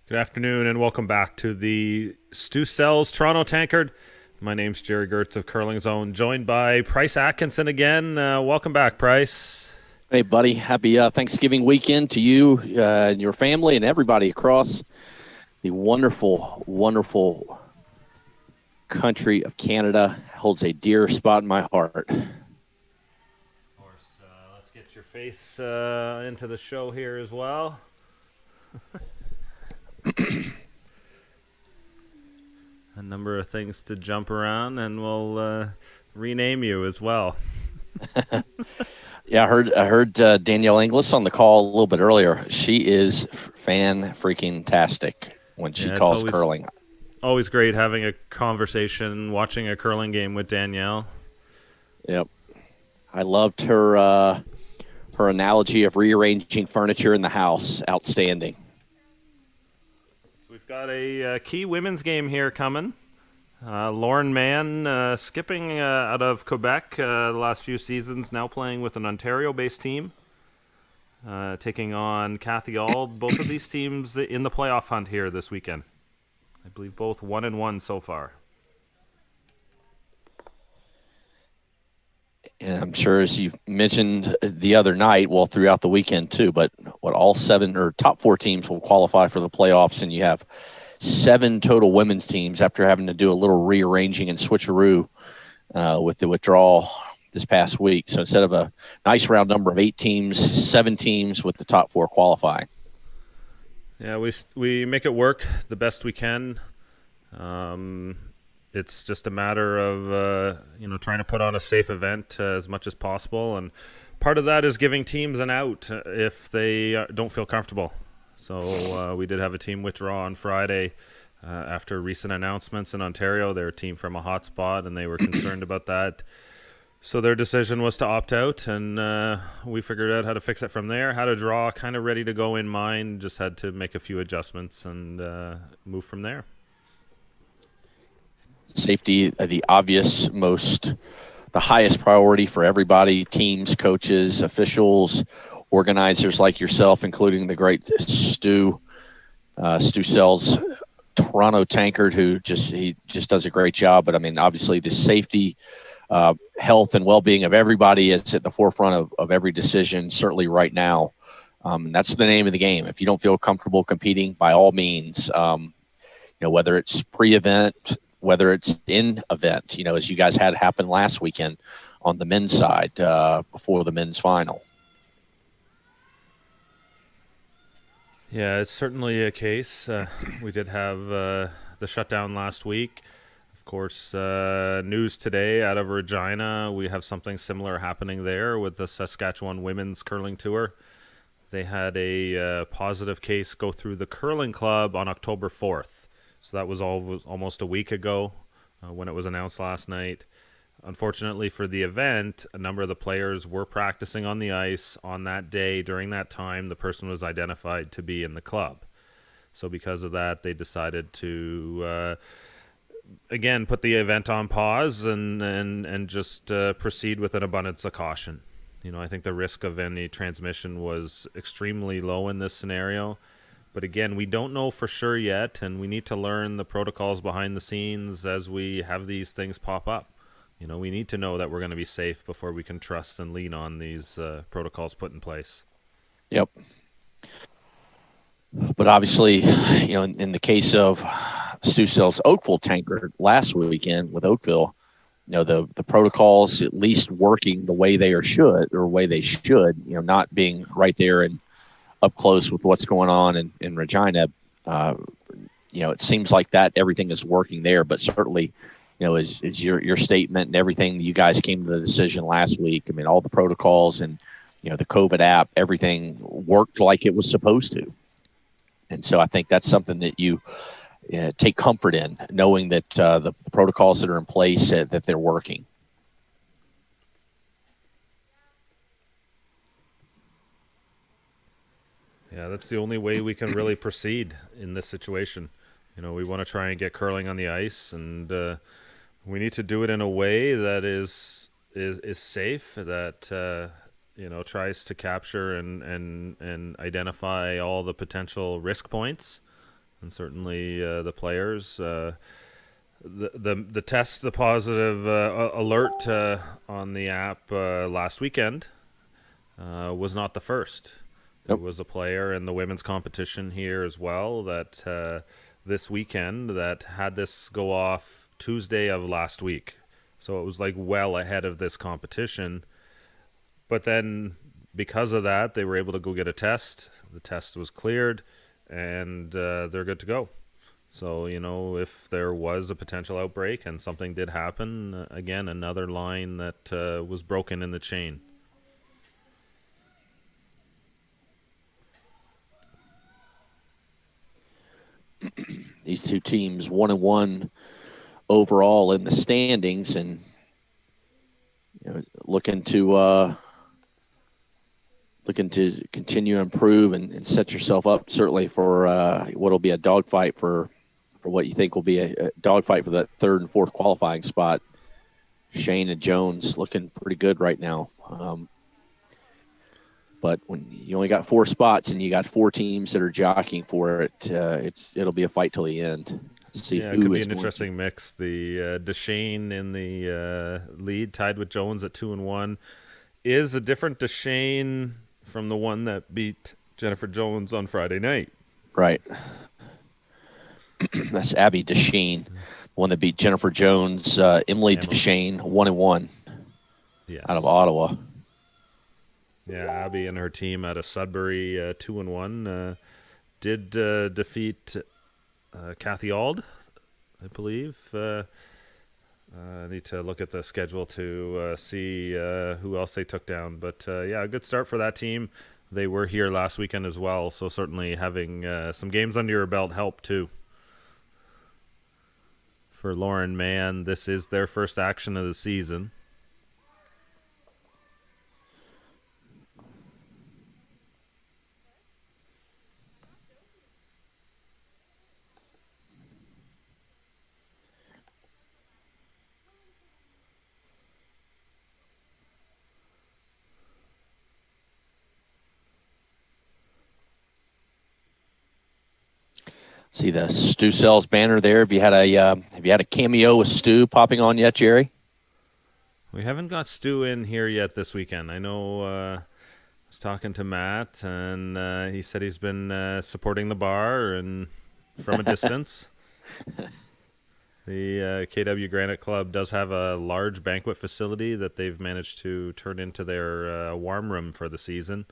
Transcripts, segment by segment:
Good afternoon and welcome back to the Stu Sells Toronto Tankard. My name's Jerry Gertz of Curling Zone, joined by Price Atkinson again. Welcome back, Price. Hey, buddy. Happy Thanksgiving weekend to you and your family and everybody across the wonderful, wonderful country of Canada. Holds a dear spot in my heart. Of course, let's get your face into the show here as well. A number of things to jump around, and we'll rename you as well. Yeah, I heard Danielle Inglis on the call a little bit earlier. She is fan-freaking-tastic when she calls curling. Always great having a conversation, watching a curling game with Danielle. Yep. I loved her analogy of rearranging furniture in the house. Outstanding. So we've got a key women's game here coming. Lauren Mann skipping out of Quebec the last few seasons, now playing with an Ontario-based team, taking on Cathy Auld. Both of these teams in the playoff hunt here this weekend. I believe both 1-1 so far. And I'm sure, as you mentioned the other night, well, throughout the weekend too, but all seven or top four teams will qualify for the playoffs, and you have 7 total women's teams after having to do a little rearranging and switcheroo with the withdrawal this past week. So instead of a nice round number of 8 teams, 7 teams with the top 4 qualifying. Yeah, we make it work the best we can. It's just a matter of trying to put on a safe event as much as possible, and part of that is giving teams an out if they don't feel comfortable. So we did have a team withdraw on Friday after recent announcements in Ontario. They're a team from a hot spot, and they were concerned about that. So their decision was to opt out, and we figured out how to fix it from there. Had a draw kind of ready to go in mind, just had to make a few adjustments and move from there. Safety, the highest priority for everybody, teams, coaches, officials, organizers like yourself, including the great Stu Sells Toronto Tankard, who just does a great job. But I mean, obviously the safety, health and well-being of everybody is at the forefront of every decision, certainly right now. And that's the name of the game. If you don't feel comfortable competing, by all means, whether it's pre-event, whether it's in event, as you guys had happen last weekend on the men's side before the men's final. Yeah, it's certainly a case. We did have the shutdown last week. Of course, news today out of Regina, we have something similar happening there with the Saskatchewan Women's Curling Tour. They had a positive case go through the curling club on October 4th. So that was almost a week ago when it was announced last night. Unfortunately for the event, a number of the players were practicing on the ice on that day. During that time, the person was identified to be in the club. So because of that, they decided to, again, put the event on pause and just proceed with an abundance of caution. I think the risk of any transmission was extremely low in this scenario. But again, we don't know for sure yet, and we need to learn the protocols behind the scenes as we have these things pop up. We need to know that we're going to be safe before we can trust and lean on these protocols put in place. Yep. But obviously, in the case of Stu Sells Oakville Tankard last weekend with Oakville, the protocols at least working the way they should, not being right there and up close with what's going on in Regina. It seems like that everything is working there, but certainly, is your statement and everything you guys came to the decision last week. I mean, all the protocols and, the COVID app, everything worked like it was supposed to. And so I think that's something that you take comfort in, knowing that the protocols that are in place, that they're working. Yeah, that's the only way we can really proceed in this situation. We want to try and get curling on the ice, and we need to do it in a way that is safe, that tries to capture and identify all the potential risk points. and certainly the players. The test, the positive alert on the app last weekend was not the first. There Nope. was a player in the women's competition here as well that this weekend that had this go off Tuesday of last week. So it was like well ahead of this competition. But then because of that, they were able to go get a test. The test was cleared, and they're good to go. So, if there was a potential outbreak and something did happen, again, another line that was broken in the chain. These two teams 1-1 overall in the standings, and looking to continue to improve and set yourself up certainly for what will be a dogfight for what you think will be a dogfight for that third and fourth qualifying spot. Shane and Jones looking pretty good right now. But when you only got 4 spots and you got 4 teams that are jockeying for it, it'll be a fight till the end. See it who could be is an interesting mix. The DeShane in the lead, tied with Jones at 2-1, is a different DeShane from the one that beat Jennifer Jones on Friday night. Right. That's Abby DeShane, the one that beat Jennifer Jones. Emily DeShane, 1-1 out of Ottawa. Yeah, Abby and her team out of Sudbury, 2-1, did defeat Cathy Auld, I believe. I need to look at the schedule to see who else they took down. But, a good start for that team. They were here last weekend as well, so certainly having some games under your belt helped too. For Lauren Mann, this is their first action of the season. See the Stu Sells banner there. Have you had a cameo with Stu popping on yet, Jerry? We haven't got Stu in here yet this weekend. I know I was talking to Matt, and he said he's been supporting the bar and from a distance. The KW Granite Club does have a large banquet facility that they've managed to turn into their warm room for the season.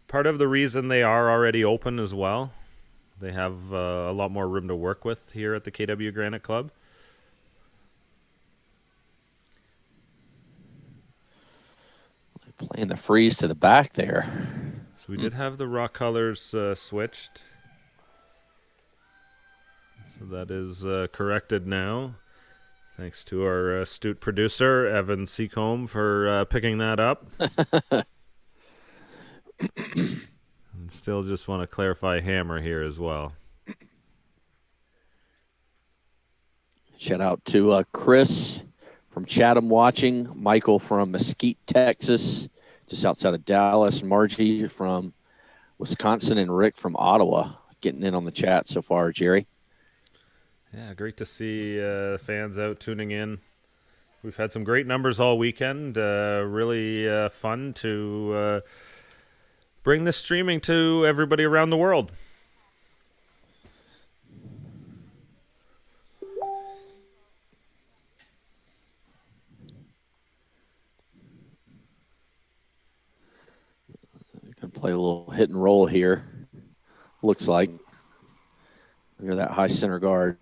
Part of the reason they are already open as well. They have a lot more room to work with here at the KW Granite Club. Playing the freeze to the back there. So we did have the rock colors switched. So that is corrected now. Thanks to our astute producer, Evan Seacombe, for picking that up. And still just want to clarify hammer here as well. Shout out to Chris from Chatham watching, Michael from Mesquite, Texas, just outside of Dallas, Margie from Wisconsin, and Rick from Ottawa getting in on the chat so far, Jerry. Yeah, great to see fans out tuning in. We've had some great numbers all weekend. Really fun to bring this streaming to everybody around the world. Gonna play a little hit and roll here. Looks like. Near that high center guard.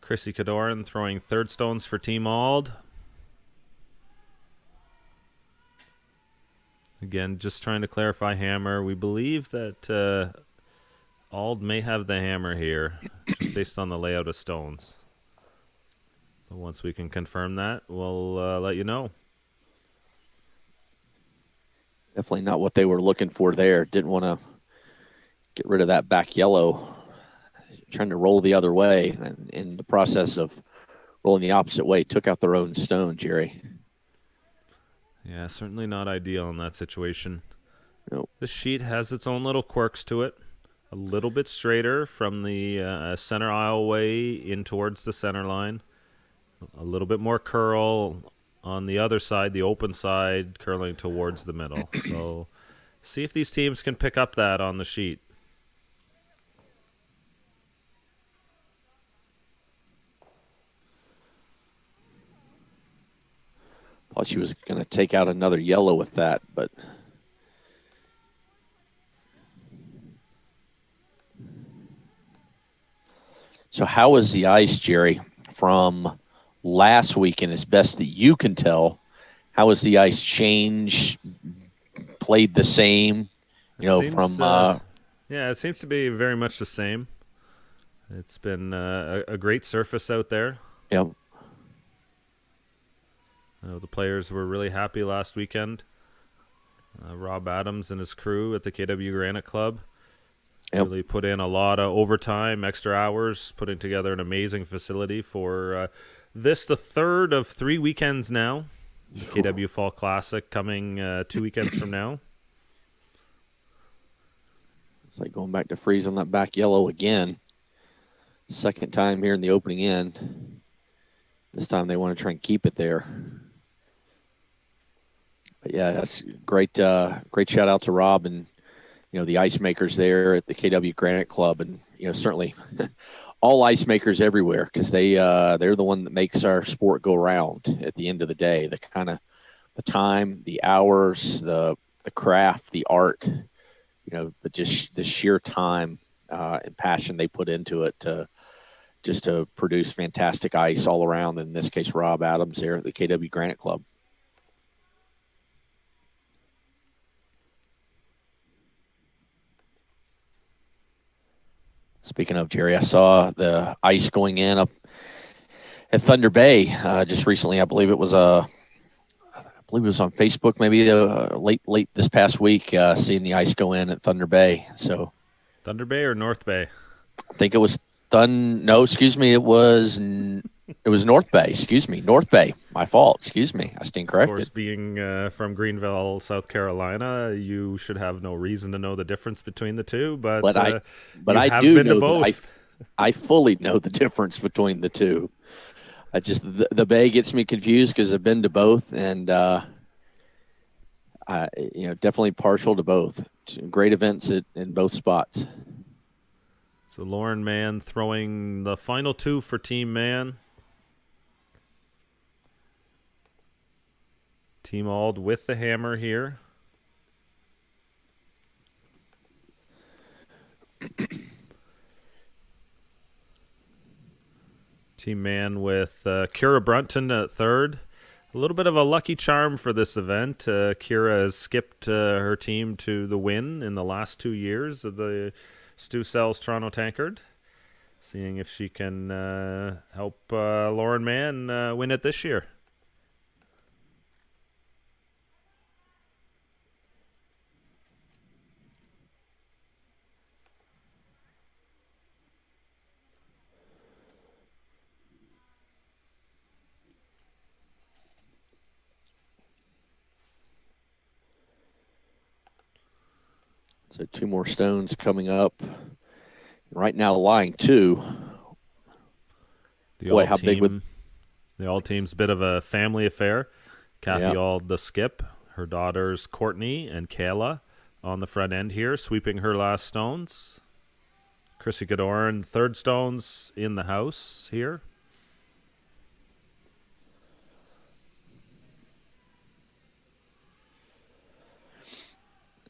Chrissy Cadoran throwing third stones for Team Auld. Again, just trying to clarify hammer. We believe that Auld may have the hammer here, just based on the layout of stones. But once we can confirm that, we'll let you know. Definitely not what they were looking for there. Didn't want to get rid of that back yellow. Trying to roll the other way. And in the process of rolling the opposite way, took out their own stone, Jerry. Yeah, certainly not ideal in that situation. Nope. The sheet has its own little quirks to it. A little bit straighter from the center aisleway in towards the center line. A little bit more curl on the other side, the open side, curling towards the middle. So see if these teams can pick up that on the sheet. Thought she was going to take out another yellow with that, but so how was the ice, Jerry, from last weekend, as best that you can tell? How was the ice changed, played the same, Yeah, it seems to be very much the same. It's been a great surface out there. Yeah. The players were really happy last weekend. Rob Adams and his crew at the KW Granite Club really put in a lot of overtime, extra hours, putting together an amazing facility for the third of 3 weekends now. The KW Fall Classic coming 2 weekends from now. It's like going back to freeze on that back yellow again. Second time here in the opening end. This time they want to try and keep it there. But yeah, that's great. Great shout out to Rob and the ice makers there at the KW Granite Club, and certainly all ice makers everywhere, because they're the one that makes our sport go round. At the end of the day, the time, the hours, the craft, the art, but just the sheer time and passion they put into it just to produce fantastic ice all around. In this case, Rob Adams there at the KW Granite Club. Speaking of, Jerry, I saw the ice going in up at Thunder Bay just recently. I believe it was on Facebook, maybe late this past week. Seeing the ice go in at Thunder Bay. So, Thunder Bay or North Bay? I think it was No, excuse me. It was North Bay. Excuse me, North Bay. My fault. Excuse me. I stand corrected. Of course, being from Greenville, South Carolina, you should have no reason to know the difference between the two. But I do know both. I fully know the difference between the two. I just the Bay gets me confused because I've been to both, and definitely partial to both. Great events in both spots. So Lauren Mann throwing the final two for Team Mann. Team Auld with the hammer here. Team Mann with Kira Brunton at third. A little bit of a lucky charm for this event. Kira has skipped her team to the win in the last 2 years of the Stu Sells Toronto Tankard. Seeing if she can help Lauren Mann win it this year. So 2 more stones coming up. Right now, lying 2. Boy, how big with the Auld team's a bit of a family affair. Cathy Auld, the skip, her daughters Courtney and Kayla on the front end here, sweeping her last stones. Chrissy Godoran, third stones in the house here.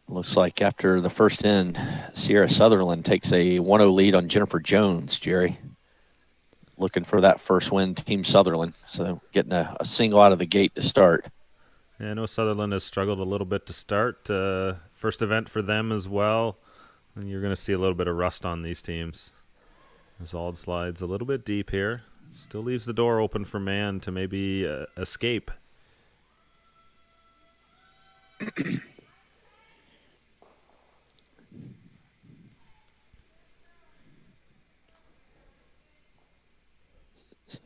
Looks like after the first end, Sierra Sutherland takes a 1-0 lead on Jennifer Jones, Jerry. Looking for that first win, Team Sutherland. So getting a single out of the gate to start. Yeah, I know Sutherland has struggled a little bit to start. First event for them as well. And you're going to see a little bit of rust on these teams. As Auld slides a little bit deep here. Still leaves the door open for Mann to maybe escape.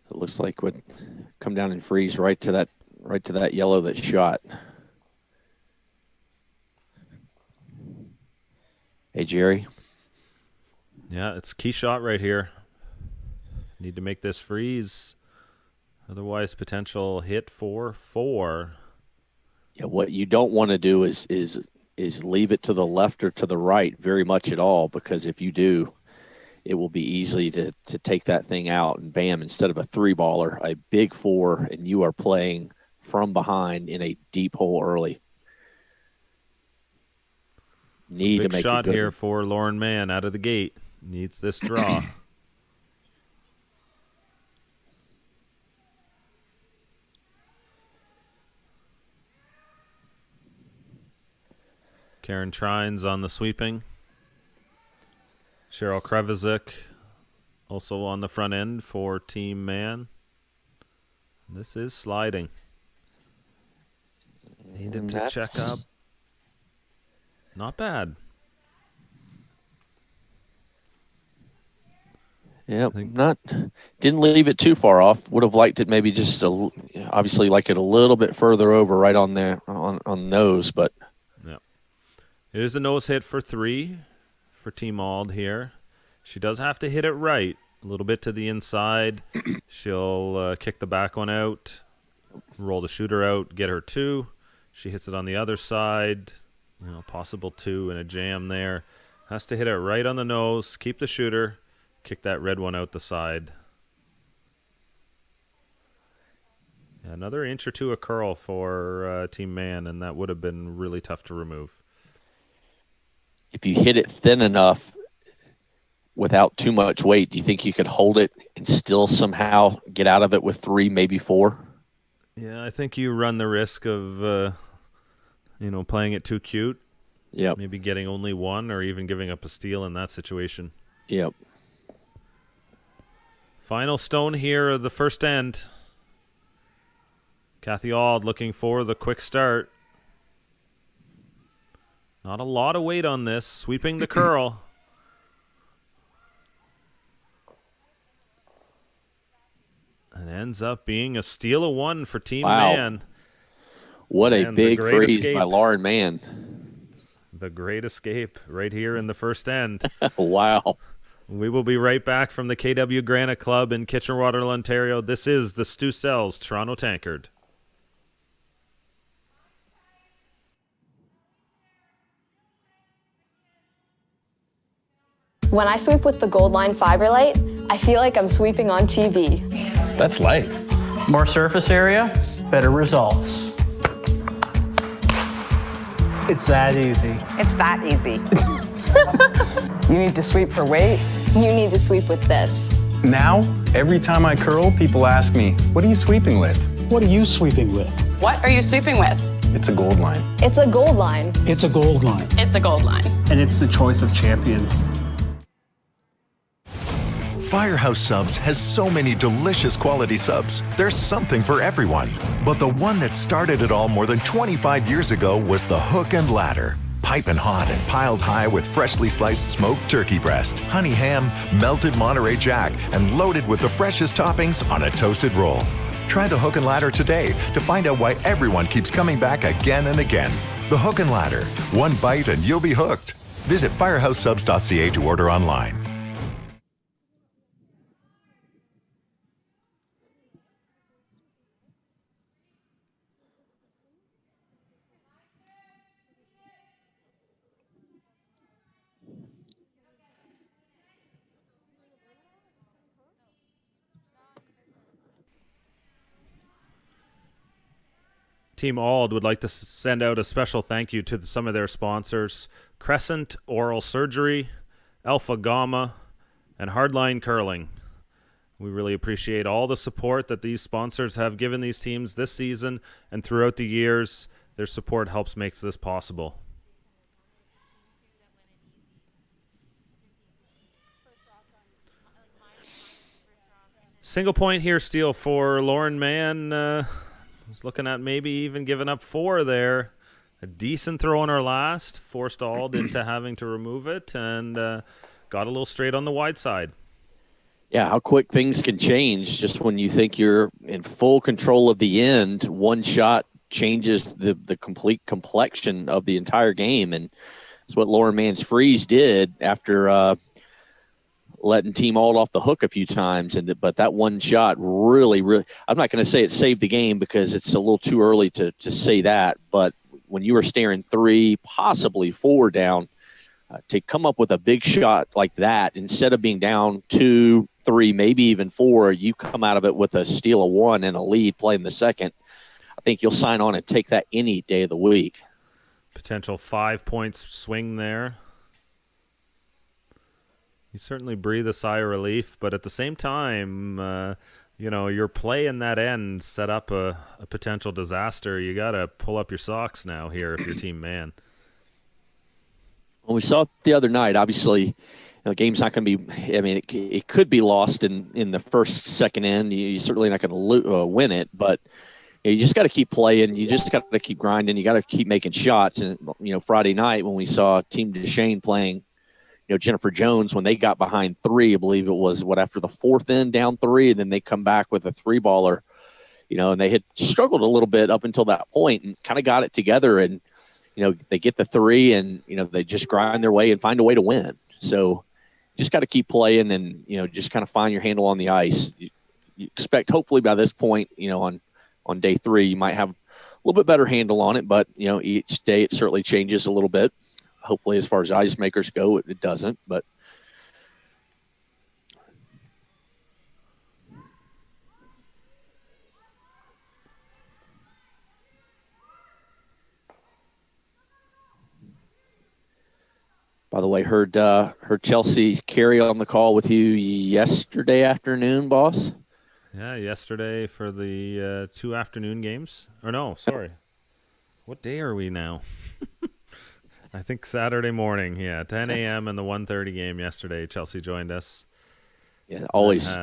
It looks like would come down and freeze right to that yellow that shot. Hey, Jerry. Yeah, it's a key shot right here. Need to make this freeze. Otherwise, potential hit for 4. Yeah, what you don't want to do is leave it to the left or to the right very much at all, because if you do, it will be easy to take that thing out and bam, instead of a 3-baller, a big 4, and you are playing from behind in a deep hole early. Need to Big make shot a good here one. for Lauren Mann out of the gate. Needs this draw. Karen Trines on the sweeping. Cheryl Krevizik also on the front end for Team Mann. This is sliding. Needed to check up. Not bad. Yeah, didn't leave it too far off. Would have liked it maybe just obviously like it a little bit further over, right on there on nose, but yeah, it is a nose hit for 3 for Team Auld here. She does have to hit it right, a little bit to the inside. She'll kick the back one out, roll the shooter out, get her 2. She hits it on the other side. Possible 2 and a jam there. Has to hit it right on the nose, keep the shooter. Kick that red one out the side. Yeah, another inch or 2 of curl for Team Mann, and that would have been really tough to remove. If you hit it thin enough without too much weight, do you think you could hold it and still somehow get out of it with 3, maybe 4? Yeah, I think you run the risk of, playing it too cute. Yep. Maybe getting only 1 or even giving up a steal in that situation. Yep. Final stone here of the first end. Cathy Auld looking for the quick start. Not a lot of weight on this. Sweeping the curl. And ends up being a steal of 1 for Team Mann. What a big freeze by Lauren Mann. The great escape right here in the first end. Wow. We will be right back from the KW Granite Club in Kitchener-Waterloo, Ontario. This is the Stu Sells Toronto Tankard. When I sweep with the Gold Line Fiber Light, I feel like I'm sweeping on TV. That's life. More surface area, better results. It's that easy. It's that easy. You need to sweep for weight? You need to sweep with this. Now, every time I curl, people ask me, what are you sweeping with? What are you sweeping with? What are you sweeping with? It's a Gold Line. It's a Gold Line. It's a Gold Line. It's a Gold Line. And it's the choice of champions. Firehouse Subs has so many delicious quality subs. There's something for everyone. But the one that started it all more than 25 years ago was the Hook and Ladder. Piping hot and piled high with freshly sliced smoked turkey breast, honey ham, melted Monterey Jack, and loaded with the freshest toppings on a toasted roll. Try the Hook and Ladder today to find out why everyone keeps coming back again and again. The Hook and Ladder. One bite and you'll be hooked. Visit firehousesubs.ca to order online. Team Auld would like to send out a special thank you to some of their sponsors: Crescent Oral Surgery, Alpha Gamma, and Hardline Curling. We really appreciate all the support that these sponsors have given these teams this season and throughout the years. Their support helps make this possible. Single point here, steal for Lauren Mann. Was looking at maybe even giving up 4 there. A decent throw on her last. Forced Auld into having to remove it and got a little straight on the wide side. Yeah, how quick things can change just when you think you're in full control of the end. One shot changes the complete complexion of the entire game. And It's what Lauren Mann's freeze did after letting Team Auld off the hook a few times. But that one shot really, I'm not going to say it saved the game because it's a little too early to say that. But when you were staring 3, possibly 4 down, to come up with a big shot like that, instead of being down 2, 3, maybe even 4, you come out of it with a steal of 1 and a lead playing the second. I think you'll sign on and take that any day of the week. Potential 5 points swing there. You certainly breathe a sigh of relief, but at the same time, your play in that end set up a potential disaster. You got to pull up your socks now here if you're Team Mann. Well, we saw it the other night. Obviously, the game's not going to be – I mean, it could be lost in the first, second end. You're certainly not going to win it, but you just got to keep playing. You just got to keep grinding. You got to keep making shots. And, Friday night when we saw Team Duchesne playing, Jennifer Jones, when they got behind 3, I believe it was, after the 4th end, down 3, and then they come back with a 3-baller, and they had struggled a little bit up until that point and kind of got it together. And, they get the 3 and, they just grind their way and find a way to win. So just got to keep playing and, just kind of find your handle on the ice. You expect hopefully by this point, on day 3, you might have a little bit better handle on it, but, each day it certainly changes a little bit. Hopefully as far as ice makers go, it doesn't, but by the way, heard Chelsea Carey on the call with you yesterday afternoon, boss. Yeah, yesterday for the 2 afternoon games. Or no, sorry. What day are we now? I think Saturday morning. Yeah, 10 a.m. and the 1:30 game yesterday. Chelsea joined us. Yeah, always.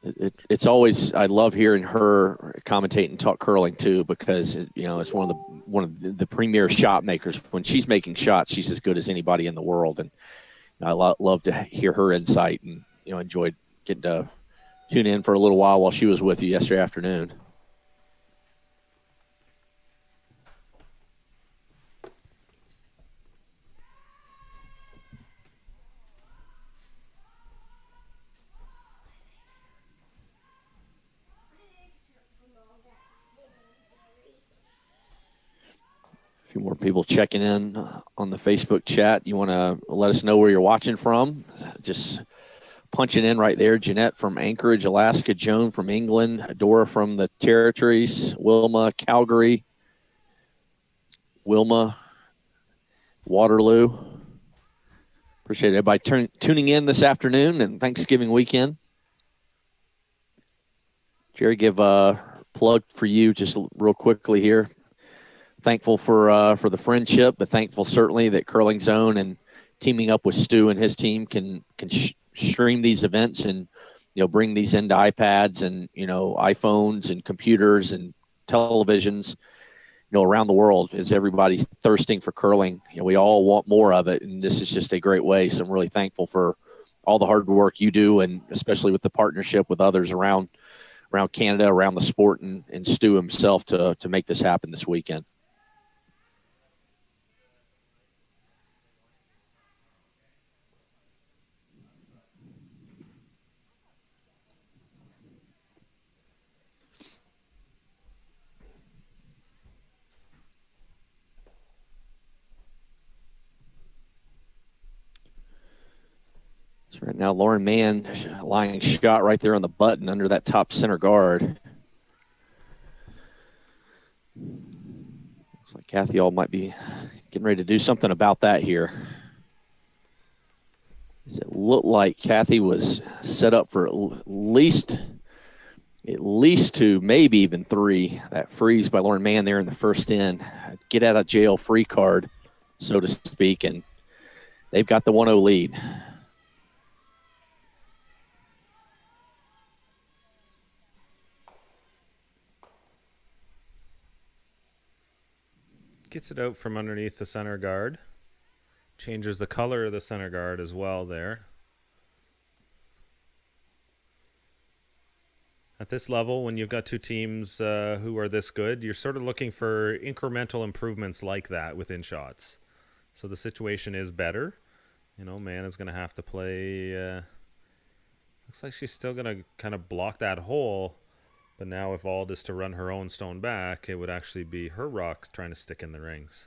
It's always, I love hearing her commentate and talk curling too, because it's one of the premier shot makers. When she's making shots, she's as good as anybody in the world, and I love to hear her insight, and enjoyed getting to tune in for a little while she was with you yesterday afternoon. A few more people checking in on the Facebook chat. You want to let us know where you're watching from? Just punching in right there. Jeanette from Anchorage, Alaska. Joan from England. Dora from the Territories. Wilma, Calgary. Wilma, Waterloo. Appreciate everybody tuning in this afternoon and Thanksgiving weekend. Jerry, give a plug for you just real quickly here. Thankful for the friendship, but thankful certainly that Curling Zone and teaming up with Stu and his team can stream these events and bring these into iPads and iPhones and computers and televisions around the world, as everybody's thirsting for curling. We all want more of it, and this is just a great way. So I'm really thankful for all the hard work you do, and especially with the partnership with others around Canada, around the sport, and Stu himself to make this happen this weekend. So right now, Lauren Mann lying shot right there on the button under that top center guard. Looks like Cathy Auld might be getting ready to do something about that here. Does it look like Cathy was set up for at least 2, maybe even 3. That freeze by Lauren Mann there in the first end. Get out of jail free card, so to speak, and they've got the 1-0 lead. Gets it out from underneath the center guard. Changes the color of the center guard as well there. At this level, when you've got 2 teams who are this good, you're sort of looking for incremental improvements like that within shots. So the situation is better. You know, Mann is going to have to play. Looks like she's still going to kind of block that hole. But now if Auld is to run her own stone back, it would actually be her rocks trying to stick in the rings.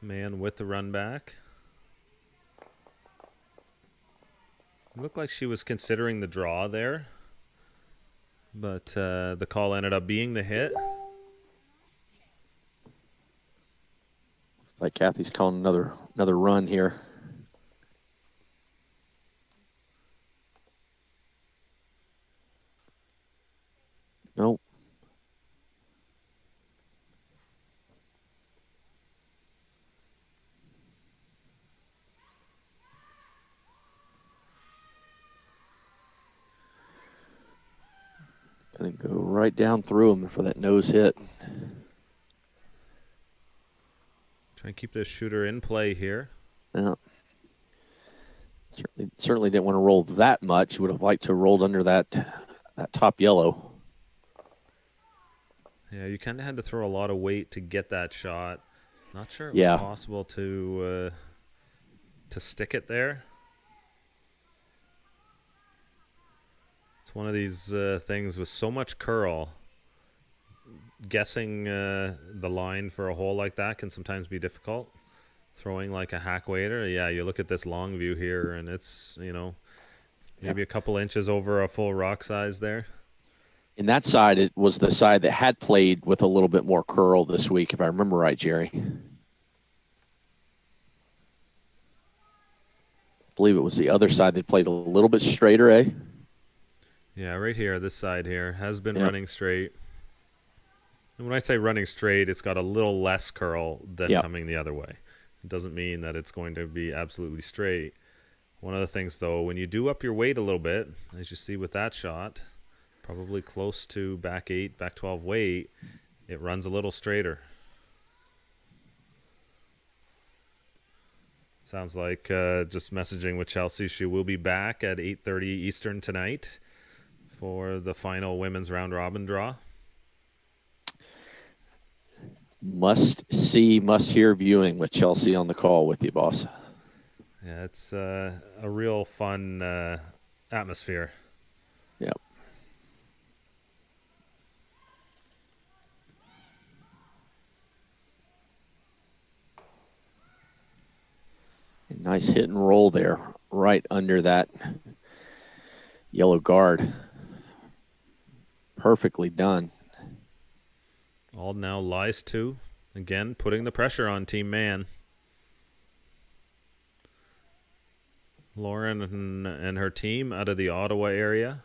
Mann with the run back. It looked like she was considering the draw there, but the call ended up being the hit. Looks like Cathy's calling another run here. Nope. Gonna go right down through him for that nose hit. Try and keep this shooter in play here. Yeah. Certainly didn't want to roll that much. Would have liked to have rolled under that top yellow. Yeah, you kind of had to throw a lot of weight to get that shot. Not sure it was possible to stick it there. It's one of these things with so much curl. Guessing the line for a hole like that can sometimes be difficult. Throwing like a hack waiter, yeah, you look at this long view here, and it's, you know, maybe a couple inches over a full rock size there. In that side, it was the side that had played with a little bit more curl this week, if I remember right, Jerry. I believe it was the other side that played a little bit straighter, eh? Yeah, right here, this side here has been running straight. And when I say running straight, it's got a little less curl than coming the other way. It doesn't mean that it's going to be absolutely straight. One of the things, though, when you do up your weight a little bit, as you see with that shot, probably close to back 8, back 12 weight, it runs a little straighter. Sounds like just messaging with Chelsea. She will be back at 8:30 Eastern tonight for the final women's round robin draw. Must see, must hear viewing with Chelsea on the call with you, boss. Yeah, it's a real fun atmosphere. Yep. A nice hit and roll there, right under that yellow guard. Perfectly done. Auld now lies to, again, putting the pressure on Team Mann. Lauren and her team out of the Ottawa area.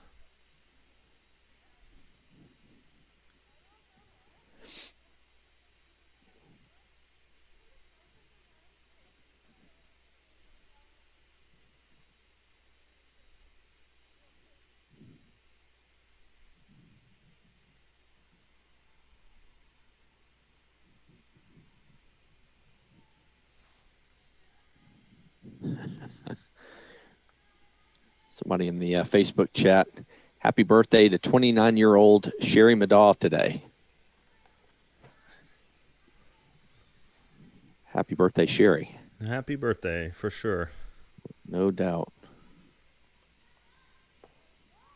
Somebody in the Facebook chat, happy birthday to 29-year-old Sherry Madoff today. Happy birthday, Sherry. Happy birthday, for sure. No doubt.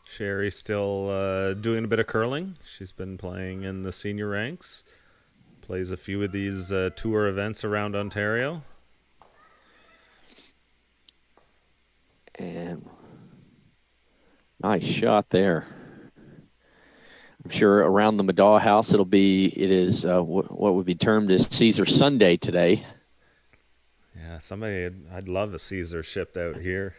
Sherry still doing a bit of curling. She's been playing in the senior ranks. Plays a few of these tour events around Ontario. And nice shot there. I'm sure around the Madaw house it is what would be termed as Caesar Sunday today. Yeah, I'd love a Caesar shipped out here.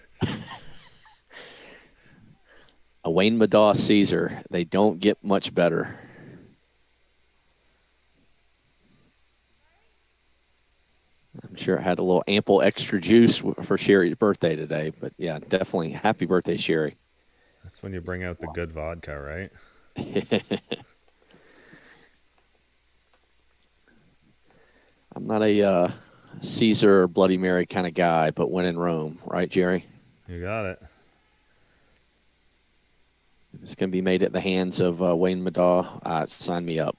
A Wayne Madaw Caesar. They don't get much better. I'm sure it had a little ample extra juice for Sherry's birthday today. But, yeah, definitely happy birthday, Sherry. That's when you bring out the good vodka, right? I'm not a Caesar or Bloody Mary kind of guy, but when in Rome, right, Jerry? You got it. It's going to be made at the hands of Wayne Madaw. Sign me up.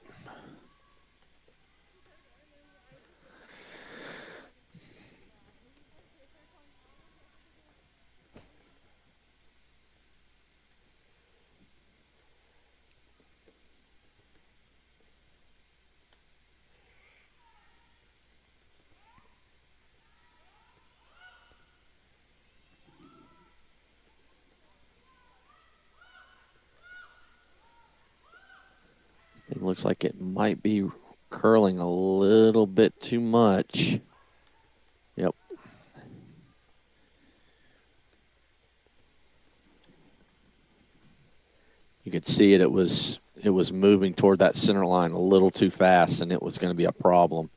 It looks like it might be curling a little bit too much. Yep. You could see it. It was moving toward that center line a little too fast, and it was going to be a problem.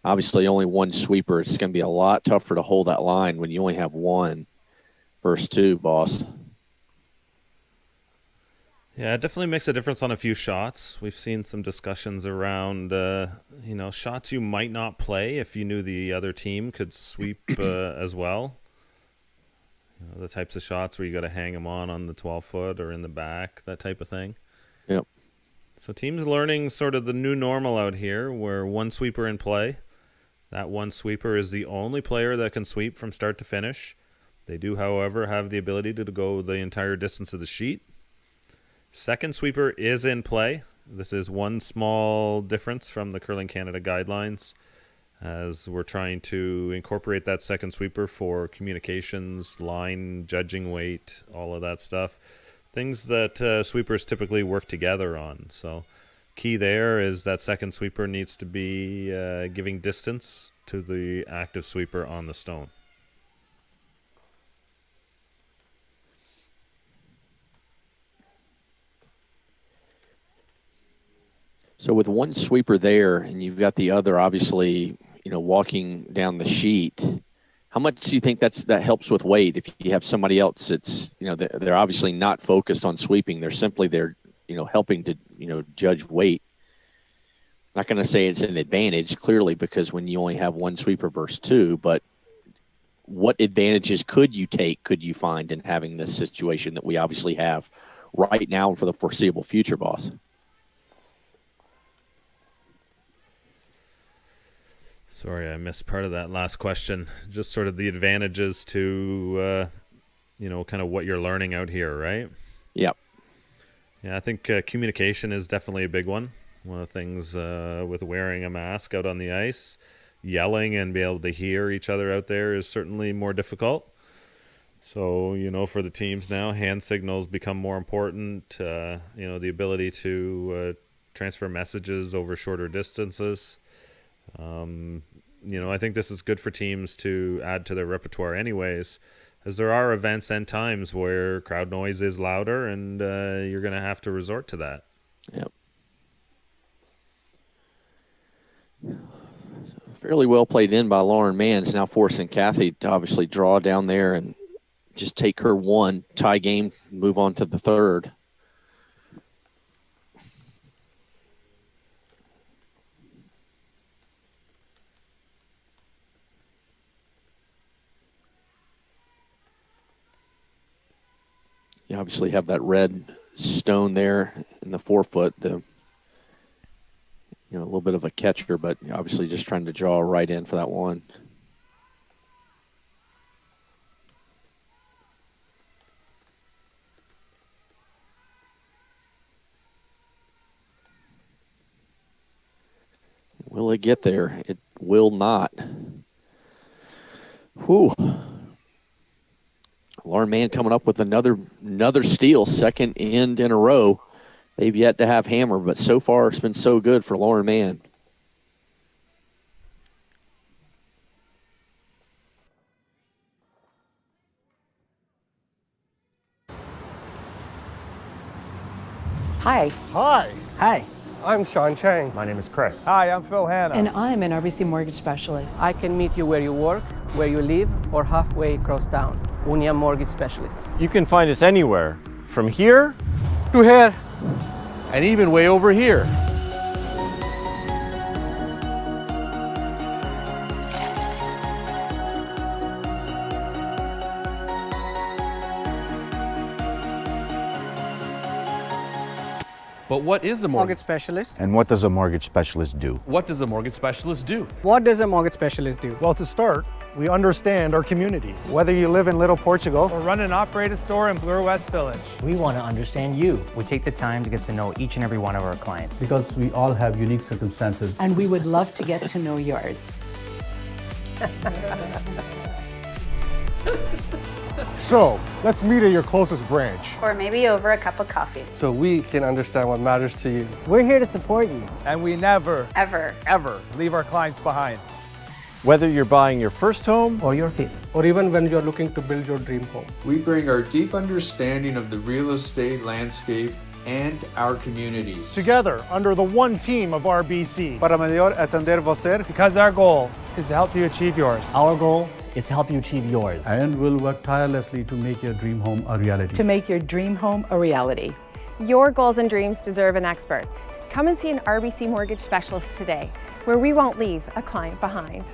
Obviously, only one sweeper. It's going to be a lot tougher to hold that line when you only have one versus two, boss. Yeah, it definitely makes a difference on a few shots. We've seen some discussions around, shots you might not play if you knew the other team could sweep as well. The types of shots where you got to hang them on the 12-foot or in the back, that type of thing. Yep. So teams learning sort of the new normal out here where one sweeper in play. That one sweeper is the only player that can sweep from start to finish. They do, however, have the ability to go the entire distance of the sheet. Second sweeper is in play. This is one small difference from the Curling Canada guidelines, as we're trying to incorporate that second sweeper for communications, line, judging weight, all of that stuff. Things that sweepers typically work together on. So key there is that second sweeper needs to be giving distance to the active sweeper on the stone. So with one sweeper there, and you've got the other, obviously, walking down the sheet, how much do you think that helps with weight? If you have somebody else that's, they're obviously not focused on sweeping. They're simply helping to, judge weight. Not going to say it's an advantage, clearly, because when you only have one sweeper versus two, but what advantages could you find in having this situation that we obviously have right now and for the foreseeable future, boss? Sorry, I missed part of that last question. Just sort of the advantages to, kind of what you're learning out here, right? Yep. Yeah, I think communication is definitely a big one. One of the things with wearing a mask out on the ice, yelling and be able to hear each other out there is certainly more difficult. So, for the teams now, hand signals become more important. The ability to transfer messages over shorter distances. I think this is good for teams to add to their repertoire anyways, as there are events and times where crowd noise is louder and you're going to have to resort to that. Yep. Fairly well played in by Lauren Mann. It's now forcing Cathy to obviously draw down there and just take her one, tie game, move on to the third. You obviously have that red stone there in the 4-foot, a little bit of a catcher, but obviously just trying to draw right in for that one. Will it get there? It will not. Whew. Lauren Mann coming up with another steal, second end in a row. They've yet to have hammer, but so far it's been so good for Lauren Mann. Hi. Hi. Hi. I'm Sean Chang. My name is Chris. Hi, I'm Phil Hanna. And I'm an RBC mortgage specialist. I can meet you where you work, where you live, or halfway across town. Unia Mortgage Specialist. You can find us anywhere, from here to here, and even way over here. But what is a mortgage specialist? And what does a mortgage specialist do? What does a mortgage specialist do? What does a mortgage specialist do? Well, to start, we understand our communities. Whether you live in Little Portugal or run and operate a store in Bloor West Village, we want to understand you. We take the time to get to know each and every one of our clients. Because we all have unique circumstances. And we would love to get to know yours. So, let's meet at your closest branch. Or maybe over a cup of coffee. So we can understand what matters to you. We're here to support you. And we never, ever leave our clients behind. Whether you're buying your first home or your fifth, or even when you're looking to build your dream home, we bring our deep understanding of the real estate landscape and our communities together under the one team of RBC. Para melhor atender você. Because our goal is to help you achieve yours. Our goal is to help you achieve yours. And we'll work tirelessly to make your dream home a reality. To make your dream home a reality. Your goals and dreams deserve an expert. Come and see an RBC mortgage specialist today, where we won't leave a client behind.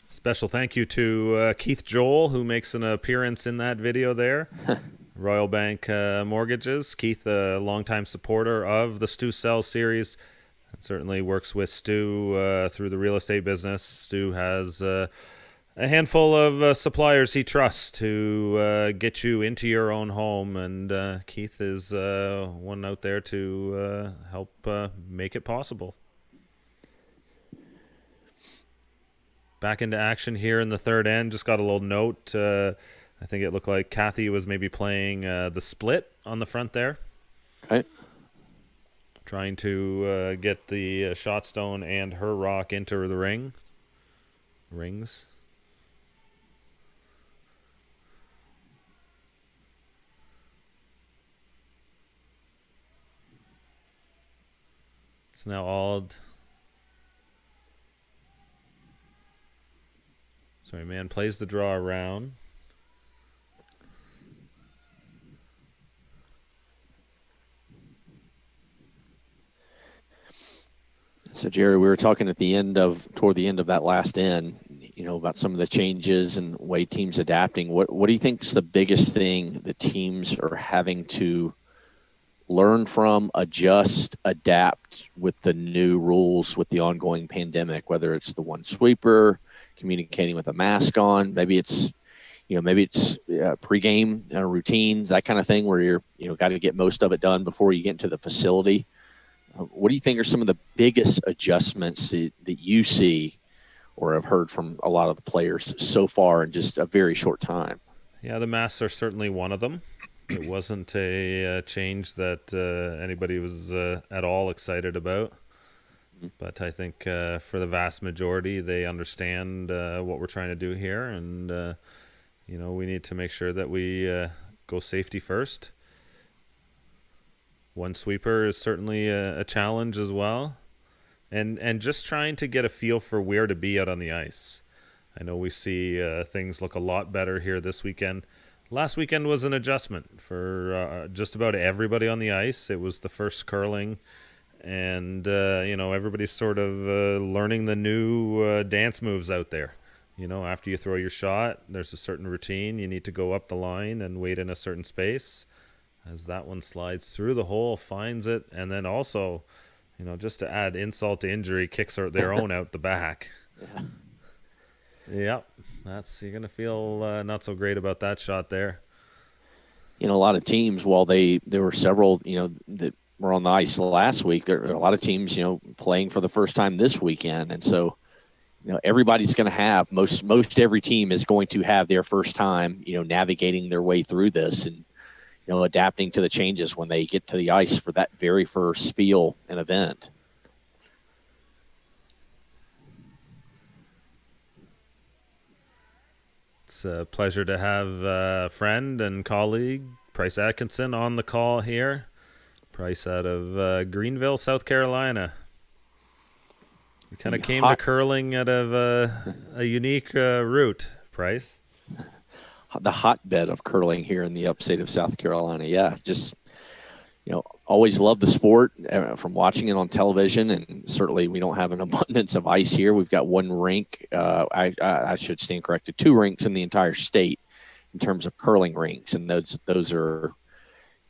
Special thank you to Keith Joel, who makes an appearance in that video there. Royal Bank Mortgages. Keith, a longtime supporter of the Stu Sells series, and certainly works with Stu through the real estate business. Stu has a handful of suppliers he trusts to get you into your own home, and Keith is one out there to help make it possible. Back into action here in the third end. Just got a little note. I think it looked like Cathy was maybe playing the split on the front there. Okay. Trying to get the shot stone and her rock into the rings. It's now Auld. Sorry, Mann plays the draw around. So, Jerry, we were talking toward the end of that last end, about some of the changes and way teams adapting. What do you think is the biggest thing that teams are having to learn from, adjust, adapt with the new rules with the ongoing pandemic, whether it's the one sweeper, communicating with a mask on, maybe it's pregame routines, that kind of thing, where you're got to get most of it done before you get into the facility. What do you think are some of the biggest adjustments that you see or have heard from a lot of the players so far in just a very short time? Yeah, the masks are certainly one of them. It wasn't a change that anybody was at all excited about. But I think for the vast majority, they understand what we're trying to do here. And, we need to make sure that we go safety first. One sweeper is certainly a challenge as well. And just trying to get a feel for where to be out on the ice. I know we see things look a lot better here this weekend. Last weekend was an adjustment for just about everybody on the ice. It was the first curling. And, everybody's sort of learning the new dance moves out there. After you throw your shot, there's a certain routine. You need to go up the line and wait in a certain space. As that one slides through the hole, finds it, and then also, just to add insult to injury, kicks their own out the back. Yep, you're going to feel not so great about that shot there. A lot of teams, while there were several, that were on the ice last week, there are a lot of teams, playing for the first time this weekend. And so, everybody's going to have, most every team is going to have their first time, navigating their way through this and, adapting to the changes when they get to the ice for that very first spiel and event. It's a pleasure to have a friend and colleague, Price Atkinson, on the call here. Price out of Greenville, South Carolina. We kind of came to curling out of a unique route, Price. The hotbed of curling here in the upstate of South Carolina. Yeah, just, always loved the sport from watching it on television, and certainly we don't have an abundance of ice here. We've got one rink. I should stand corrected, 2 rinks in the entire state in terms of curling rinks, and those are,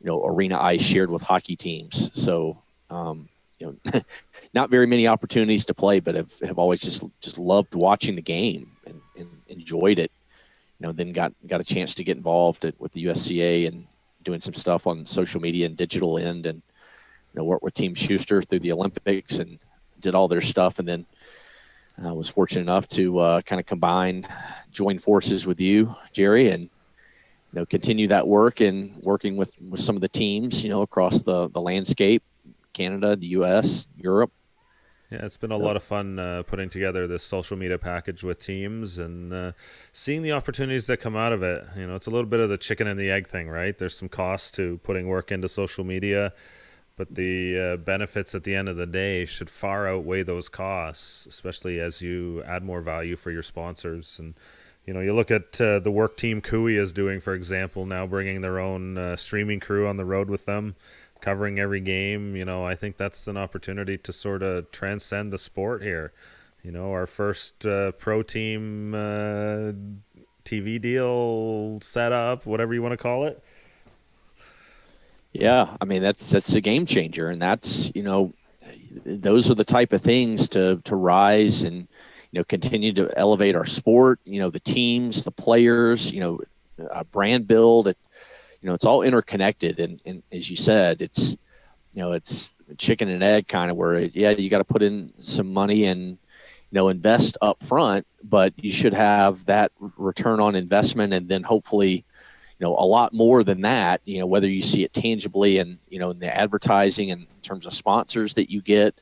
arena ice shared with hockey teams. So, not very many opportunities to play, but have always just loved watching the game and enjoyed it. Then got a chance to get involved with the USCA and doing some stuff on social media and digital end, and worked with Team Schuster through the Olympics and did all their stuff. And then I was fortunate enough to kind of join forces with you, Jerry, and continue that work and working with some of the teams, across the landscape, Canada, the U.S., Europe. Yeah, it's been a lot of fun putting together this social media package with teams and seeing the opportunities that come out of it. It's a little bit of the chicken and the egg thing, right? There's some costs to putting work into social media, but the benefits at the end of the day should far outweigh those costs, especially as you add more value for your sponsors. And you look at the work Team Cooey is doing, for example, now bringing their own streaming crew on the road with them, covering every game. I think that's an opportunity to sort of transcend the sport here. Our first pro team TV deal set up, whatever you want to call it. Yeah, I mean, that's a game changer, and that's, those are the type of things to rise and, continue to elevate our sport, the teams, the players, brand build. It's all interconnected. And as you said, it's chicken and egg kind of where, you got to put in some money and, invest up front, but you should have that return on investment. And then hopefully, a lot more than that, whether you see it tangibly and, in the advertising and in terms of sponsors that you get,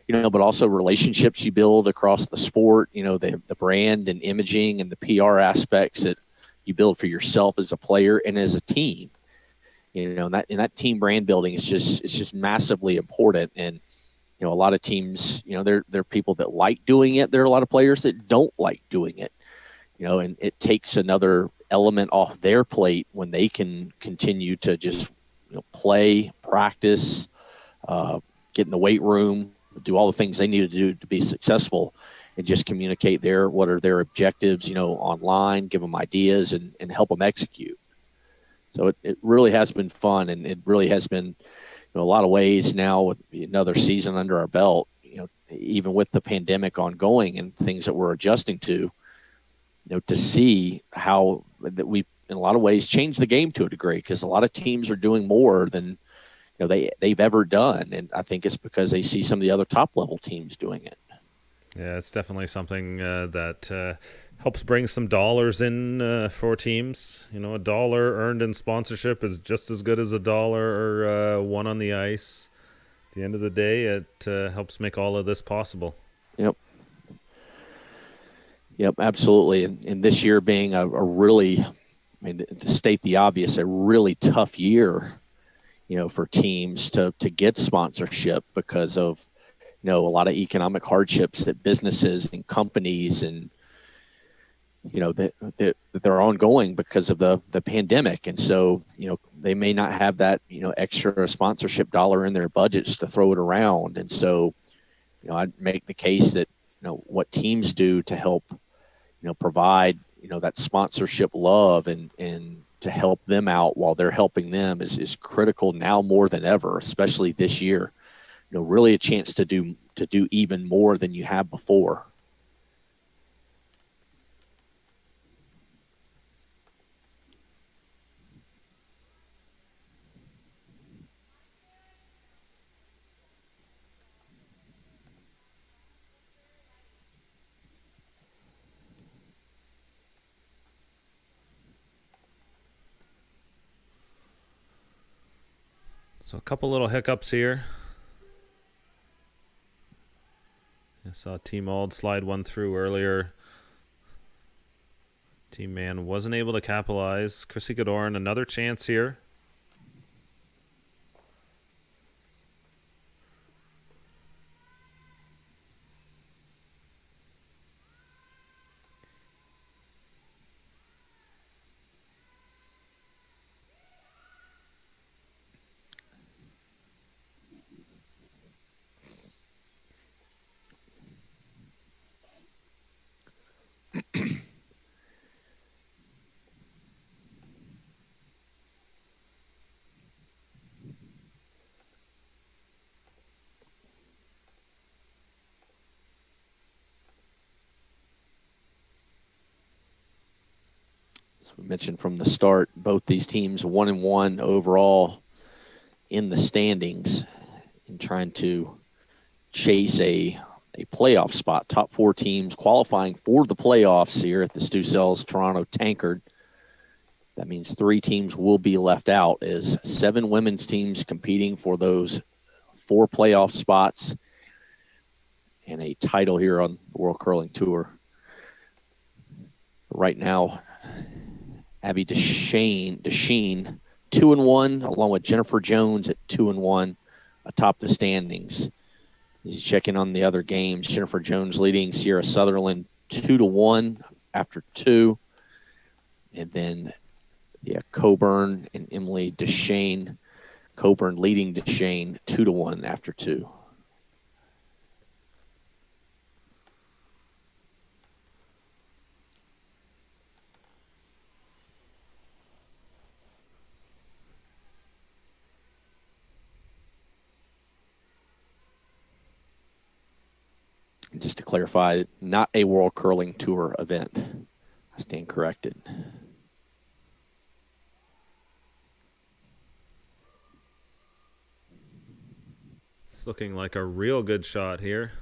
but also relationships you build across the sport, the brand and imaging and the PR aspects that you build for yourself as a player and as a team, and that team brand building is just massively important. And, a lot of teams, there are people that like doing it. There are a lot of players that don't like doing it, and it takes another element off their plate when they can continue to just, play, practice, get in the weight room, do all the things they need to do to be successful, and just communicate what are their objectives, online, give them ideas and help them execute. So it really has been fun, and it really has been, a lot of ways now with another season under our belt, even with the pandemic ongoing and things that we're adjusting to, to see how that we've in a lot of ways changed the game to a degree, because a lot of teams are doing more than they've ever done. And I think it's because they see some of the other top level teams doing it. Yeah, it's definitely something that helps bring some dollars in for teams. A dollar earned in sponsorship is just as good as a dollar won on the ice. At the end of the day, it helps make all of this possible. Yep, absolutely. And this year being a really, to state the obvious, a really tough year, for teams to get sponsorship because of, a lot of economic hardships that businesses and companies and, that they're ongoing because of the pandemic. And so, they may not have that, extra sponsorship dollar in their budgets to throw it around. And so, I'd make the case that, what teams do to help, provide, that sponsorship love and to help them out while they're helping them is critical now more than ever, especially this year. Really a chance to do even more than you have before. So a couple little hiccups here. I saw Team Auld slide one through earlier. Team Mann wasn't able to capitalize. Chrissy Godoran, another chance here. As we mentioned from the start, both these teams 1-1 overall in the standings and trying to chase a playoff spot. Top 4 teams qualifying for the playoffs here at the Stu Sells Toronto Tankard. That means 3 teams will be left out as 7 women's teams competing for those 4 playoff spots and a title here on the World Curling Tour. Right now, Abby Deshane 2-1, along with Jennifer Jones at 2-1 atop the standings. He's checking on the other games. Jennifer Jones leading Sierra Sutherland 2-1 after 2. And then, Coburn and Emily Deshane. Coburn leading Deshane 2-1 after 2. Just to clarify, not a World Curling Tour event. I stand corrected. It's looking like a real good shot here.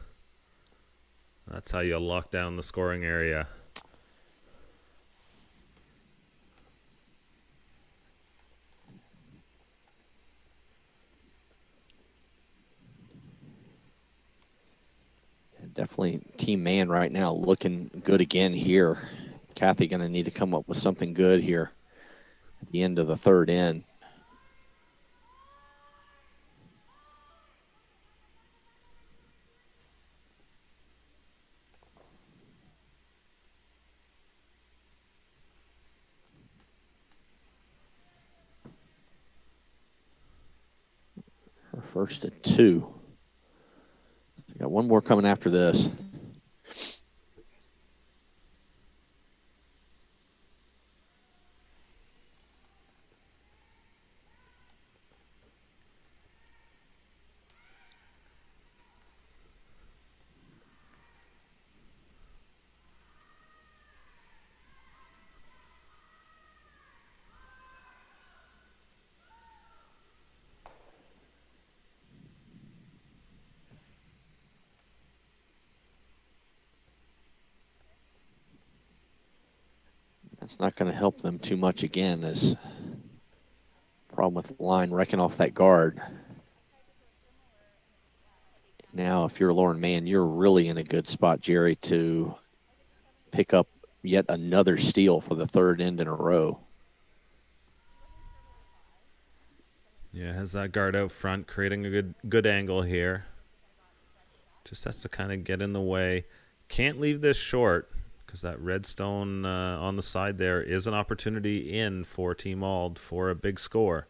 That's how you lock down the scoring area. Definitely Team Mann right now looking good again here. Cathy going to need to come up with something good here at the end of the third end. Her first at 2. Got one more coming after this. That's not going to help them too much again, as problem with the line wrecking off that guard. Now, if you're Lauren Mann, you're really in a good spot, Jerry, to pick up yet another steal for the third end in a row. Yeah, has that guard out front, creating a good angle here. Just has to kind of get in the way. Can't leave this short, because that redstone on the side there is an opportunity in for Team Auld for a big score.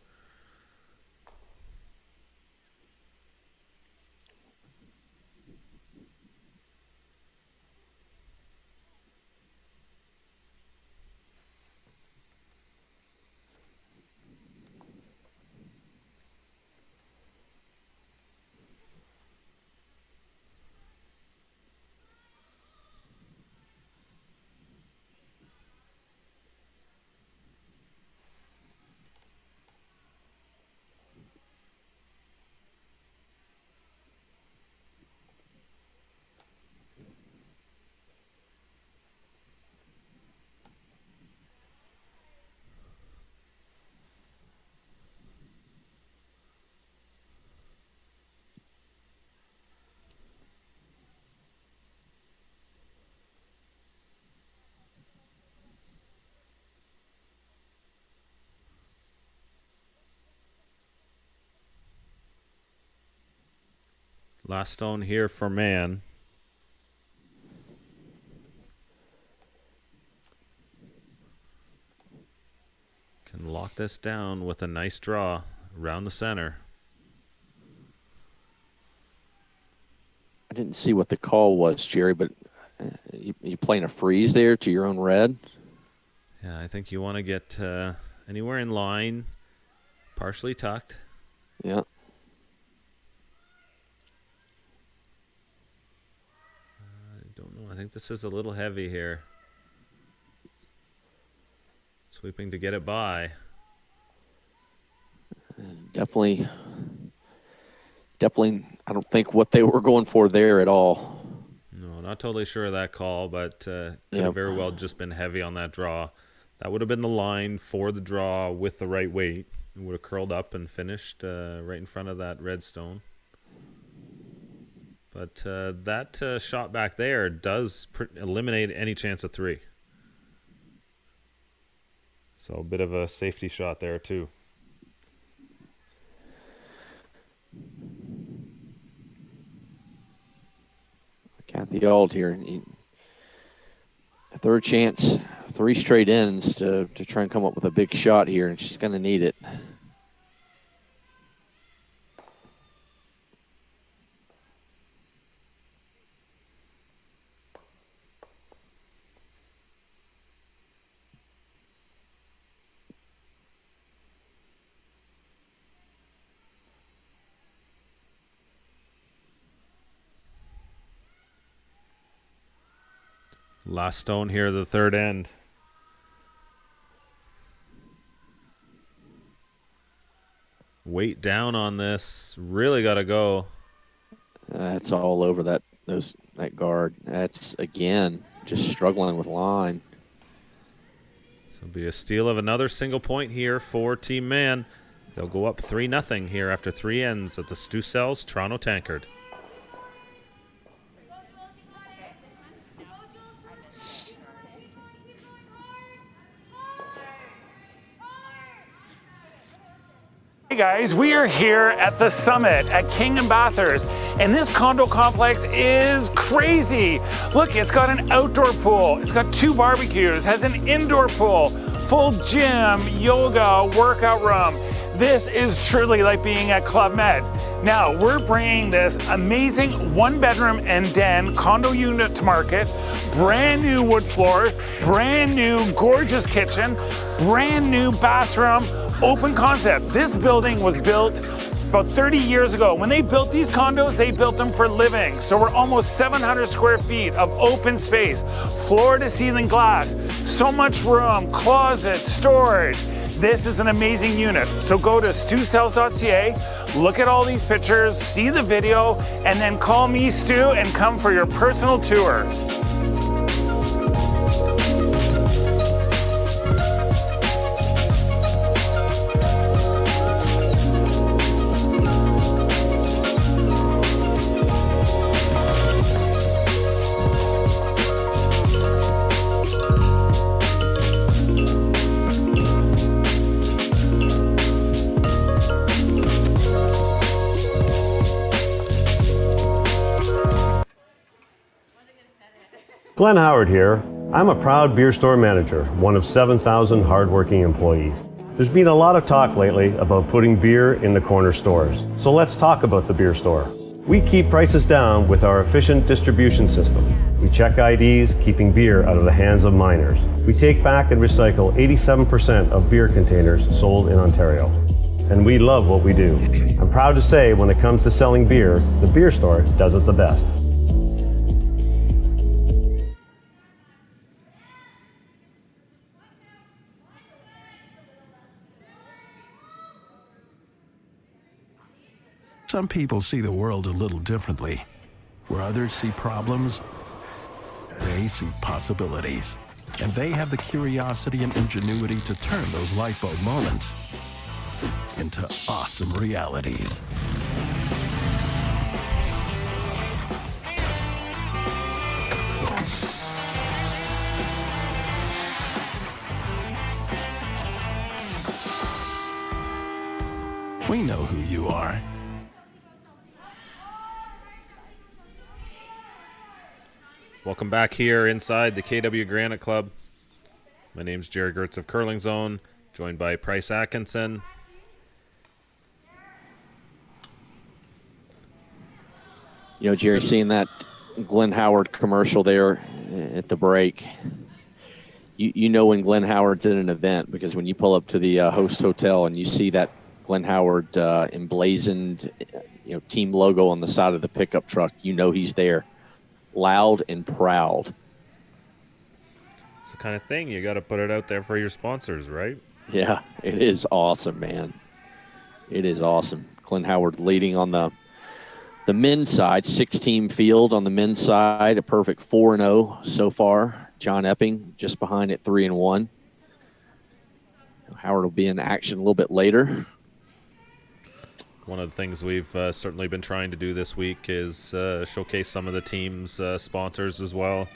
Last stone here for Mann. Can lock this down with a nice draw around the center. I didn't see what the call was, Jerry, but you playing a freeze there to your own red? Yeah, I think you want to get anywhere in line, partially tucked. Yeah. I don't know. I think this is a little heavy here. Sweeping to get it by. Definitely, I don't think what they were going for there at all. No, not totally sure of that call, but could have very well just been heavy on that draw. That would have been the line for the draw with the right weight. It would have curled up and finished right in front of that red stone. But that shot back there does eliminate any chance of 3. So a bit of a safety shot there too. Cathy Auld here. A third chance, 3 straight ends to try and come up with a big shot here, and she's going to need it. Last stone here, the third end. Weight down on this. Really got to go. That's all over that guard. That's, again, just struggling with line. So it'll be a steal of another single point here for Team Mann. They'll go up 3-0 here after 3 ends at the Stu Sells Toronto Tankard. Hey guys, we are here at the summit at King and Bathurst, and this condo complex is crazy. Look, it's got an outdoor pool, it's got 2 barbecues, has an indoor pool, full gym, yoga, workout room. This is truly like being at Club Med. Now, we're bringing this amazing 1-bedroom and den condo unit to market, brand new wood floor, brand new gorgeous kitchen, brand new bathroom, open concept. This building was built about 30 years ago. When they built these condos, they built them for living. So we're almost 700 square feet of open space, floor to ceiling glass, so much room, closets, storage. This is an amazing unit. So go to stusells.ca, look at all these pictures, see the video, and then call me, Stu, and come for your personal tour. Glenn Howard here. I'm a proud beer store manager, one of 7,000 hardworking employees. There's been a lot of talk lately about putting beer in the corner stores. So let's talk about the beer store. We keep prices down with our efficient distribution system. We check IDs, keeping beer out of the hands of minors. We take back and recycle 87% of beer containers sold in Ontario. And we love what we do. I'm proud to say when it comes to selling beer, the beer store does it the best. Some people see the world a little differently. Where others see problems, they see possibilities. And they have the curiosity and ingenuity to turn those light bulb moments into awesome realities. We know who you are. Welcome back here inside the KW Granite Club. My name's Jerry Gertz of Curling Zone, joined by Price Atkinson. You know, Jerry, seeing that Glenn Howard commercial there at the break, you know when Glenn Howard's in an event, because when you pull up to the host hotel and you see that Glenn Howard emblazoned, team logo on the side of the pickup truck, you know he's there, loud and proud. It's the kind of thing you got to put it out there for your sponsors, right? Yeah, it is awesome, man. It is awesome. Glenn Howard leading on the men's side, 6-team field on the men's side, a perfect 4-0 so far. John Epping just behind at 3-1. Howard will be in action a little bit later. One of the things we've certainly been trying to do this week is showcase some of the team's sponsors as well.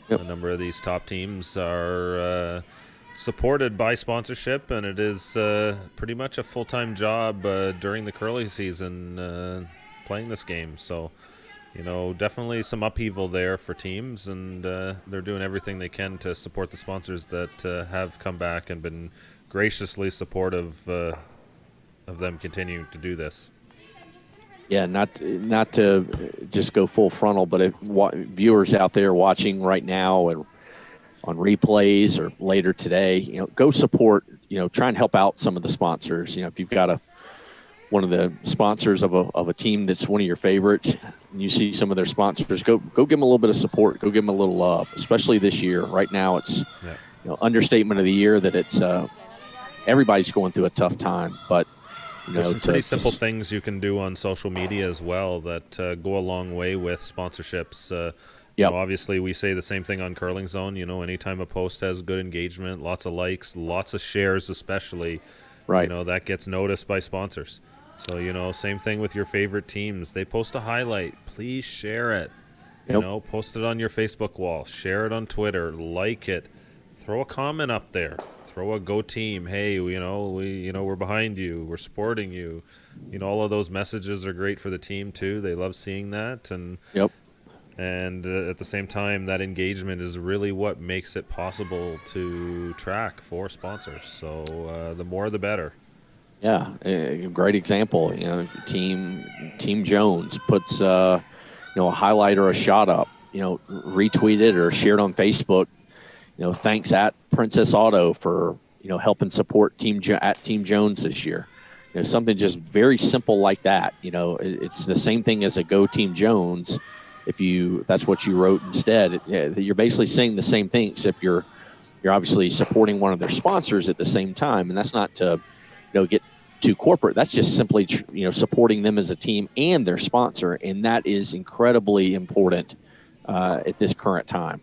Yep. A number of these top teams are supported by sponsorship, and it is pretty much a full-time job during the curling season playing this game. So, definitely some upheaval there for teams, and they're doing everything they can to support the sponsors that have come back and been graciously supportive of them continuing to do this. Yeah, not to just go full frontal, but if viewers out there watching right now and on replays or later today, go support, try and help out some of the sponsors. If you've got one of the sponsors of a team that's one of your favorites, and you see some of their sponsors, go give them a little bit of support, go give them a little love, especially this year. Right now, it's understatement of the year that it's everybody's going through a tough time, but there's some pretty simple things you can do on social media as well that go a long way with sponsorships. Obviously, we say the same thing on Curling Zone. Anytime a post has good engagement, lots of likes, lots of shares especially, right? That gets noticed by sponsors. So, same thing with your favorite teams. They post a highlight. Please share it. Post it on your Facebook wall. Share it on Twitter. Like it. Throw a comment up there. Throw a go team. Hey, we're behind you. We're supporting you. All of those messages are great for the team too. They love seeing that, and and at the same time, that engagement is really what makes it possible to track for sponsors. So the more, the better. Yeah, a great example. Team Jones puts a highlight or a shot up. Retweet it or share it on Facebook. Thanks at Princess Auto for, helping support Team Jones this year. Something just very simple like that. It's the same thing as a Go Team Jones. If that's what you wrote instead, you're basically saying the same thing, except you're obviously supporting one of their sponsors at the same time. And that's not to, get too corporate. That's just simply, supporting them as a team and their sponsor. And that is incredibly important at this current time.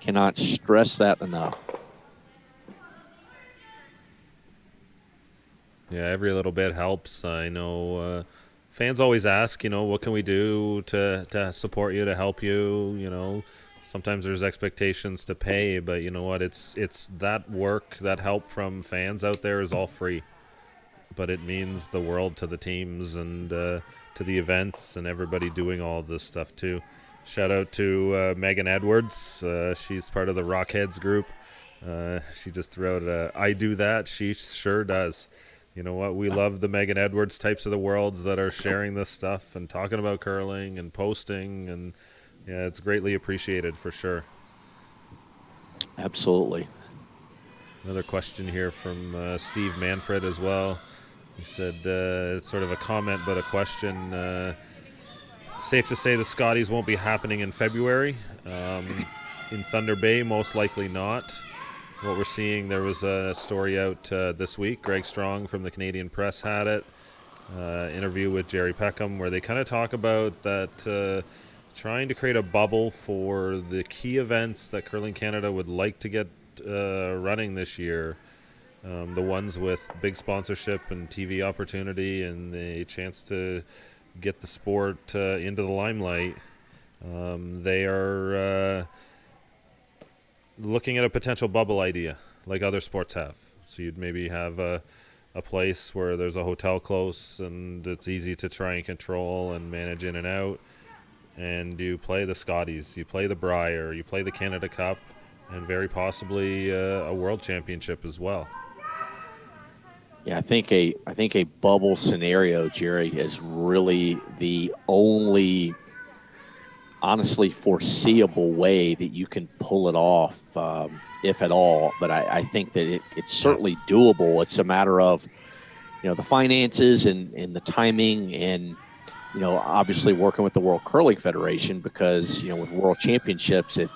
Cannot stress that enough. Yeah, every little bit helps. I know fans always ask, what can we do to support you, to help you? Sometimes there's expectations to pay, but you know what? It's that work, that help from fans out there is all free. But it means the world to the teams and to the events and everybody doing all of this stuff too. Shout out to Megan Edwards. She's part of the Rockheads group. She just threw out I do that. She sure does. You know what? We love the Megan Edwards types of the worlds that are sharing this stuff and talking about curling and posting. And, yeah, it's greatly appreciated for sure. Absolutely. Another question here from Steve Manfred as well. He said it's sort of a comment but a question. Safe to say the Scotties won't be happening in February. In Thunder Bay, most likely not. What we're seeing, there was a story out this week. Greg Strong from the Canadian Press had it. Interview with Jerry Peckham where they kind of talk about that trying to create a bubble for the key events that Curling Canada would like to get running this year. The ones with big sponsorship and TV opportunity and the chance to get the sport into the limelight. They are looking at a potential bubble idea like other sports have. So you'd maybe have a place where there's a hotel close and it's easy to try and control and manage in and out. and you play the Scotties, you play the Brier, you play the Canada Cup, and very possibly a World Championship as well. Yeah, I think a bubble scenario, Jerry, is really the only honestly foreseeable way that you can pull it off, if at all. But I think that it's certainly doable. It's a matter of, the finances and the timing and, obviously working with the World Curling Federation, because, with World Championships, if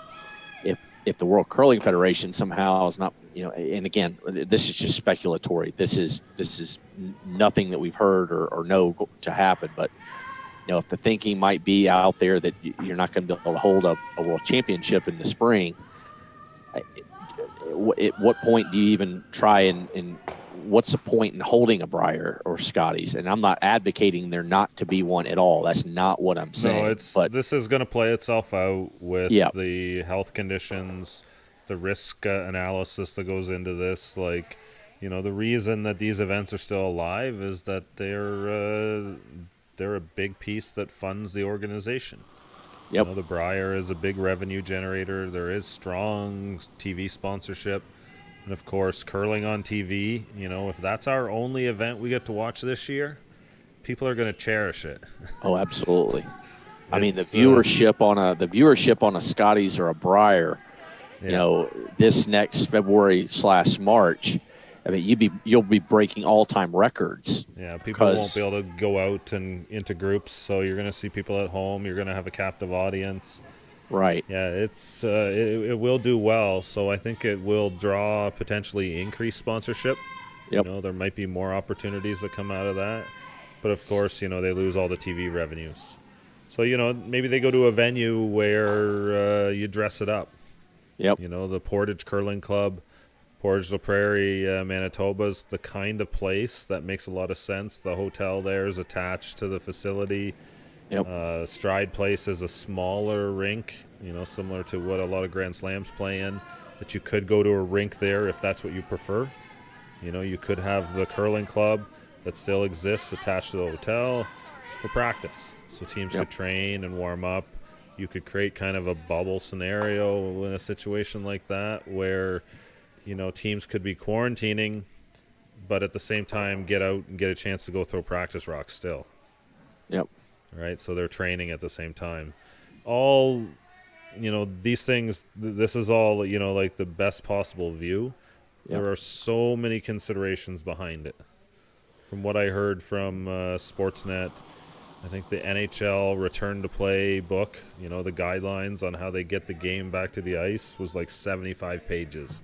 the World Curling Federation somehow is not, and again, this is just speculatory. This is nothing that we've heard or know to happen. But, if the thinking might be out there that you're not going to be able to hold a World Championship in the spring, at what point do you even try and what's the point in holding a Brier or Scotties? And I'm not advocating there not to be one at all. That's not what I'm saying. No, this is going to play itself out with the health conditions, the risk analysis that goes into this. Like, the reason that these events are still alive is that they're a big piece that funds the organization. Yep. The Brier is a big revenue generator. There is strong TV sponsorship. And, of course, curling on TV, if that's our only event we get to watch this year, people are going to cherish it. Oh, absolutely. I mean, the viewership on a Scotties or a Brier, this next February/March, I mean, you'll be breaking all-time records. Yeah, people won't be able to go out and into groups, so you're going to see people at home. You're going to have a captive audience. Right. Yeah, it will do well, so I think it will draw potentially increased sponsorship. Yep. There might be more opportunities that come out of that. But, of course, they lose all the TV revenues. So, maybe they go to a venue where you dress it up. Yep. The Portage Curling Club, Portage La Prairie, Manitoba's the kind of place that makes a lot of sense. The hotel there is attached to the facility. Yep. Stride Place is a smaller rink, similar to what a lot of Grand Slams play in, that you could go to a rink there if that's what you prefer. You could have the curling club that still exists attached to the hotel for practice. So teams could train and warm up. You could create kind of a bubble scenario in a situation like that where, teams could be quarantining, but at the same time get out and get a chance to go throw practice rocks still. Yep. Right, so they're training at the same time. All, these things, this is all, like the best possible view. Yep. There are so many considerations behind it. From what I heard from Sportsnet, I think the NHL Return to Play book, the guidelines on how they get the game back to the ice was like 75 pages.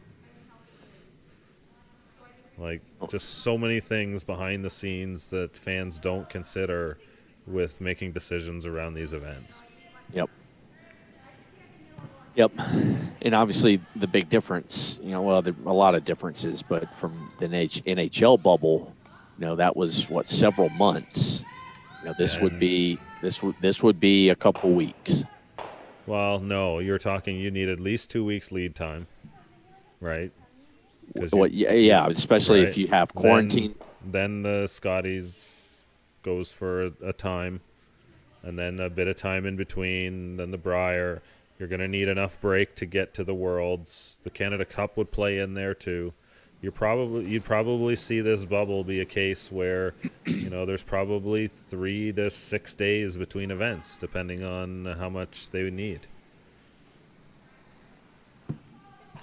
Like, just so many things behind the scenes that fans don't consider with making decisions around these events. Yep. And obviously the big difference, there are a lot of differences, but from the NHL bubble, that was several months. This would be a couple weeks. Well, no, you're talking you need at least 2 weeks lead time, right? Especially if you have quarantine. Then the Scotties goes for a time, and then a bit of time in between, then the Brier. You're going to need enough break to get to the Worlds. The Canada Cup would play in there too. You'd probably see this bubble be a case where, there's probably 3 to 6 days between events, depending on how much they would need.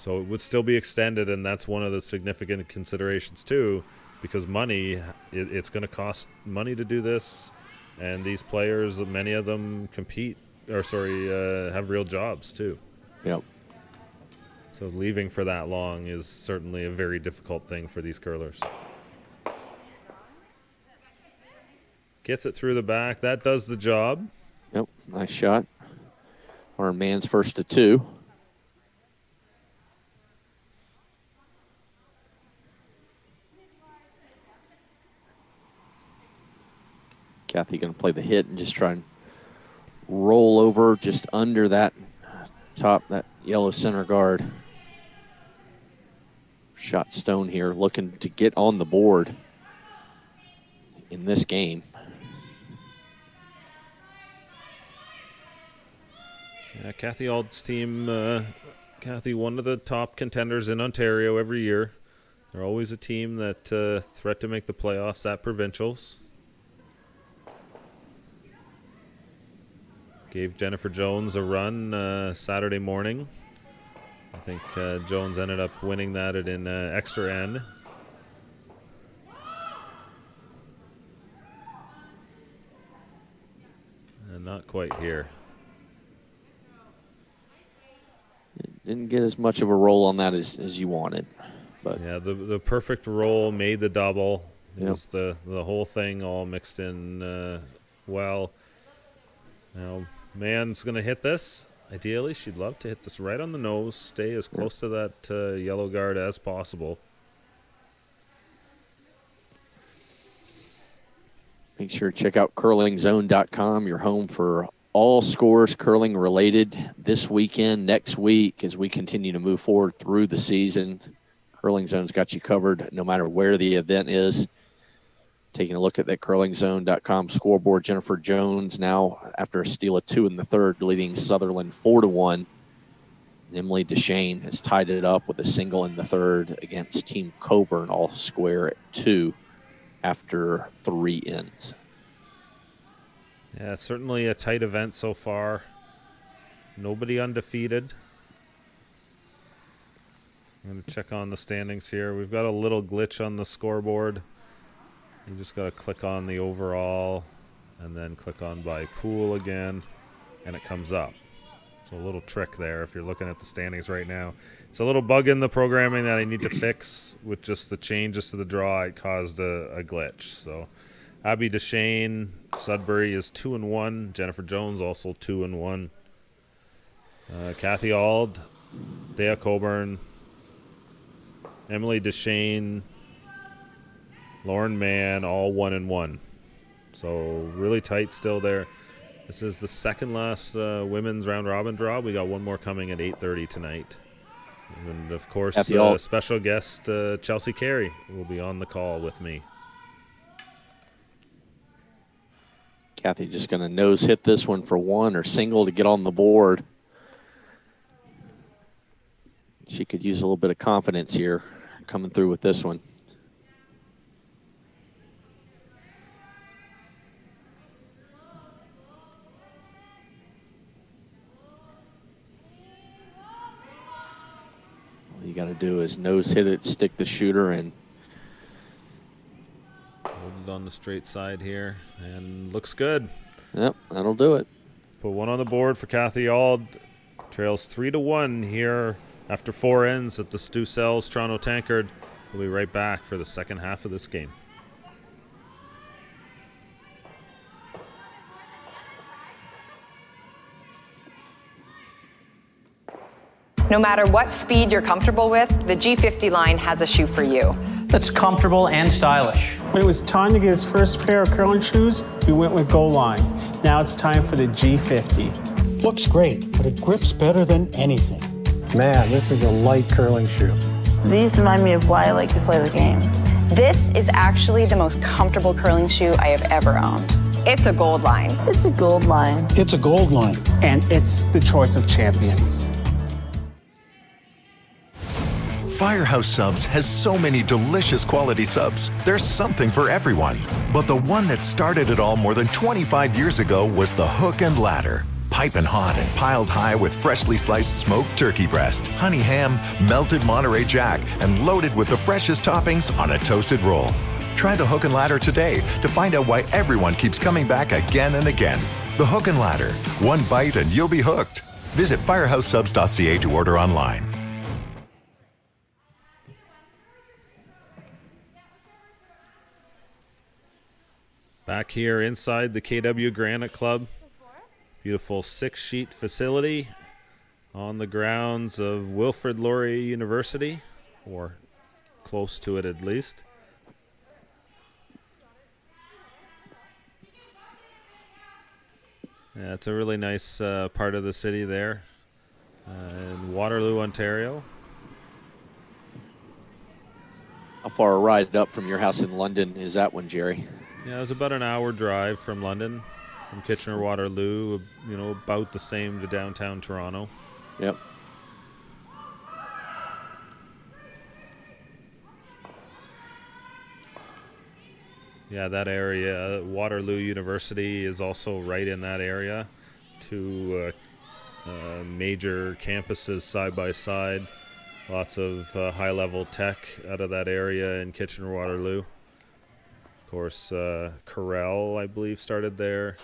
So it would still be extended, and that's one of the significant considerations too, because money, it's going to cost money to do this, and these players, many of them have real jobs too. Yep. So leaving for that long is certainly a very difficult thing for these curlers. Gets it through the back. That does the job. Yep, nice shot. Or Mann's first to 2. Cathy going to play the hit and just try and roll over just under that that yellow center guard. Shot Stone here looking to get on the board in this game. Yeah, Cathy Auld's team, Cathy, one of the top contenders in Ontario every year. They're always a team that threat to make the playoffs at provincials. Gave Jennifer Jones a run Saturday morning. I think Jones ended up winning that in extra end. And not quite here. Didn't get as much of a roll on that as you wanted. But yeah, the perfect roll made the double. It Yep. was the whole thing all mixed in well. Now, Mann's going to hit this. Ideally, she'd love to hit this right on the nose, stay as close to that yellow guard as possible. Make sure to check out curlingzone.com, your home for all scores curling related this weekend, next week, as we continue to move forward through the season. Curling Zone's got you covered no matter where the event is. Taking a look at that curlingzone.com scoreboard, Jennifer Jones now, after a steal of 2 in the third, leading Sutherland 4-1. Emily Deshane has tied it up with a single in the third against Team Coburn, all square at 2 after 3 ends. Yeah, it's certainly a tight event so far. Nobody undefeated. I'm going to check on the standings here. We've got a little glitch on the scoreboard. You just got to click on the overall and then click on by pool again, and it comes up. So a little trick there if you're looking at the standings right now. It's a little bug in the programming that I need to fix with just the changes to the draw. It caused a glitch. So Abby Deshane, Sudbury is 2-1. Jennifer Jones also 2-1. Cathy Auld, Dea Coburn, Emily Deshane, Lauren Mann, all 1-1. So really tight still there. This is the second last women's round robin draw. We got one more coming at 8:30 tonight. And of course, special guest Chelsea Carey will be on the call with me. Cathy just going to nose hit this one for 1 or single to get on the board. She could use a little bit of confidence here coming through with this one. All you got to do is nose hit it, stick the shooter, and Hold it on the straight side here, and looks good. Yep, that'll do it. Put one on the board for Cathy Auld. Trails 3-1 here after 4 ends at the Stu Sells Toronto Tankard. We'll be right back for the second half of this game. No matter what speed you're comfortable with, the G50 line has a shoe for you. That's comfortable and stylish. When it was time to get his first pair of curling shoes, we went with Goal Line. Now it's time for the G50. Looks great, but it grips better than anything. Man, this is a light curling shoe. These remind me of why I like to play the game. This is actually the most comfortable curling shoe I have ever owned. It's a Gold Line. It's a Gold Line. It's a Gold Line. And it's the choice of champions. Firehouse Subs has so many delicious quality subs. There's something for everyone. But the one that started it all more than 25 years ago was the Hook and Ladder. Piping hot and piled high with freshly sliced smoked turkey breast, honey ham, melted Monterey Jack, and loaded with the freshest toppings on a toasted roll. Try the Hook and Ladder today to find out why everyone keeps coming back again and again. The Hook and Ladder. One bite and you'll be hooked. Visit firehousesubs.ca to order online. Back here inside the KW Granite Club. Beautiful 6-sheet facility on the grounds of Wilfrid Laurier University, or close to it at least. Yeah, it's a really nice part of the city there in Waterloo, Ontario. How far a ride up from your house in London is that one, Jerry? Yeah, it was about an hour drive from London. from Kitchener-Waterloo, about the same to downtown Toronto. Yep. Yeah, that area, Waterloo University is also right in that area. Two major campuses side by side. Lots of high-level tech out of that area in Kitchener-Waterloo. Of course, Corel, I believe, started there.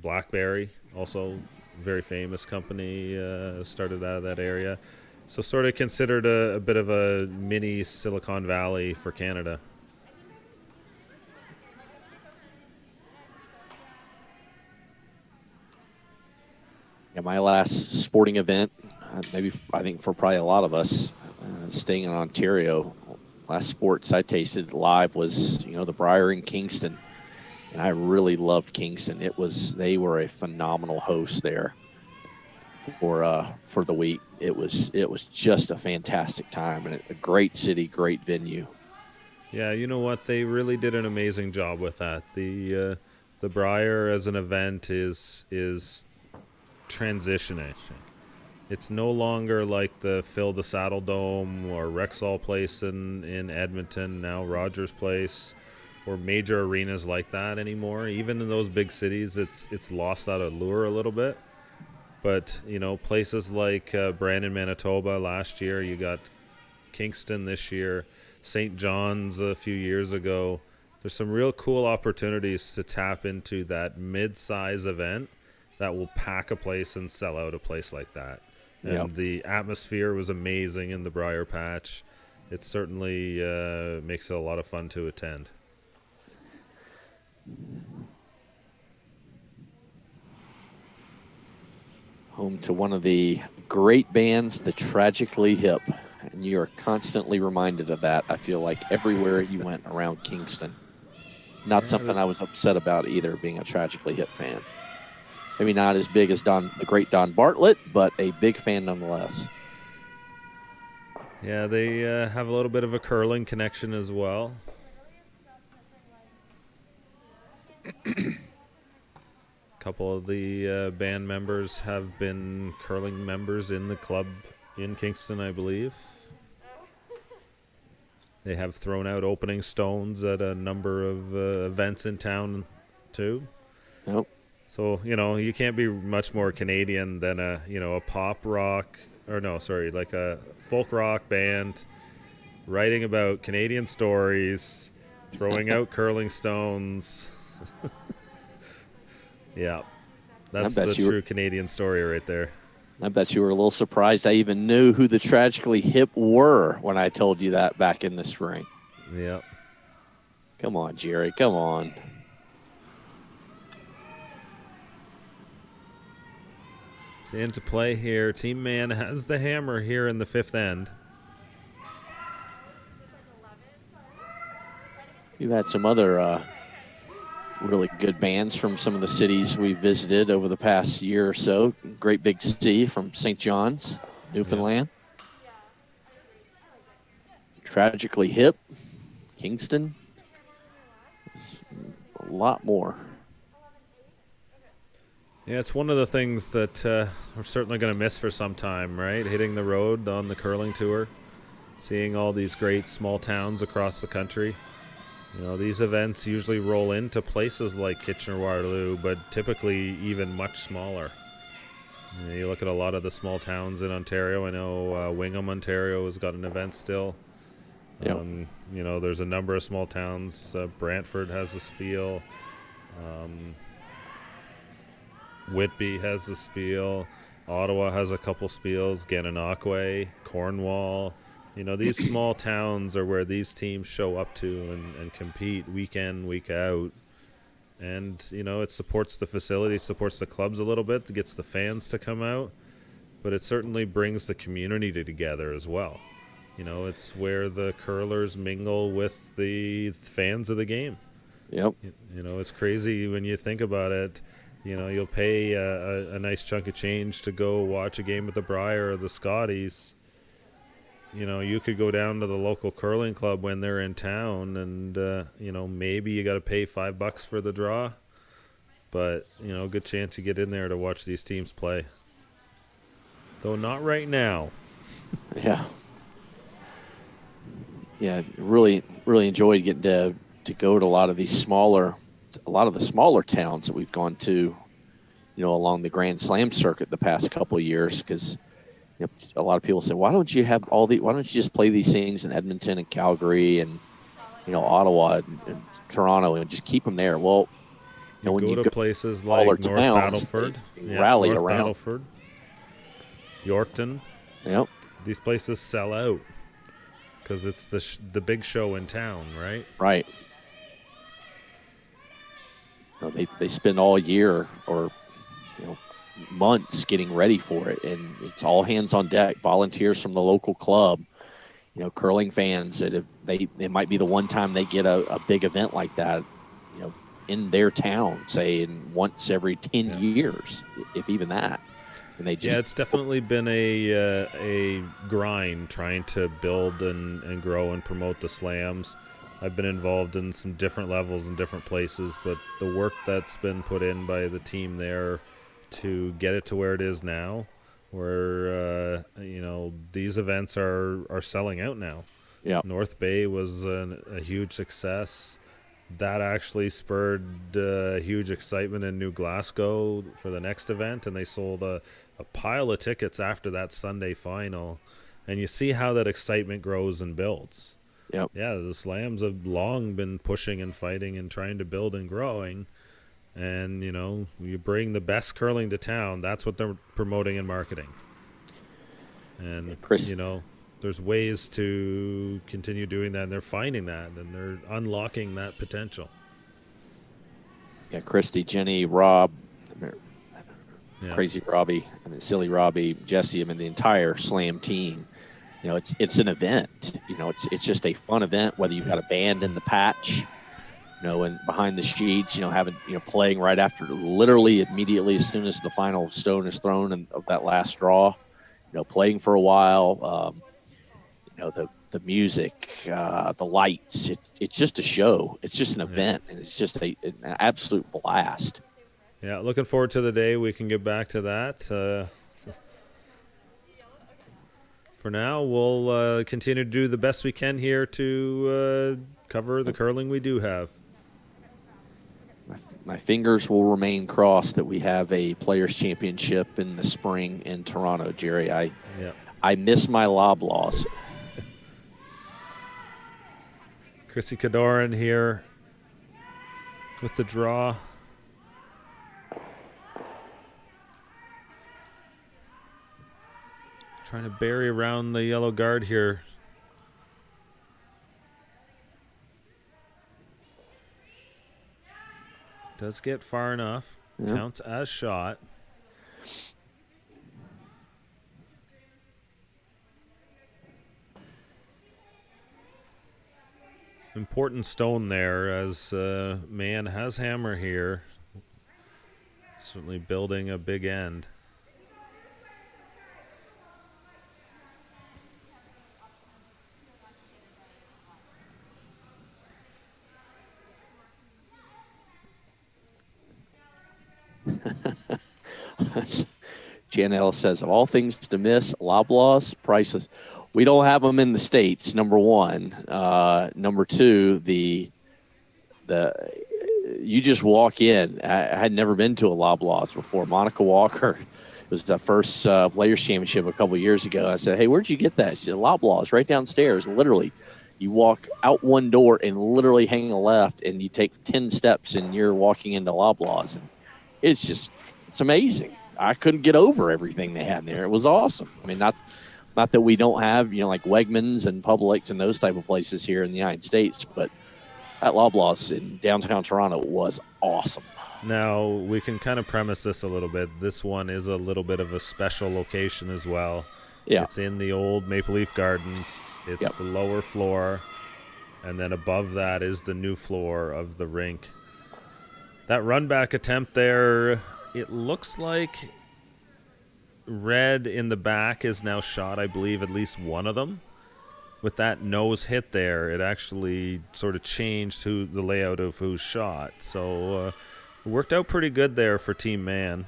BlackBerry, also very famous company, started out of that area. So sort of considered a bit of a mini Silicon Valley for Canada. Yeah, my last sporting event, I think for probably a lot of us, staying in Ontario, last sports I tasted live was, the Briar in Kingston. And I really loved Kingston. They were a phenomenal host there for the week. It was just a fantastic time and a great city, great venue. Yeah, you know what? They really did an amazing job with that. The Briar as an event is transitioning. It's no longer like the Phil the Saddle Dome or Rexall Place in Edmonton, now Rogers Place, or major arenas like that anymore. Even in those big cities, it's lost that allure a little bit. But, places like Brandon, Manitoba last year, you got Kingston this year, St. John's a few years ago. There's some real cool opportunities to tap into that mid-size event that will pack a place and sell out a place like that. And the atmosphere was amazing in the Briar Patch. It certainly makes it a lot of fun to attend. Home to one of the great bands, the Tragically Hip. And you are constantly reminded of that, I feel like, everywhere you went around Kingston. Not something I was upset about either, being a Tragically Hip fan. Maybe not as big as the great Don Bartlett, but a big fan nonetheless. Yeah, they have a little bit of a curling connection as well. A couple of the band members have been curling members in the club in Kingston, I believe. They have thrown out opening stones at a number of events in town, too. Nope. So, you can't be much more Canadian than a pop rock, like a folk rock band writing about Canadian stories, throwing out curling stones. Yeah, that's the true Canadian story right there. I bet you were a little surprised I even knew who the Tragically Hip were when I told you that back in the spring. Yeah. Come on, Jerry, come on. Into play here. Team Mann has the hammer here in the fifth end. We've had some other really good bands from some of the cities we visited over the past year or so. Great Big C from St. John's, Newfoundland. Tragically Hip, Kingston. There's a lot more. Yeah, it's one of the things that we're certainly going to miss for some time, right? Hitting the road on the curling tour, seeing all these great small towns across the country. These events usually roll into places like Kitchener-Waterloo, but typically even much smaller. You look at a lot of the small towns in Ontario. I know Wingham, Ontario has got an event still. Yep. There's a number of small towns. Brantford has a spiel. Whitby has a spiel. Ottawa has a couple spiels. Gananoque, Cornwall. These small towns are where these teams show up to and compete week in, week out. And, it supports the facility, supports the clubs a little bit, gets the fans to come out. But it certainly brings the community together as well. It's where the curlers mingle with the fans of the game. Yep. It's crazy when you think about it. You'll pay a nice chunk of change to go watch a game at the Briar or the Scotties. you could go down to the local curling club when they're in town, and maybe you got to pay $5 for the draw, but good chance you get in there to watch these teams play. Though not right now. Yeah. Yeah, really enjoyed getting to go to a lot of the smaller towns that we've gone to, along the Grand Slam circuit the past couple of years, because a lot of people say, why don't you just play these things in Edmonton and Calgary and Ottawa and Toronto and just keep them there? Well, when you go to places like North Battleford, rally North around Battleford, Yorkton. Yep. These places sell out because it's the big show in town, right? Right. They spend all year or months getting ready for it, and it's all hands on deck. Volunteers from the local club, curling fans that it might be the one time they get a big event like that, in their town, say once every 10 years, if even that. And they just it's definitely been a grind trying to build and grow and promote the slams. I've been involved in some different levels in different places, but the work that's been put in by the team there to get it to where it is now, where these events are selling out now. Yeah, North Bay was a huge success. That actually spurred huge excitement in New Glasgow for the next event, and they sold a pile of tickets after that Sunday final. And you see how that excitement grows and builds. Yep. Yeah, the slams have long been pushing and fighting and trying to build and growing. And, you bring the best curling to town, that's what they're promoting and marketing. And, Chris, there's ways to continue doing that, and they're finding that, and they're unlocking that potential. Yeah, Christy, Jenny, Rob, Crazy Robbie, Silly Robbie, Jesse, the entire slam team. It's an event. It's just a fun event, whether you've got a band in the patch, and behind the sheets, having, playing right after, literally immediately as soon as the final stone is thrown and of that last draw, playing for a while, the music, the lights, it's just a show. It's just an event, and it's just an absolute blast. Yeah, looking forward to the day we can get back to that. For now, we'll continue to do the best we can here to cover the curling we do have. My fingers will remain crossed that we have a Players' Championship in the spring in Toronto, Jerry. I miss my Loblaws. Chrissy Kadoran here with the draw. Trying to bury around the yellow guard here. Does get far enough. Yep. Counts as shot. Important stone there as Mann has hammer here. Certainly building a big end. Jan Ellis says, of all things to miss, Loblaws prices. We don't have them in the States, number one. Number two, the you just walk in. I had never been to a Loblaws before. Monica Walker was the first Players' Championship a couple of years ago. I said, hey, where'd you get that? She said, Loblaws, right downstairs. Literally, you walk out one door and literally hang a left, and you take 10 steps, and you're walking into Loblaws. And it's amazing. I couldn't get over everything they had there. It was awesome. Not that we don't have, like Wegmans and Publix and those type of places here in the United States, but that Loblaws in downtown Toronto was awesome. Now, we can kind of premise this a little bit. This one is a little bit of a special location as well. Yeah. It's in the old Maple Leaf Gardens. It's the lower floor, and then above that is the new floor of the rink. That run back attempt there, it looks like red in the back is now shot, I believe, at least one of them. with that nose hit there, it actually sort of changed the layout of who's shot. So it worked out pretty good there for Team Mann.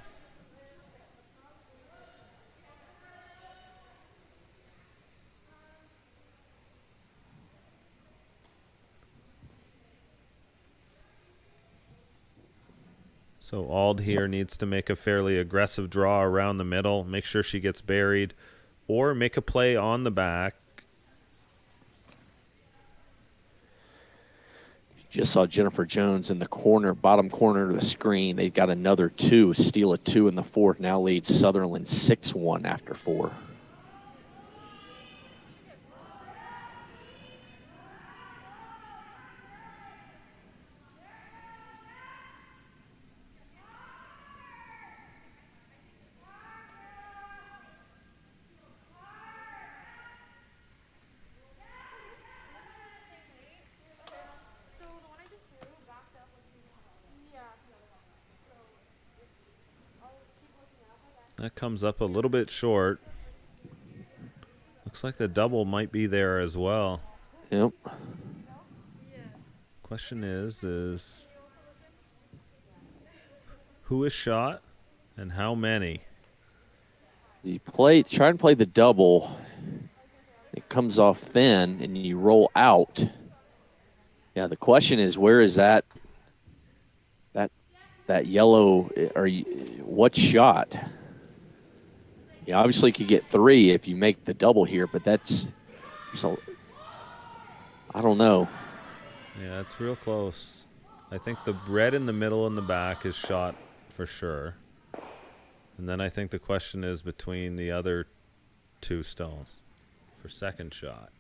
So Auld here needs to make a fairly aggressive draw around the middle, make sure she gets buried, or make a play on the back. Just saw Jennifer Jones in the corner, bottom corner of the screen. They've got another 2, steal a 2 in the fourth. Now leads Sutherland 6-1 after 4. That comes up a little bit short. Looks like the double might be there as well. Yep. Question is who is shot and how many? You try and play the double. It comes off thin and you roll out. Yeah, the question is, where is that yellow, what shot? You obviously could get 3 if you make the double here, but that's so. I don't know. Yeah, it's real close. I think the red in the middle and the back is shot for sure. And then I think the question is between the other 2 stones for second shot.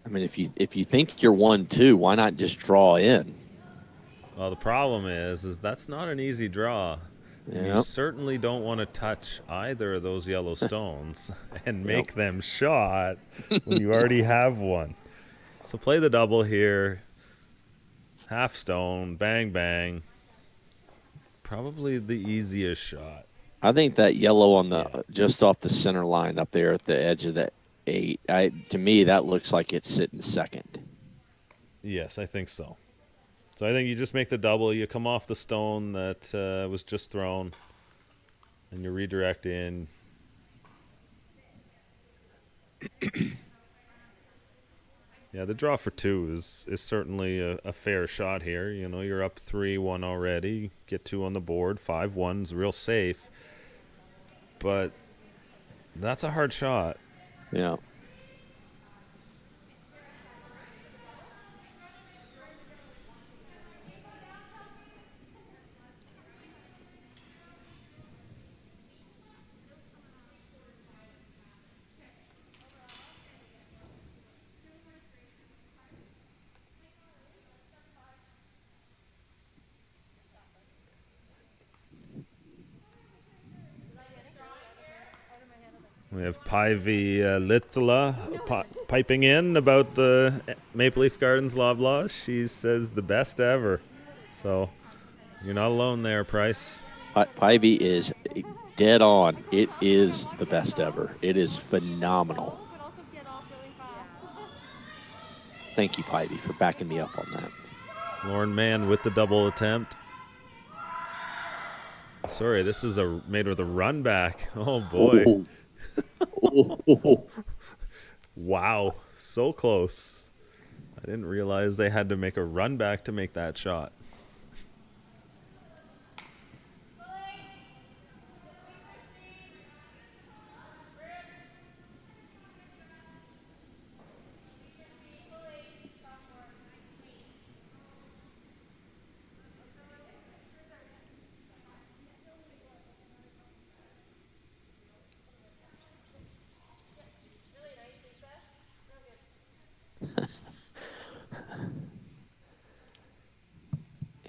I mean, if you think you're 1-2, why not just draw in? Well, the problem is that's not an easy draw. Yep. You certainly don't want to touch either of those yellow stones and make them shot when you already have one. So play the double here. Half stone, bang, bang. Probably the easiest shot. I think that yellow on the just off the center line up there at the edge of the 8, to me, that looks like it's sitting second. Yes, I think so. So I think you just make the double. You come off the stone that was just thrown, and you redirect in. Yeah, the draw for 2 is certainly a fair shot here. You know, you're up 3-1 already. Get 2 on the board. 5-1's real safe. But that's a hard shot. Yeah. We have Päivi Littala piping in about the Maple Leaf Gardens Loblaws. She says the best ever. So you're not alone there, Price. Päivi is dead on. It is the best ever. It is phenomenal. Thank you, Päivi, for backing me up on that. Lauren Mann with the double attempt. Sorry, this is made with a run back. Oh, boy. Ooh. Wow, so close. I didn't realize they had to make a run back to make that shot.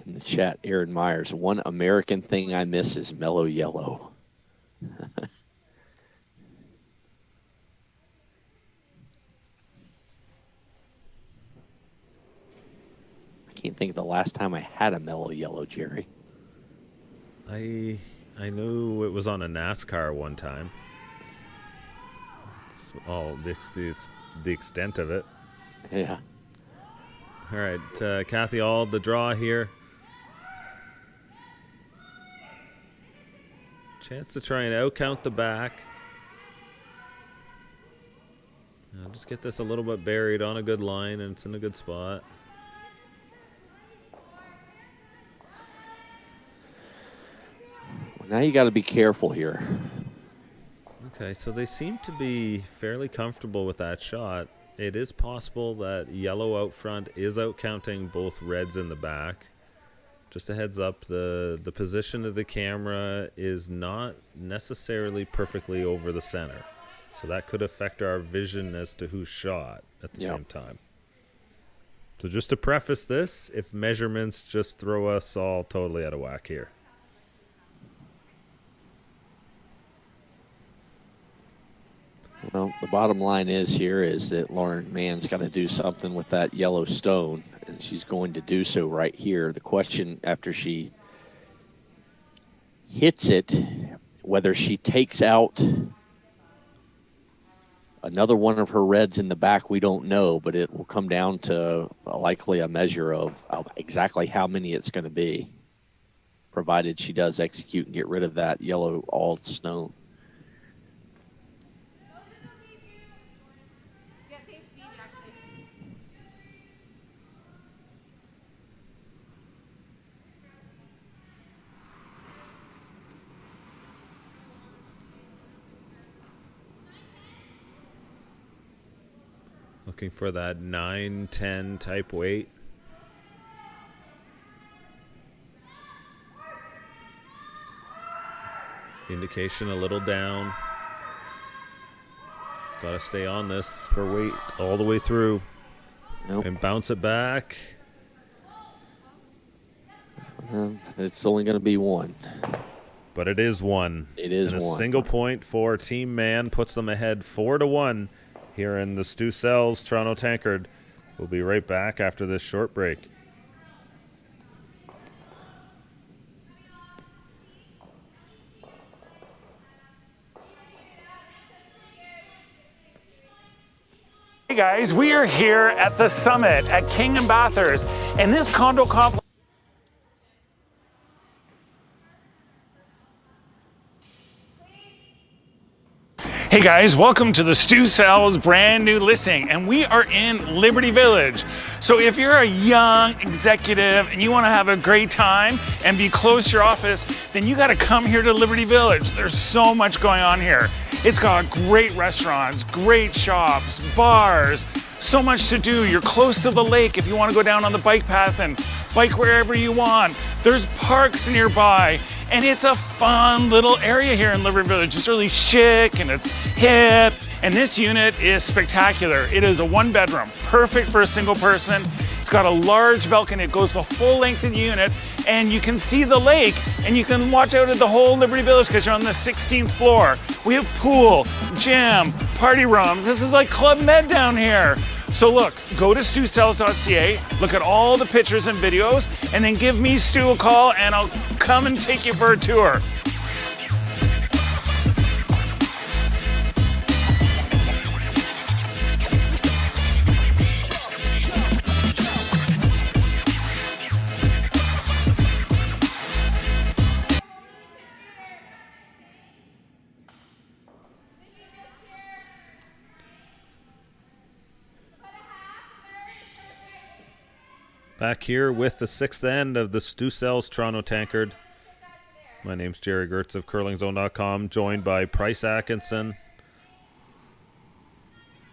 In the chat, Aaron Myers, one American thing I miss is mellow yellow. I can't think of the last time I had a mellow yellow, Jerry. I knew it was on a NASCAR one time. That's all the extent of it. Yeah. All right, Cathy, Auld, the draw here. Chance to try and outcount the back. Now just get this a little bit buried on a good line, and it's in a good spot. Well, now you got to be careful here. Okay, so they seem to be fairly comfortable with that shot. It is possible that yellow out front is outcounting both reds in the back. Just a heads up, the position of the camera is not necessarily perfectly over the center. So that could affect our vision as to who shot at the same time. So just to preface this, if measurements just throw us all totally out of whack here. Well, the bottom line is that Lauren Mann's got to do something with that yellow stone, and she's going to do so right here. The question after she hits it, whether she takes out another one of her reds in the back, we don't know, but it will come down to likely a measure of exactly how many it's going to be, provided she does execute and get rid of that yellow Auld stone. Looking for that 9-10 type weight. Indication a little down. Gotta stay on this for weight all the way through. Nope. And bounce it back. It's only going to be one. But it is one. It is and one. A single point for Team Mann puts them ahead 4-1 here in the Stu Sells Toronto Tankard. We'll be right back after this short break. Hey guys, we are here at the Summit at King and Bathurst, and this condo complex. Hey guys, welcome to the Stu Sells brand new listing, and we are in Liberty Village. So if you're a young executive and you want to have a great time and be close to your office, then you got to come here to Liberty Village. There's so much going on here. It's got great restaurants, great shops, bars, so much to do. You're close to the lake if you want to go down on the bike path and bike wherever you want. There's parks nearby, and it's a fun little area here in Liberty Village. It's really chic and it's hip, and this unit is spectacular. It is a 1-bedroom, perfect for a single person. It's got a large balcony. It goes the full length of the unit, and you can see the lake, and you can watch out at the whole Liberty Village because you're on the 16th floor. We have pool, gym, party rooms. This is like Club Med down here. So look, go to stusells.ca, look at all the pictures and videos, and then give me Stu a call, and I'll come and take you for a tour. Back here with the 6th end of the Stu Sells Toronto Tankard. My name's Jerry Gertz of curlingzone.com, joined by Price Atkinson,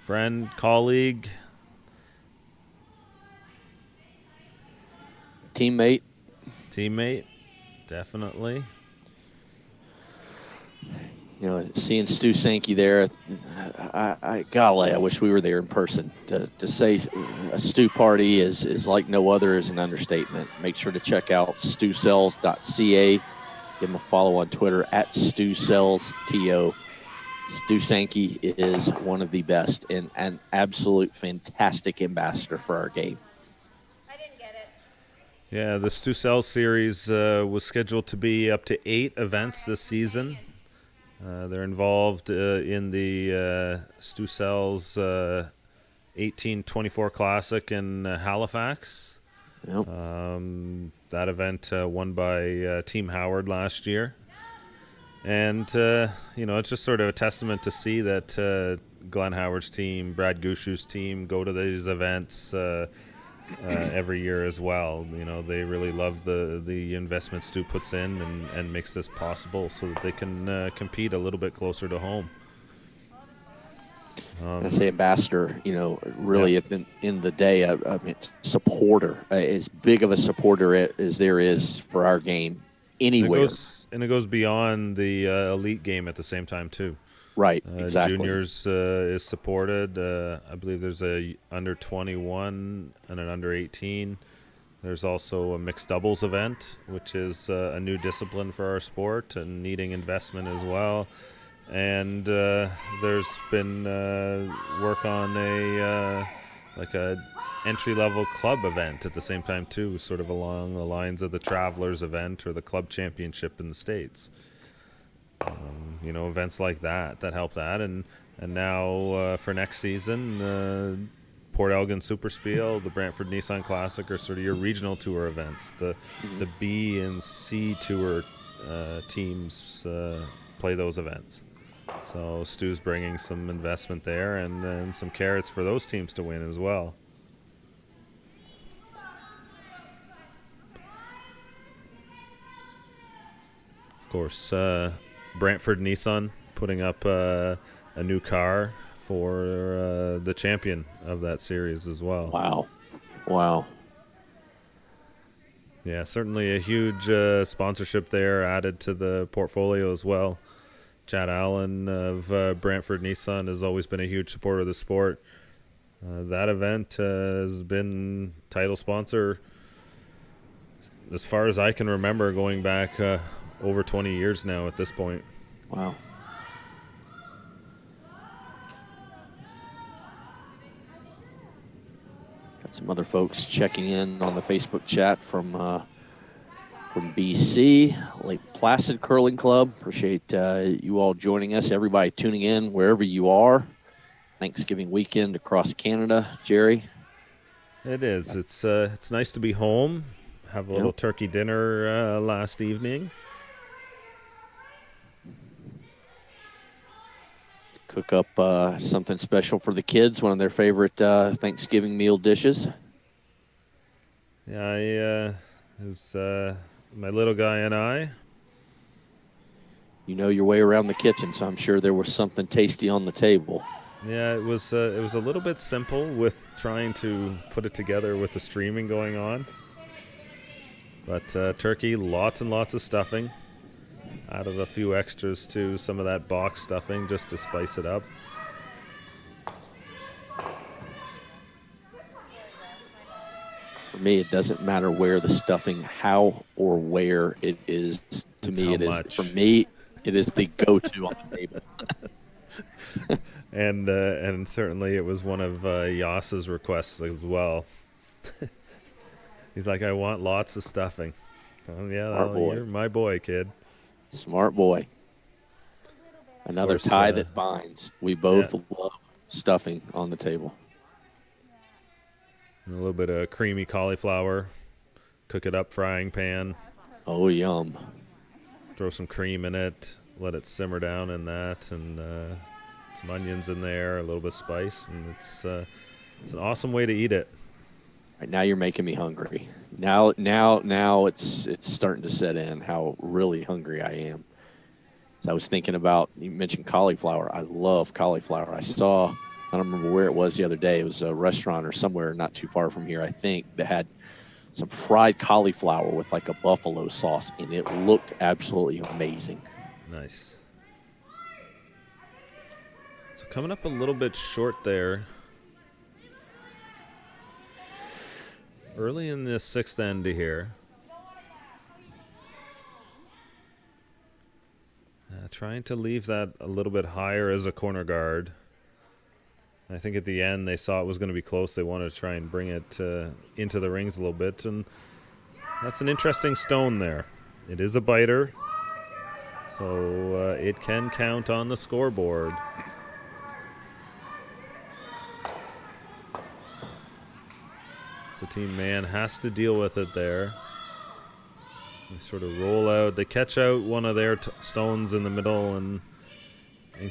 friend, colleague, teammate, definitely. You know, seeing Stu Sankey there, golly, I wish we were there in person. To say a Stu party is like no other is an understatement. Make sure to check out stusells.ca. Give him a follow on Twitter at StuSellsTO. Stu Sankey is one of the best and an absolute fantastic ambassador for our game. Yeah, the Stu Sells series was scheduled to be up to 8 events this season. They're involved in the Stu Sells 1824 Classic in Halifax. Yep. That event won by Team Howard last year. And, it's just sort of a testament to see that Glenn Howard's team, Brad Gushu's team, go to these events every year as well. They really love the investment Stu puts in and makes this possible so that they can compete a little bit closer to home. I say Ambassador, really at the end of the day, a supporter, as big of a supporter as there is for our game anywhere. And it goes beyond the elite game at the same time too. Right, exactly. Juniors is supported. I believe there's a under 21 and an under 18. There's also a mixed doubles event, which is a new discipline for our sport and needing investment as well. And there's been work on a entry-level club event at the same time too, sort of along the lines of the Travelers event or the club championship in the States. Events like that help that. And now for next season, Port Elgin Super Spiel, the Brantford Nissan Classic are sort of your regional tour events. The B and C tour teams play those events. So Stu's bringing some investment there and some carrots for those teams to win as well. Of course, Brantford Nissan putting up a new car for the champion of that series as well. Wow. Yeah, certainly a huge sponsorship there added to the portfolio as well. Chad Allen of Brantford Nissan has always been a huge supporter of the sport. That event has been title sponsor as far as I can remember, going back over 20 years now at this point. Wow. Got some other folks checking in on the Facebook chat from BC, Lake Placid Curling Club. Appreciate you all joining us. Everybody tuning in wherever you are. Thanksgiving weekend across Canada, Jerry. It is. It's nice to be home. Have a little turkey dinner last evening. Cook up something special for the kids, one of their favorite Thanksgiving meal dishes. Yeah, it was my little guy and I. You know your way around the kitchen, so I'm sure there was something tasty on the table. Yeah, it was a little bit simple with trying to put it together with the streaming going on. But turkey, lots and lots of stuffing. Added a few extras to some of that box stuffing just to spice it up. For me, it doesn't matter where the stuffing, how or where it is. To me, it is. For me, it is the go-to on the table. And certainly it was one of Yas's requests as well. He's like, I want lots of stuffing. Oh, yeah, you're my boy, kid. Smart boy. Another tie that binds. We both love stuffing on the table. A little bit of creamy cauliflower. Cook it up, frying pan. Oh, yum. Throw some cream in it. Let it simmer down in that. And some onions in there, a little bit of spice. And it's an awesome way to eat it. Right, now you're making me hungry. Now it's starting to set in how really hungry I am. So I was thinking about, you mentioned cauliflower. I love cauliflower. I saw, I don't remember where it was the other day. It was a restaurant or somewhere not too far from here, I think, that had some fried cauliflower with like a buffalo sauce, and it looked absolutely amazing. Nice. So coming up a little bit short there. Early in the sixth end here. Trying to leave that a little bit higher as a corner guard. I think at the end they saw it was going to be close. They wanted to try and bring it into the rings a little bit. And that's an interesting stone there. It is a biter. So it can count on the scoreboard. So Team Mann has to deal with it there. They sort of roll out. They catch out one of their stones in the middle and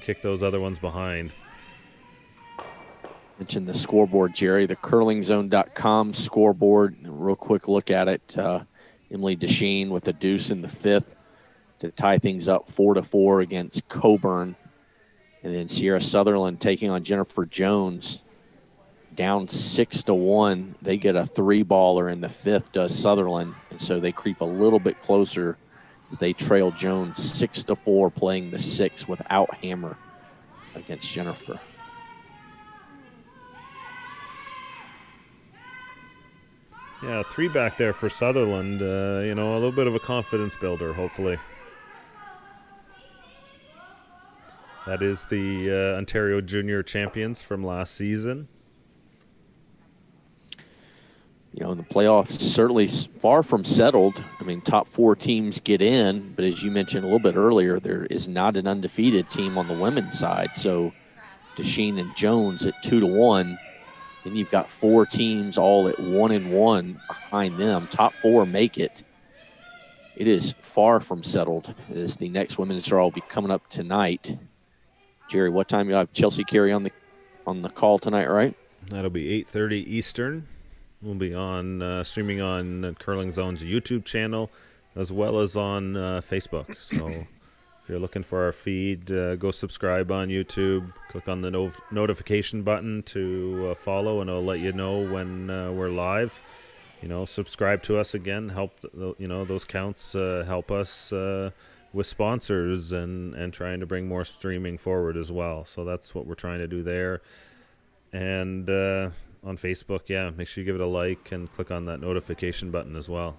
kick those other ones behind. Mentioned the scoreboard, Jerry, the curlingzone.com scoreboard. A real quick look at it. Emily Deschene with a deuce in the fifth to tie things up 4-4 against Coburn. And then Sierra Sutherland taking on Jennifer Jones, down 6-1. They get a 3-baller in the fifth, does Sutherland. And so they creep a little bit closer as they trail Jones 6-4, playing the sixth without hammer against Jennifer. Yeah, 3 back there for Sutherland. A little bit of a confidence builder, hopefully. That is the Ontario Junior Champions from last season. The playoffs certainly far from settled. I mean, top 4 teams get in, but as you mentioned a little bit earlier, there is not an undefeated team on the women's side. So Deschene and Jones at 2-1. Then you've got 4 teams all at 1-1 behind them. Top 4 make it. It is far from settled as the next women's draw will be coming up tonight. Jerry, what time you have Chelsea Carey on the call tonight, right? That'll be 8:30 Eastern. We'll be on streaming on Curling Zone's YouTube channel as well as on Facebook. So if you're looking for our feed, go subscribe on YouTube. Click on the notification button to follow, and it'll let you know when we're live. Subscribe to us again. Help those counts help us with sponsors and trying to bring more streaming forward as well. So that's what we're trying to do there. And on Facebook, make sure you give it a like and click on that notification button as well.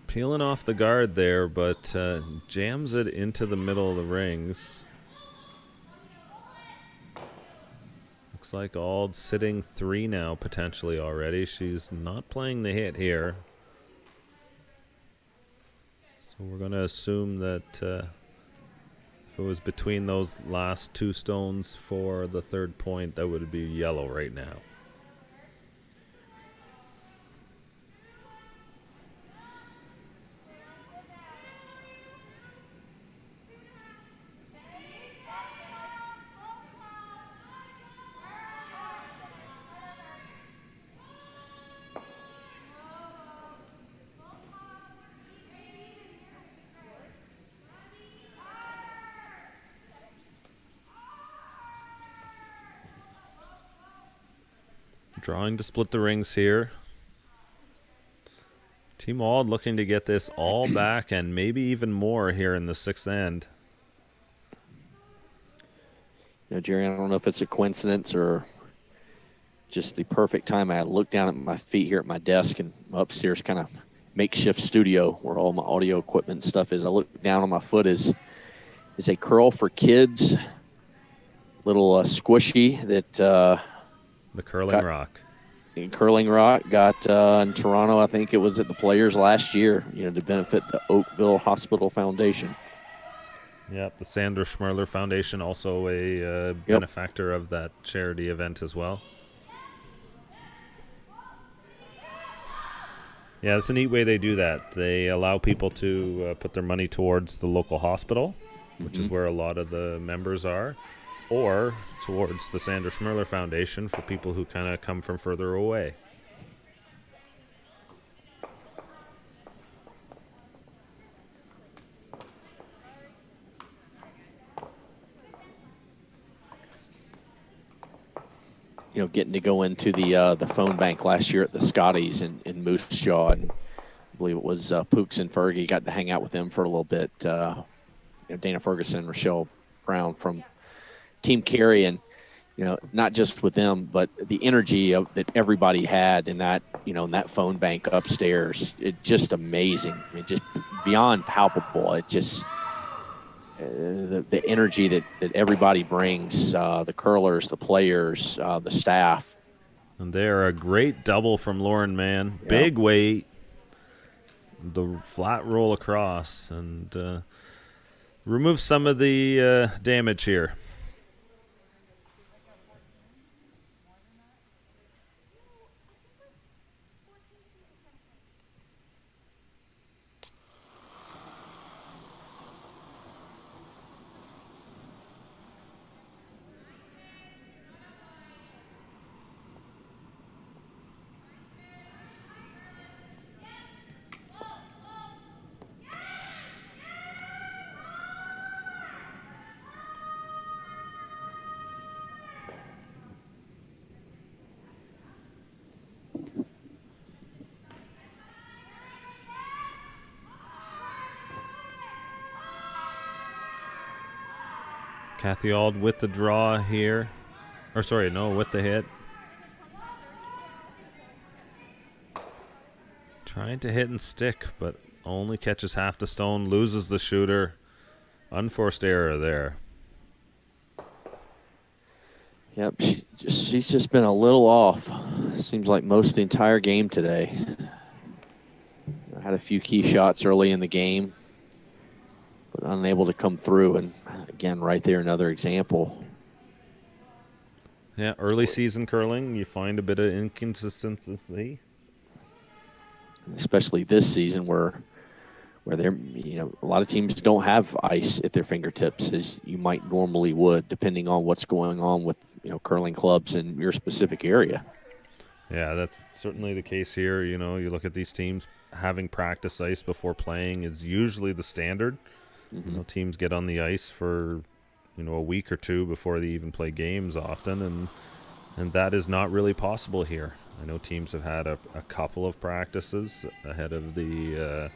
Peeling off the guard there, but jams it into the middle of the rings. Looks like Auld sitting 3 now potentially already. She's not playing the hit here. So we're going to assume that if it was between those last 2 stones for the third point, that would be yellow right now. Drawing to split the rings here. Team Auld looking to get this all back and maybe even more here in the 6th end. Jerry, I don't know if it's a coincidence or just the perfect time. I look down at my feet here at my desk and my upstairs kind of makeshift studio where all my audio equipment and stuff is. I look down on my foot is a curl for kids, little squishy that the Curling Rock. Curling Rock got in Toronto, I think it was at the Players last year, to benefit the Oakville Hospital Foundation. Yep, the Sandra Schmerler Foundation, also a benefactor of that charity event as well. Yeah, it's a neat way they do that. They allow people to put their money towards the local hospital, which is where a lot of the members are, or towards the Sandra Schmerler Foundation for people who kind of come from further away. Getting to go into the phone bank last year at the Scotties in Moose Jaw, and I believe it was Pooks and Fergie got to hang out with them for a little bit. Dana Ferguson and Rochelle Brown from Team Carey, and not just with them, but the energy that everybody had in that in that phone bank upstairs, it just amazing. I mean, just beyond palpable. It just the energy that everybody brings, the curlers, the players, the staff. And they're a great double from Lauren Mann. Yep. Big weight, the flat roll across, and remove some of the damage here. Cathy Auld with the draw here. Or sorry, no, with the hit. Trying to hit and stick, but only catches half the stone, loses the shooter. Unforced error there. Yep, she's just been a little off. Seems like most of the entire game today. Had a few key shots early in the game, but unable to come through. And again, right there, another example. Yeah, early season curling, you find a bit of inconsistency. Especially this season where they're, a lot of teams don't have ice at their fingertips as you might normally would, depending on what's going on with, curling clubs in your specific area. Yeah, that's certainly the case here. You look at these teams, having practice ice before playing is usually the standard. Mm-hmm. Teams get on the ice for, a week or two before they even play games often, and that is not really possible here. I know teams have had a couple of practices ahead of the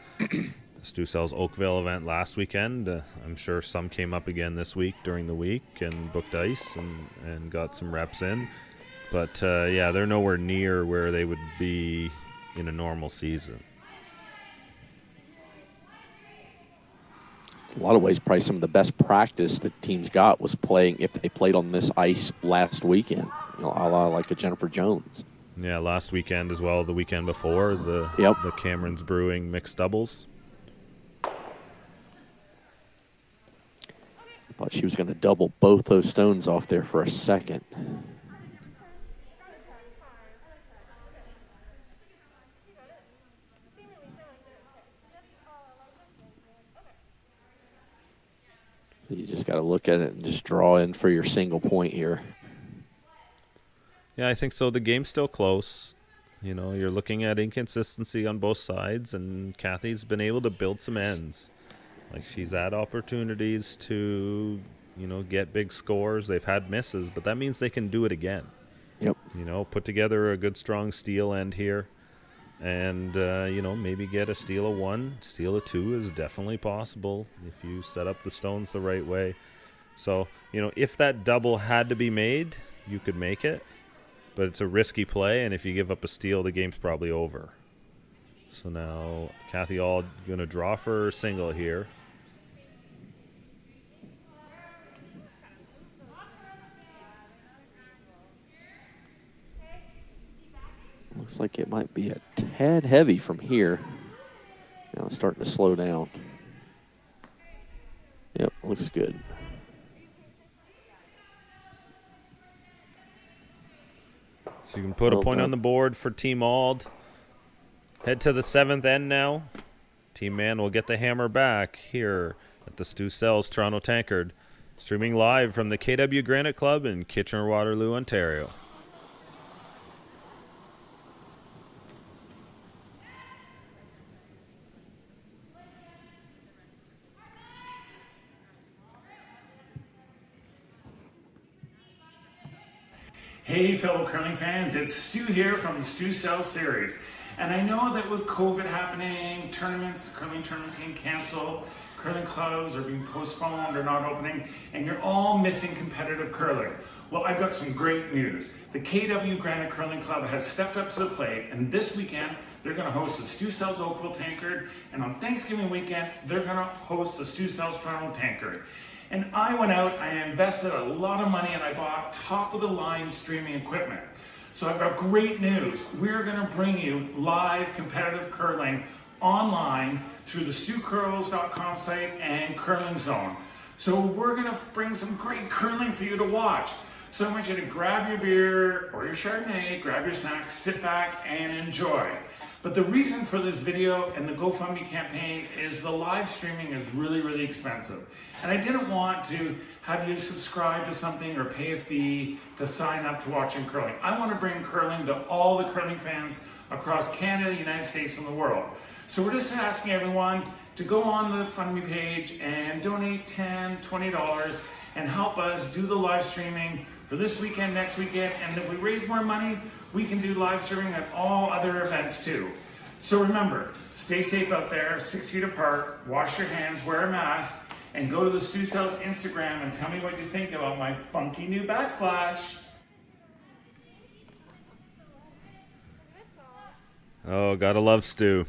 Stu Sells Oakville event last weekend. I'm sure some came up again this week during the week and booked ice and got some reps in. But, they're nowhere near where they would be in a normal season. A lot of ways, probably some of the best practice that teams got was playing if they played on this ice last weekend, a la like a Jennifer Jones. Yeah, last weekend as well, the weekend before, the Cameron's Brewing mixed doubles. Thought she was going to double both those stones off there for a second. You just got to look at it and just draw in for your single point here. Yeah, I think so. The game's still close. You're looking at inconsistency on both sides, and Cathy's been able to build some ends. Like, she's had opportunities to, get big scores. They've had misses, but that means they can do it again. Yep. Put together a good, strong steal end here. And, maybe get a steal of 1. Steal of 2 is definitely possible if you set up the stones the right way. So, if that double had to be made, you could make it. But it's a risky play, and if you give up a steal, the game's probably over. So now Cathy Auld going to draw for her single here. Looks like it might be a tad heavy from here. Now it's starting to slow down. Yep, looks good. So you can put a point on the board for Team Auld. Head to the 7th end now. Team Mann will get the hammer back here at the Stu Sells Toronto Tankard. Streaming live from the KW Granite Club in Kitchener-Waterloo, Ontario. Hey fellow curling fans, it's Stu here from the Stu Sells series. And I know that with COVID happening, curling tournaments getting canceled, curling clubs are being postponed or not opening, and you're all missing competitive curling. Well, I've got some great news. The KW Granite Curling Club has stepped up to the plate, and this weekend they're going to host the Stu Sells Oakville Tankard, and on Thanksgiving weekend they're going to host the Stu Sells Toronto Tankard. And I went out, I invested a lot of money, and I bought top-of-the-line streaming equipment. So I've got great news. We're going to bring you live competitive curling online through the StuCurls.com site and Curling Zone. So we're going to bring some great curling for you to watch. So I want you to grab your beer or your Chardonnay, grab your snacks, sit back and enjoy. But the reason for this video and the GoFundMe campaign is the live streaming is really, really expensive. And I didn't want to have you subscribe to something or pay a fee to sign up to watching curling. I want to bring curling to all the curling fans across Canada, the United States, and the world. So we're just asking everyone to go on the GoFundMe page and donate $10, $20 and help us do the live streaming for this weekend, next weekend, and if we raise more money, we can do live streaming at all other events too. So remember, stay safe out there, 6 feet apart, wash your hands, wear a mask, and go to the Stu Sells Instagram and tell me what you think about my funky new backsplash. Oh, gotta love Stu.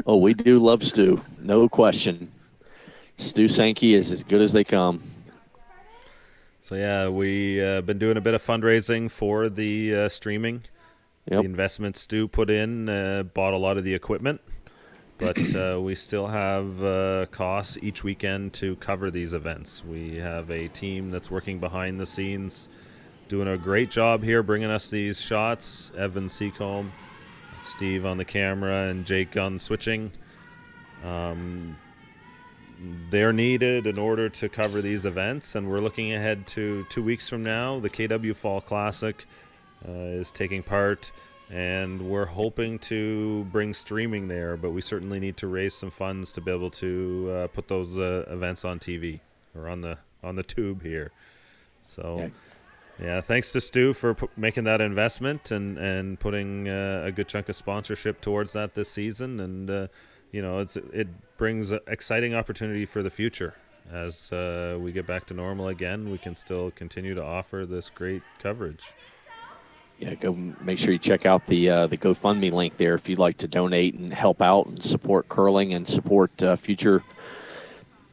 Oh, we do love Stu, no question. Stu Sankey is as good as they come. So yeah, we been doing a bit of fundraising for the streaming. Yep. The investment Stu put in, bought a lot of the equipment, but we still have costs each weekend to cover these events. We have a team that's working behind the scenes, doing a great job here, bringing us these shots. Evan Seacombe, Steve on the camera, and Jake on switching. They're needed in order to cover these events, and we're looking ahead to 2 weeks from now. The KW Fall Classic is taking part, and we're hoping to bring streaming there, but we certainly need to raise some funds to be able to put those events on TV or on the tube here. So yeah, thanks to Stu for making that investment and putting a good chunk of sponsorship towards that this season. And you know, it brings an exciting opportunity for the future. As we get back to normal again, we can still continue to offer this great coverage. Yeah, go make sure you check out the GoFundMe link there if you'd like to donate and help out and support curling and support future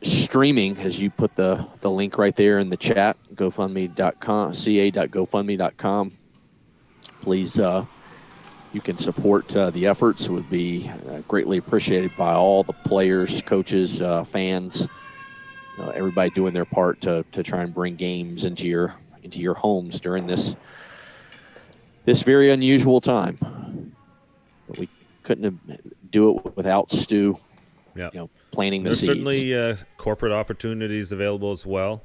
streaming. As you put the link right there in the chat, GoFundMe.com, ca.gofundme.com. Please, you can support the efforts. It would be greatly appreciated by all the players, coaches, fans, everybody doing their part to try and bring games into your homes during this very unusual time. But we couldn't do it without Stu. Yeah, planting the There's seeds. certainly corporate opportunities available as well.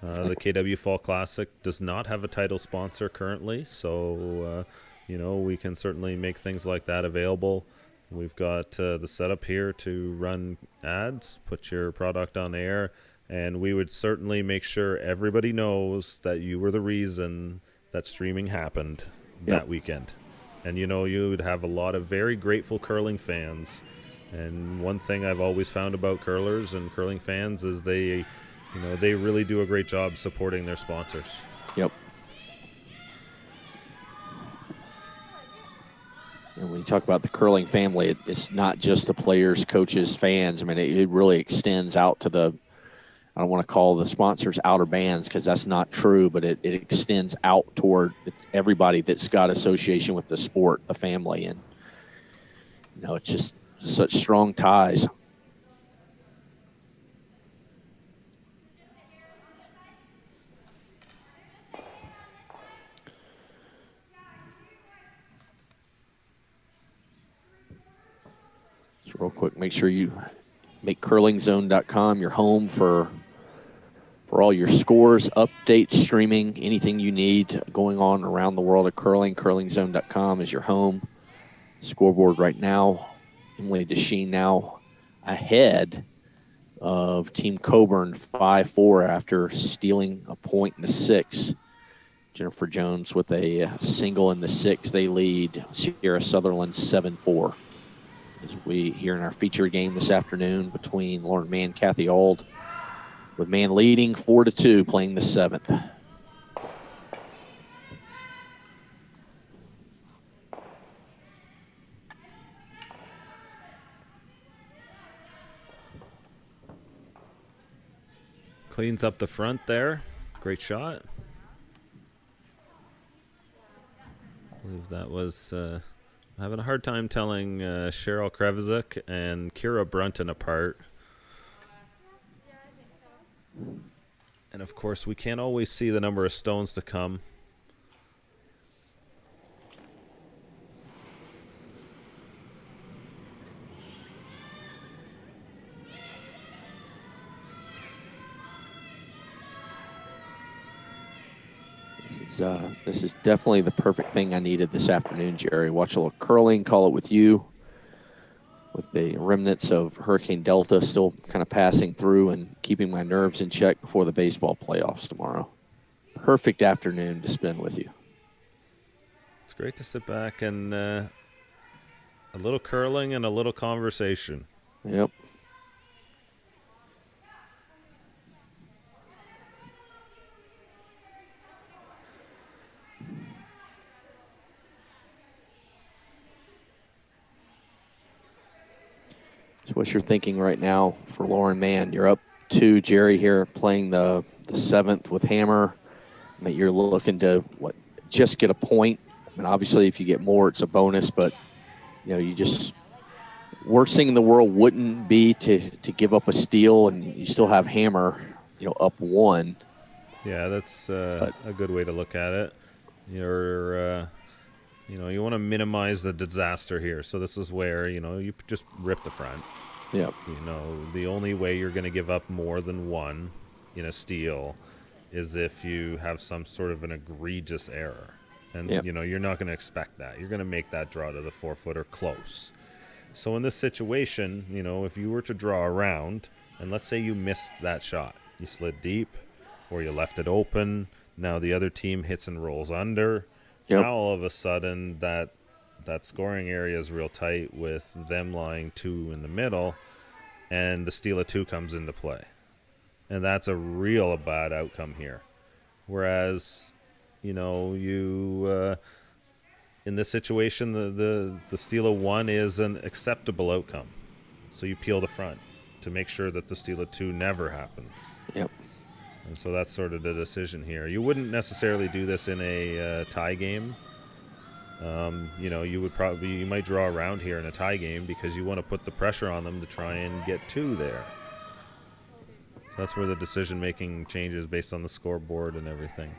The KW Fall Classic does not have a title sponsor currently, so you know, we can certainly make things like that available. We've got the setup here to run ads, put your product on air, and we would certainly make sure everybody knows that you were the reason that streaming happened that weekend. And you know, you would have a lot of very grateful curling fans. And one thing I've always found about curlers and curling fans is they really do a great job supporting their sponsors. Yep. And when you talk about the curling family, it's not just the players, coaches, fans. I mean, it really extends out to the, I don't want to call the sponsors outer bands because that's not true, but it extends out toward everybody that's got association with the sport, the family. And, you know, it's just such strong ties. Real quick, make sure you make curlingzone.com your home for all your scores, updates, streaming, anything you need going on around the world of curling. Curlingzone.com is your home. Scoreboard right now, Emily DeSheen now ahead of Team Coburn 5-4 after stealing a point in the sixth. Jennifer Jones with a single in the sixth. They lead Sierra Sutherland 7-4. As we here in our feature game this afternoon between Lauren Mann, Cathy Auld, with Mann leading 4-2, playing the 7th. Cleans up the front there. Great shot. I believe that was... having a hard time telling Cheryl Krevizuk and Kira Brunton apart. And of course, we can't always see the number of stones to come. This is definitely the perfect thing I needed this afternoon, Jerry. Watch a little curling, call it with you, with the remnants of Hurricane Delta still kind of passing through and keeping my nerves in check before the baseball playoffs tomorrow. Perfect afternoon to spend with you. It's great to sit back and a little curling and a little conversation. Yep. So what's your thinking right now for Lauren Mann? You're up 2, Jerry here playing the 7th with Hammer. I mean, you're looking to just get a point. I mean, obviously if you get more, it's a bonus, but you just, worst thing in the world wouldn't be to give up a steal, and you still have Hammer, up 1. Yeah, that's a good way to look at it. You want to minimize the disaster here. So this is where, you just rip the front. Yeah. The only way you're going to give up more than 1 in a steal is if you have some sort of an egregious error. And, you're not going to expect that. You're going to make that draw to the 4-footer close. So in this situation, if you were to draw around, and let's say you missed that shot, you slid deep or you left it open, now the other team hits and rolls under. Yep. Now all of a sudden that scoring area is real tight with them lying 2 in the middle, and the steal of 2 comes into play. And that's a real bad outcome here. Whereas, in this situation, the steal of 1 is an acceptable outcome. So you peel the front to make sure that the steal of 2 never happens. Yep. And so that's sort of the decision here. You wouldn't necessarily do this in a tie game. You might draw around here in a tie game because you want to put the pressure on them to try and get 2 there. So that's where the decision-making changes based on the scoreboard and everything.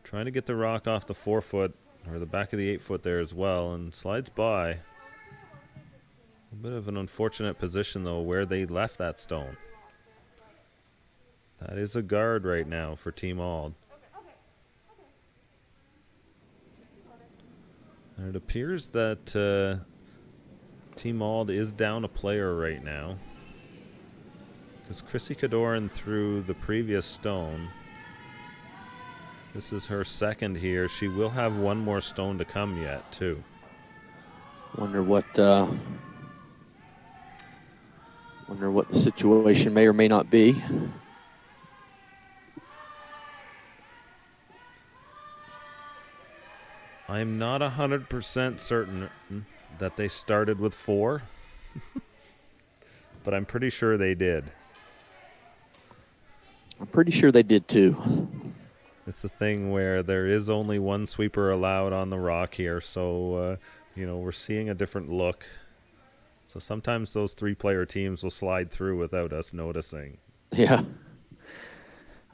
Trying to get the rock off the 4-foot or the back of the 8-foot there as well, and slides by. A bit of an unfortunate position, though, where they left that stone. That is a guard right now for Team Auld. And it appears that Team Auld is down a player right now, because Chrissy Cadoran threw the previous stone. This is her second here. She will have 1 more stone to come yet, too. Wonder what the situation may or may not be. I'm not 100% certain that they started with 4, but I'm pretty sure they did. I'm pretty sure they did too. It's a thing where there is only 1 sweeper allowed on the rock here, so we're seeing a different look. So sometimes those 3-player teams will slide through without us noticing. Yeah.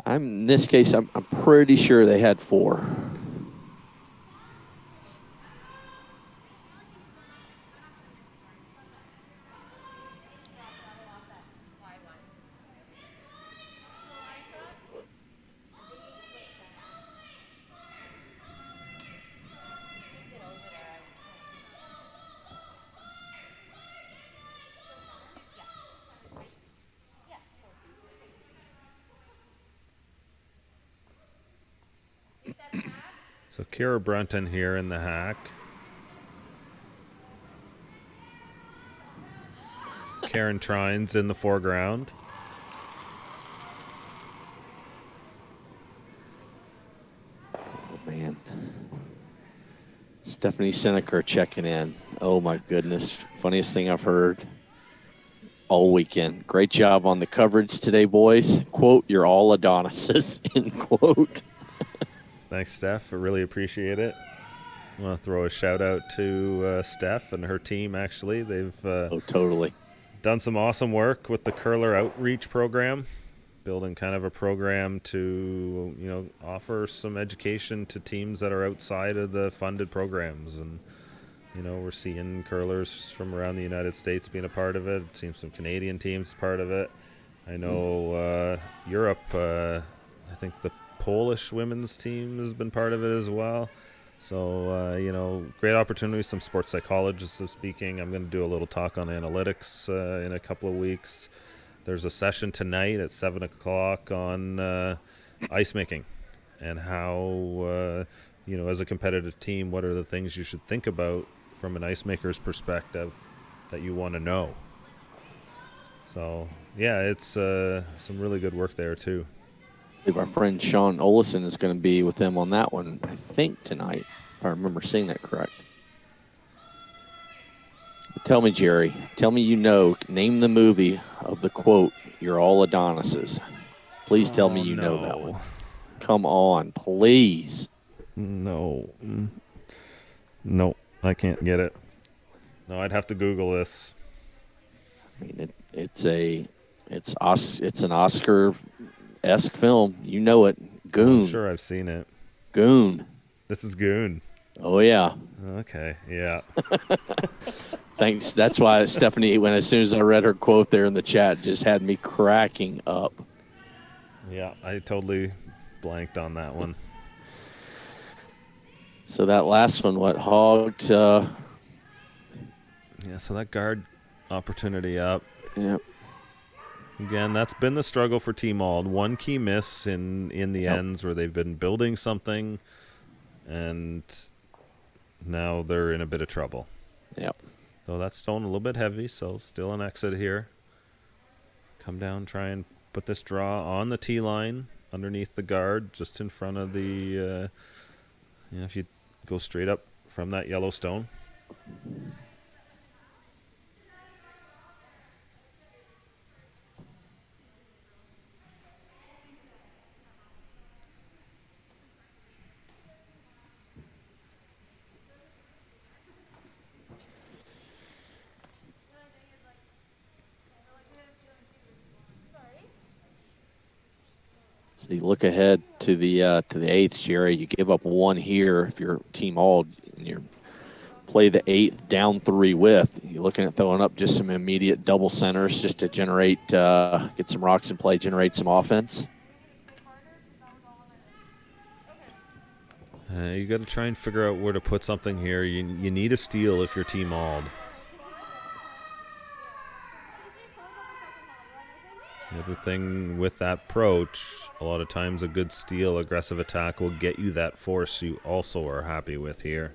In this case, I'm pretty sure they had 4. So Kira Brunton here in the hack. Karen Trines in the foreground. Oh, man. Stephanie Seneker checking in. Oh, my goodness. Funniest thing I've heard all weekend. Great job on the coverage today, boys. Quote, you're all Adonises, end quote. Thanks, Steph. I really appreciate it. I want to throw a shout out to Steph and her team, actually. They've totally done some awesome work with the curler outreach program, building kind of a program to, offer some education to teams that are outside of the funded programs. And, we're seeing curlers from around the United States being a part of it. Seeing some Canadian teams part of it. I know Europe, I think the Polish women's team has been part of it as well. So, great opportunity. Some sports psychologists are speaking. I'm going to do a little talk on analytics in a couple of weeks. There's a session tonight at 7 o'clock on ice making and how, as a competitive team, what are the things you should think about from an ice maker's perspective that you want to know. So, yeah, it's some really good work there, too. I believe our friend Sean Olison is going to be with them on that one, I think, tonight, if I remember seeing that correct. Tell me, Jerry, name the movie of the quote, you're all Adonises. Please tell me you know that one. Come on, please. No. Nope, I can't get it. No, I'd have to Google this. I mean, it's an Oscar-esque film. You know it. Goon. I'm sure I've seen it. Goon. This is Goon. Oh, yeah. Okay, yeah. Thanks. That's why Stephanie, as soon as I read her quote there in the chat, just had me cracking up. Yeah, I totally blanked on that one. So that last one, hogged? Yeah, so that guard opportunity up. Yep. Again, that's been the struggle for Team Auld. One key miss in the ends where they've been building something, and now they're in a bit of trouble. Yep. So that's stone a little bit heavy, so still an exit here. Come down, try and put this draw on the tee line underneath the guard, just in front of the, if you go straight up from that yellow stone. So you look ahead to the eighth, Jerry. You give up one here if you're Team Auld, and you play the eighth down 3 with. You're looking at throwing up just some immediate double centers just to generate, get some rocks in play, generate some offense. You got to try and figure out where to put something here. You need a steal if you're Team Auld. The other thing with that approach, a lot of times a good steal, aggressive attack will get you that force you also are happy with here.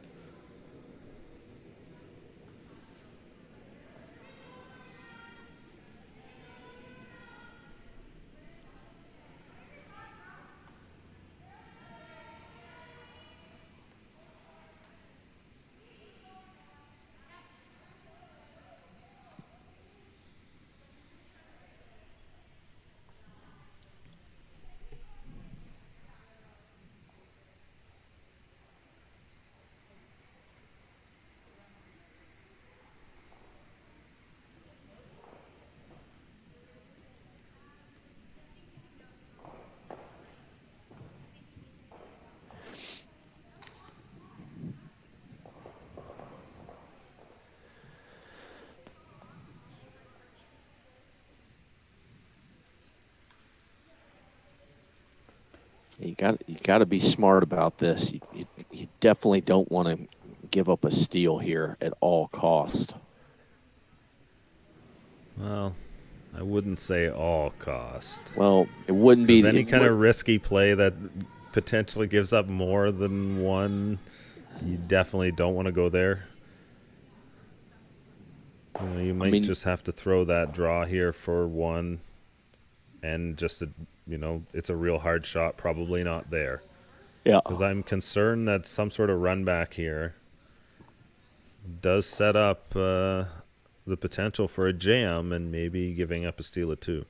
You got to be smart about this. You definitely don't want to give up a steal here at all cost. Well, I wouldn't say all cost. Well, it wouldn't be any kind of risky play that potentially gives up more than one. You definitely don't want to go there. You might just have to throw that draw here for one, and just it's a real hard shot, probably not there. Yeah. Because I'm concerned that some sort of run back here does set up the potential for a jam and maybe giving up a steal of 2.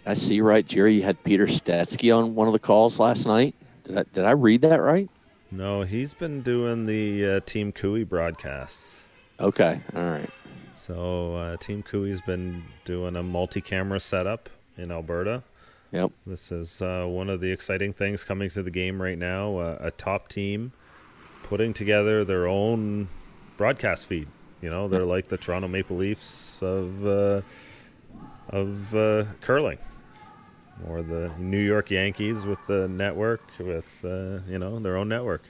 I see right, Jerry, you had Peter Stetsky on one of the calls last night. Did I read that right? No, he's been doing the Team Cooey broadcasts. Okay, all right. So Team Cooey's been doing a multi-camera setup in Alberta. Yep. This is one of the exciting things coming to the game right now. A top team putting together their own broadcast feed. They're like the Toronto Maple Leafs of curling. Or the New York Yankees with the network, with their own network.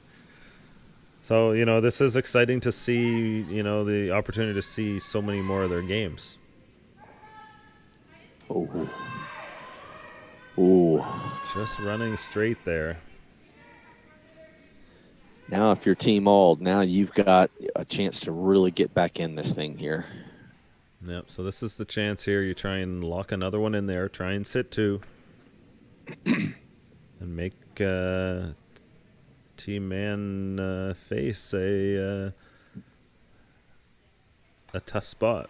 So this is exciting to see. The opportunity to see so many more of their games. Ooh. Just running straight there. Now, if you're Team Auld, now you've got a chance to really get back in this thing here. Yep. So this is the chance here. You try and lock another one in there. Try and sit 2. And make Team Mann face a tough spot.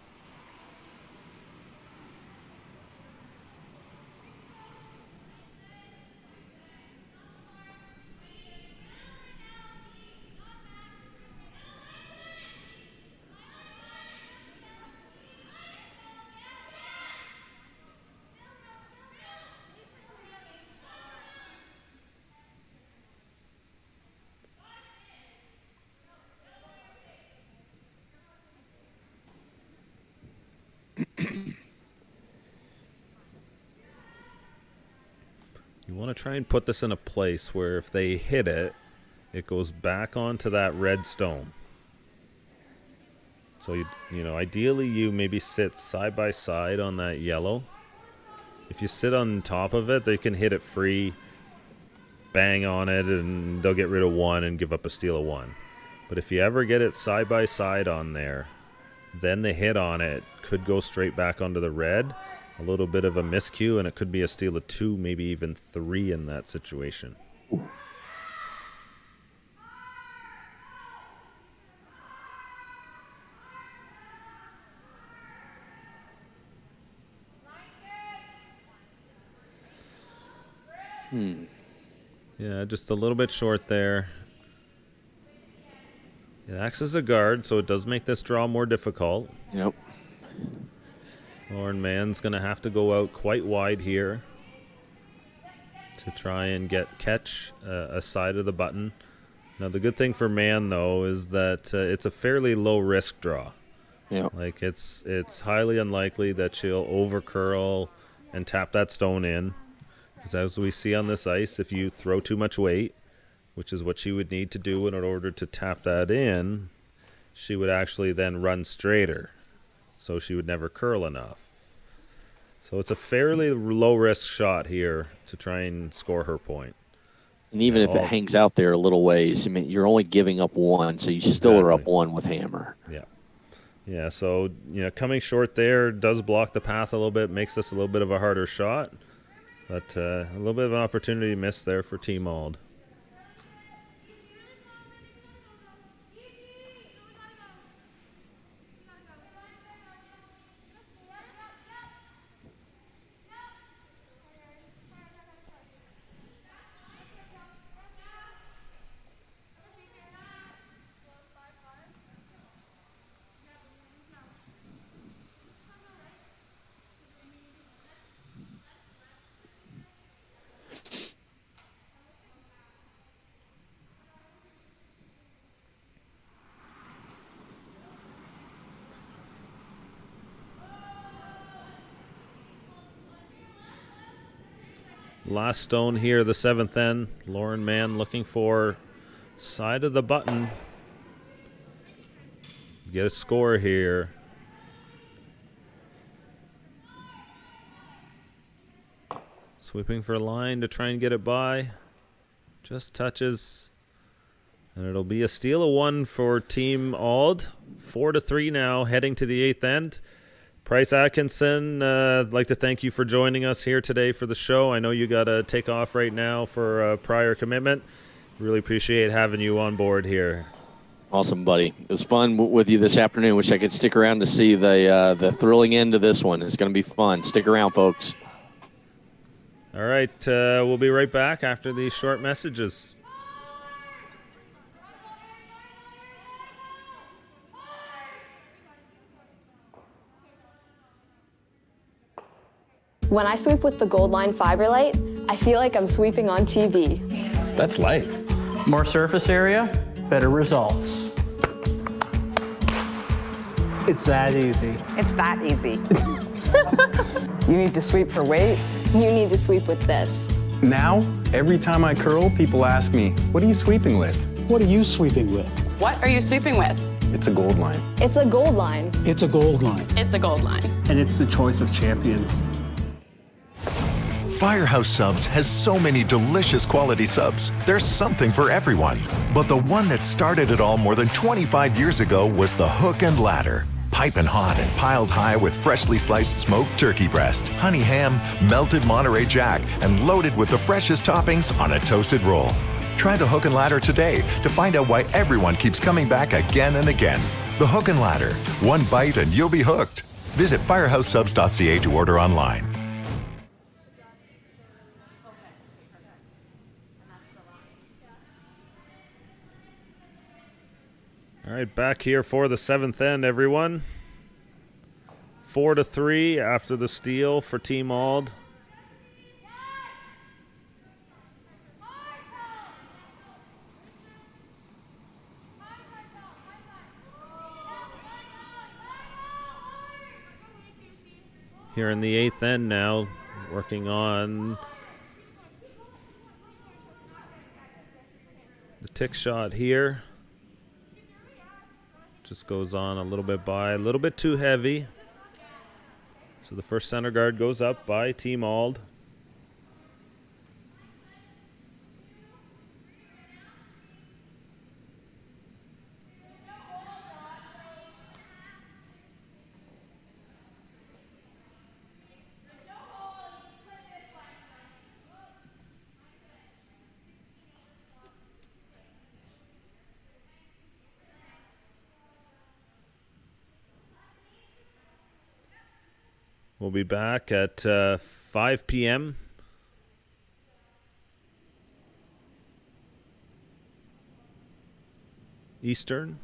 You want to try and put this in a place where if they hit it, it goes back onto that red stone. So, ideally you maybe sit side by side on that yellow. If you sit on top of it, they can hit it free, bang on it, and they'll get rid of 1 and give up a steal of 1. But if you ever get it side by side on there, then the hit on it could go straight back onto the red. A little bit of a miscue, and it could be a steal of 2, maybe even 3 in that situation. Yeah, just a little bit short there. It acts as a guard, so it does make this draw more difficult. Yep. Lauren Mann's going to have to go out quite wide here to try and catch a side of the button. Now, the good thing for Mann, though, is that it's a fairly low-risk draw. Yeah. Like, it's highly unlikely that she'll over-curl and tap that stone in. Because as we see on this ice, if you throw too much weight, which is what she would need to do in order to tap that in, she would actually then run straighter. So she would never curl enough. So it's a fairly low-risk shot here to try and score her point. And even if it hangs out there a little ways, I mean, you're only giving up 1, so you still are up 1 with hammer. Yeah. Yeah, so, coming short there does block the path a little bit, makes this a little bit of a harder shot. But a little bit of an opportunity missed there for Team Auld. Last stone here, the 7th end. Lauren Mann looking for side of the button. Get a score here. Sweeping for a line to try and get it by. Just touches. And it'll be a steal of one for Team Auld. 4-3 now, heading to the 8th end. Price Atkinson, I'd like to thank you for joining us here today for the show. I know you got to take off right now for a prior commitment. Really appreciate having you on board here. Awesome, buddy. It was fun with you this afternoon. Wish I could stick around to see the thrilling end of this one. It's going to be fun. Stick around, folks. All right, we'll be right back after these short messages. When I sweep with the Gold Line Fiber Light, I feel like I'm sweeping on TV. That's life. More surface area, better results. It's that easy. It's that easy. You need to sweep for weight? You need to sweep with this. Now, every time I curl, people ask me, what are you sweeping with? What are you sweeping with? What are you sweeping with? It's a Gold Line. It's a Gold Line. It's a Gold Line. It's a Gold Line. And it's the choice of champions. Firehouse Subs has so many delicious quality subs. There's something for everyone. But the one that started it all more than 25 years ago was the Hook and Ladder. Piping hot and piled high with freshly sliced smoked turkey breast, honey ham, melted Monterey Jack, and loaded with the freshest toppings on a toasted roll. Try the Hook and Ladder today to find out why everyone keeps coming back again and again. The Hook and Ladder. One bite and you'll be hooked. Visit firehousesubs.ca to order online. All right, back here for the 7th end, everyone. 4-3 after the steal for Team Auld. Here in the 8th end now, working on the tick shot here. Just goes on a little bit by, a little bit too heavy. So the first center guard goes up by Team Auld. We'll be back at 5 p.m. Eastern.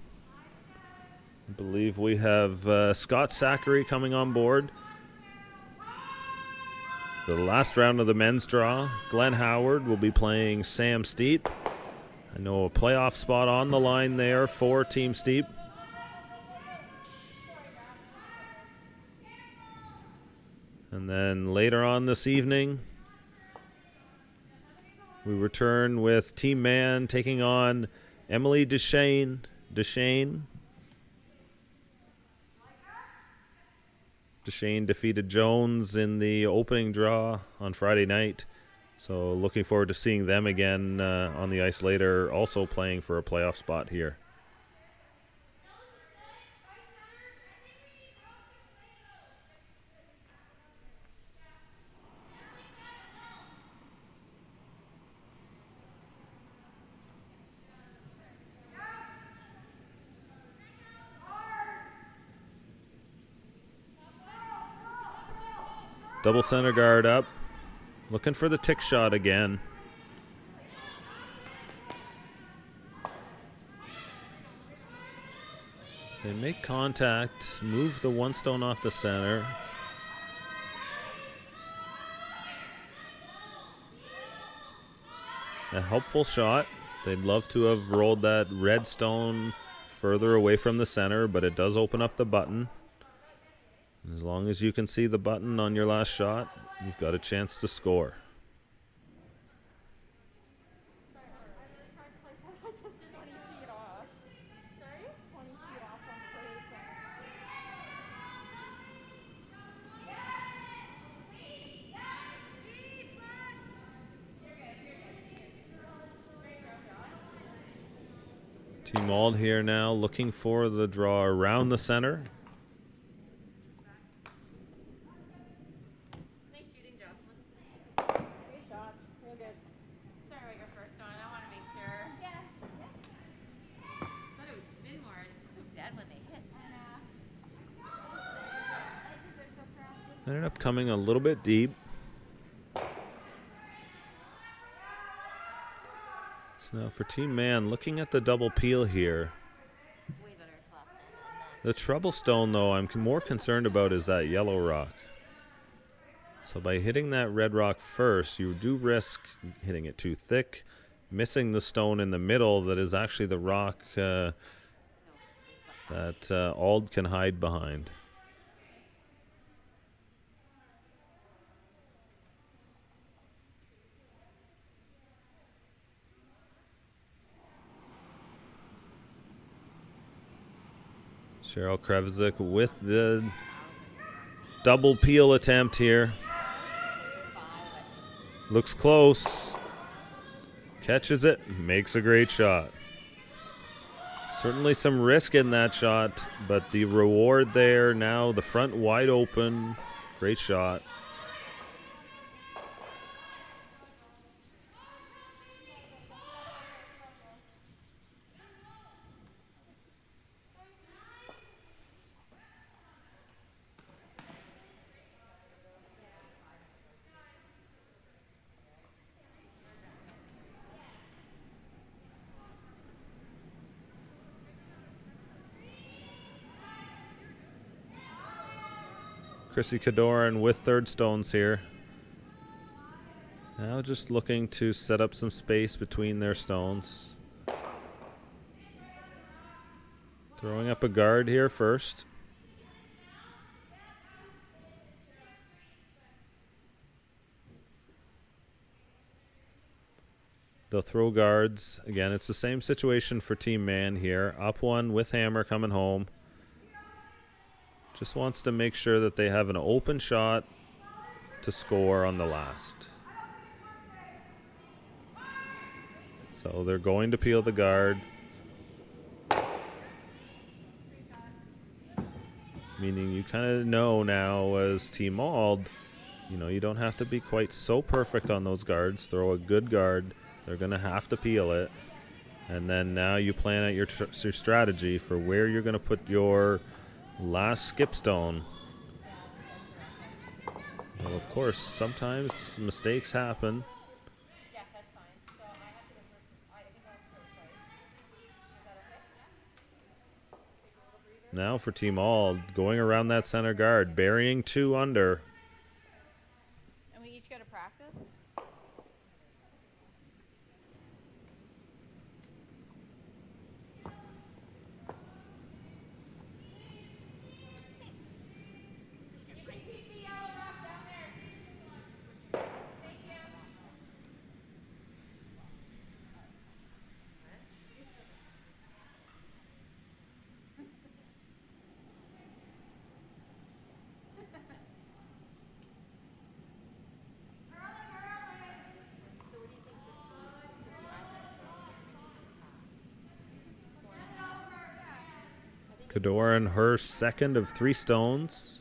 I believe we have Scott Zachary coming on board. For the last round of the men's draw, Glenn Howard will be playing Sam Steep. I know a playoff spot on the line there for Team Steep. And then later on this evening, we return with Team Mann taking on Emily Deshane. Deshane defeated Jones in the opening draw on Friday night. So looking forward to seeing them again on the ice later, also playing for a playoff spot here. Double center guard up. Looking for the tick shot again. They make contact, move the one stone off the center. A helpful shot. They'd love to have rolled that red stone further away from the center, but it does open up the button. As long as you can see the button on your last shot, you've got a chance to score. Team Auld here now looking for the draw around the center. Nice shooting, Jocelyn. Great shots. Real good. Sorry about your first one. I want to make sure. Yeah. I thought it was spin more. It's so dead when they hit. Ended up coming a little bit deep. So now for Team Mann, looking at the double peel here. The trouble stone, though, I'm more concerned about is that yellow rock. So by hitting that red rock first, you do risk hitting it too thick, missing the stone in the middle that is actually the rock that Auld can hide behind. Cheryl Krevizik with the double peel attempt here. Looks close. Catches it, makes a great shot. Certainly some risk in that shot, but the reward there now, the front wide open. Great shot. Chrissy Kadoran with third stones here. Now just looking to set up some space between their stones. Throwing up a guard here first. They'll throw guards. Again, it's the same situation for Team Mann here. Up one with hammer coming home. Just wants to make sure that they have an open shot to score on the last. So they're going to peel the guard. Meaning you kind of know now as Team Auld, you know, you don't have to be quite so perfect on those guards. Throw a good guard. They're going to have to peel it. And then now you plan out your strategy for where you're going to put your last skip stone. Well, of course, sometimes mistakes happen. Now for Team Auld, going around that center guard, burying two under. And we each go to practice? Kadoran, her second of three stones.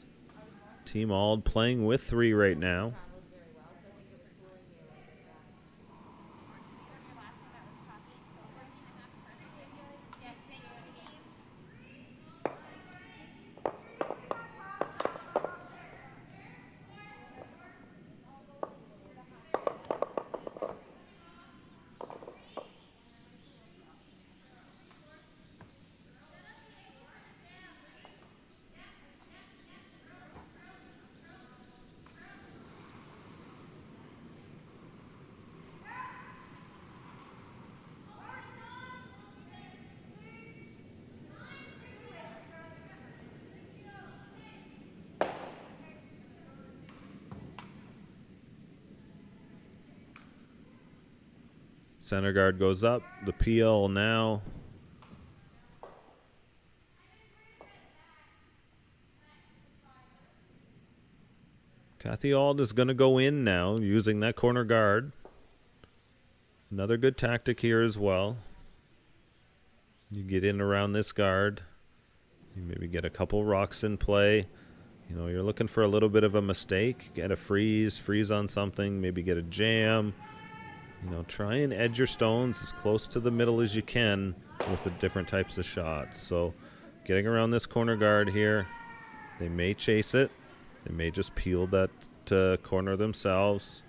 Team Auld playing with three right now. Center guard goes up. The peel now. Cathy Auld is going to go in now using that corner guard. Another good tactic here as well. You get in around this guard. You maybe get a couple rocks in play. You know, you're looking for a little bit of a mistake. Get a freeze on something, maybe get a jam. You know, try and edge your stones as close to the middle as you can with the different types of shots. So getting around this corner guard here, they may chase it. They may just peel that corner themselves.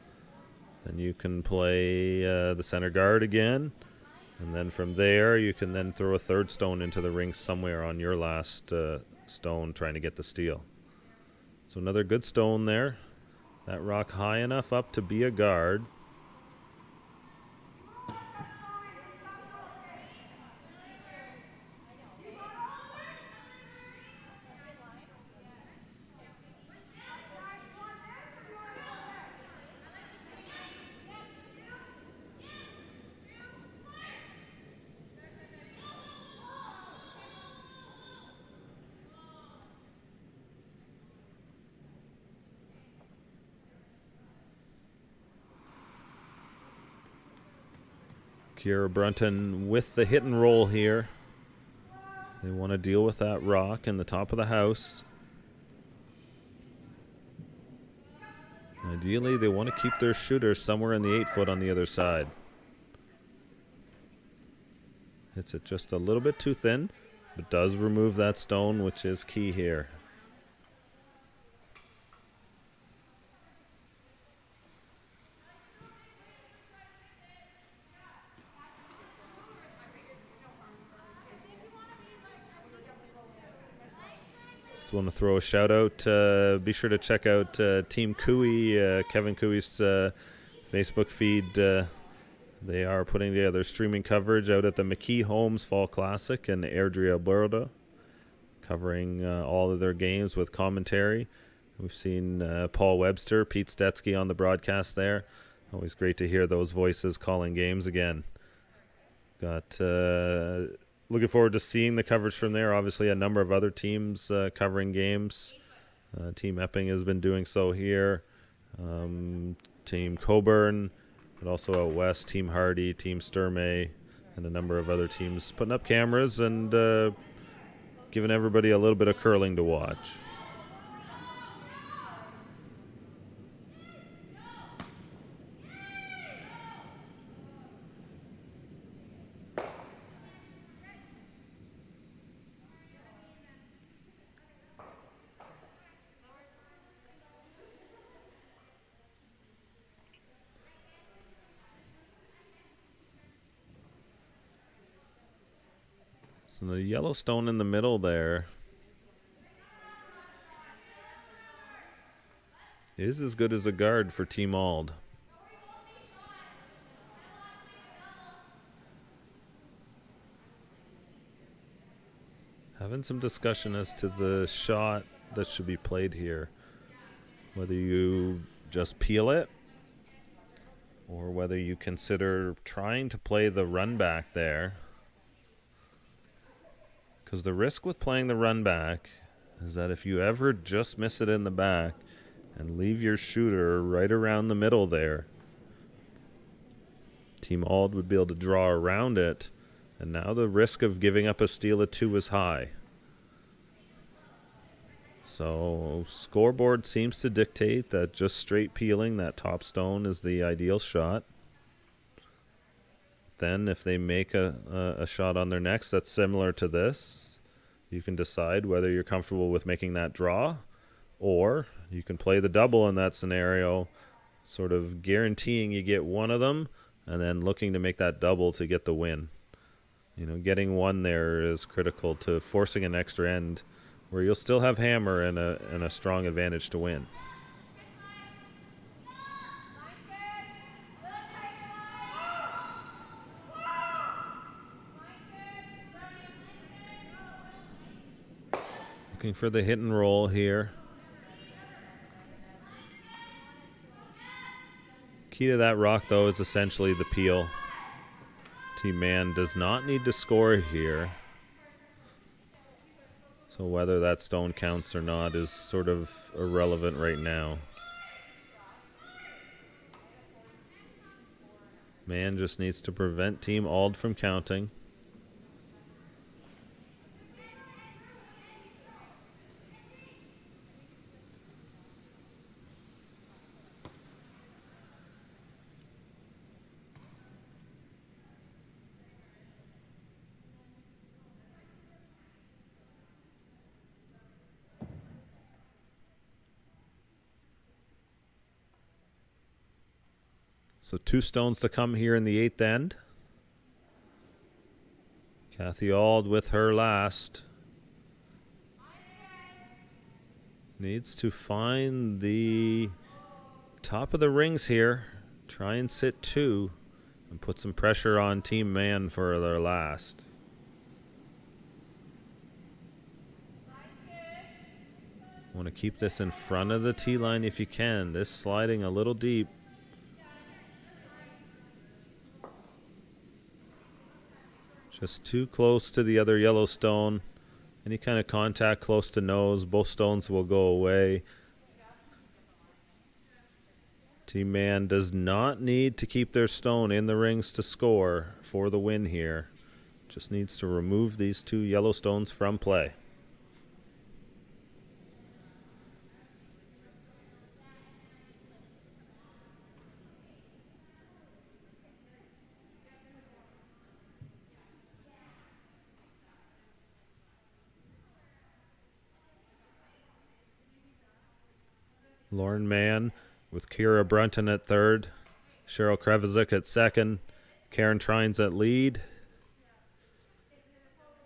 Then you can play the center guard again. And then from there, you can then throw a third stone into the ring somewhere on your last stone trying to get the steal. So another good stone there. That rock high enough up to be a guard. Kiera Brunton with the hit and roll here. They want to deal with that rock in the top of the house. Ideally, they want to keep their shooter somewhere in the 8-foot on the other side. Hits it just a little bit too thin, but does remove that stone, which is key here. Just want to throw a shout out. Be sure to check out Team Cooey, Kevin Cooey's Facebook feed. They are putting together streaming coverage out at the McKee Homes Fall Classic in Airdrie, Alberta, covering all of their games with commentary. We've seen Paul Webster, Pete Stetsky on the broadcast there. Always great to hear those voices calling games again. Got looking forward to seeing the coverage from there. Obviously, a number of other teams covering games. Team Epping has been doing so here. Team Coburn, but also out west, Team Hardy, Team Sturmey, and a number of other teams putting up cameras and giving everybody a little bit of curling to watch. So the yellow stone in the middle there is as good as a guard for Team Auld. Having some discussion as to the shot that should be played here. Whether you just peel it or whether you consider trying to play the run back there. Because the risk with playing the run back is that if you ever just miss it in the back and leave your shooter right around the middle there, Team Auld would be able to draw around it, and now the risk of giving up a steal at 2 is high. So scoreboard seems to dictate that just straight peeling that top stone is the ideal shot. Then if they make a shot on their next that's similar to this, you can decide whether you're comfortable with making that draw, or you can play the double in that scenario, sort of guaranteeing you get one of them and then looking to make that double to get the win. You know, getting one there is critical to forcing an extra end where you'll still have hammer and a strong advantage to win. Looking for the hit and roll here. Key to that rock, though, is essentially the peel. Team Mann does not need to score here. So whether that stone counts or not is sort of irrelevant right now. Mann just needs to prevent Team Auld from counting. So 2 stones to come here in the 8th end. Cathy Auld with her last. Needs to find the top of the rings here. Try and sit 2 and put some pressure on Team Mann for their last. Want to keep this in front of the tee line if you can. This sliding a little deep. Just too close to the other yellow stone. Any kind of contact close to nose, both stones will go away. Team Mann does not need to keep their stone in the rings to score for the win here. Just needs to remove these 2 yellow stones from play. Lauren Mann with Kira Brunton at 3rd, Cheryl Krevizik at 2nd, Karen Trines at lead.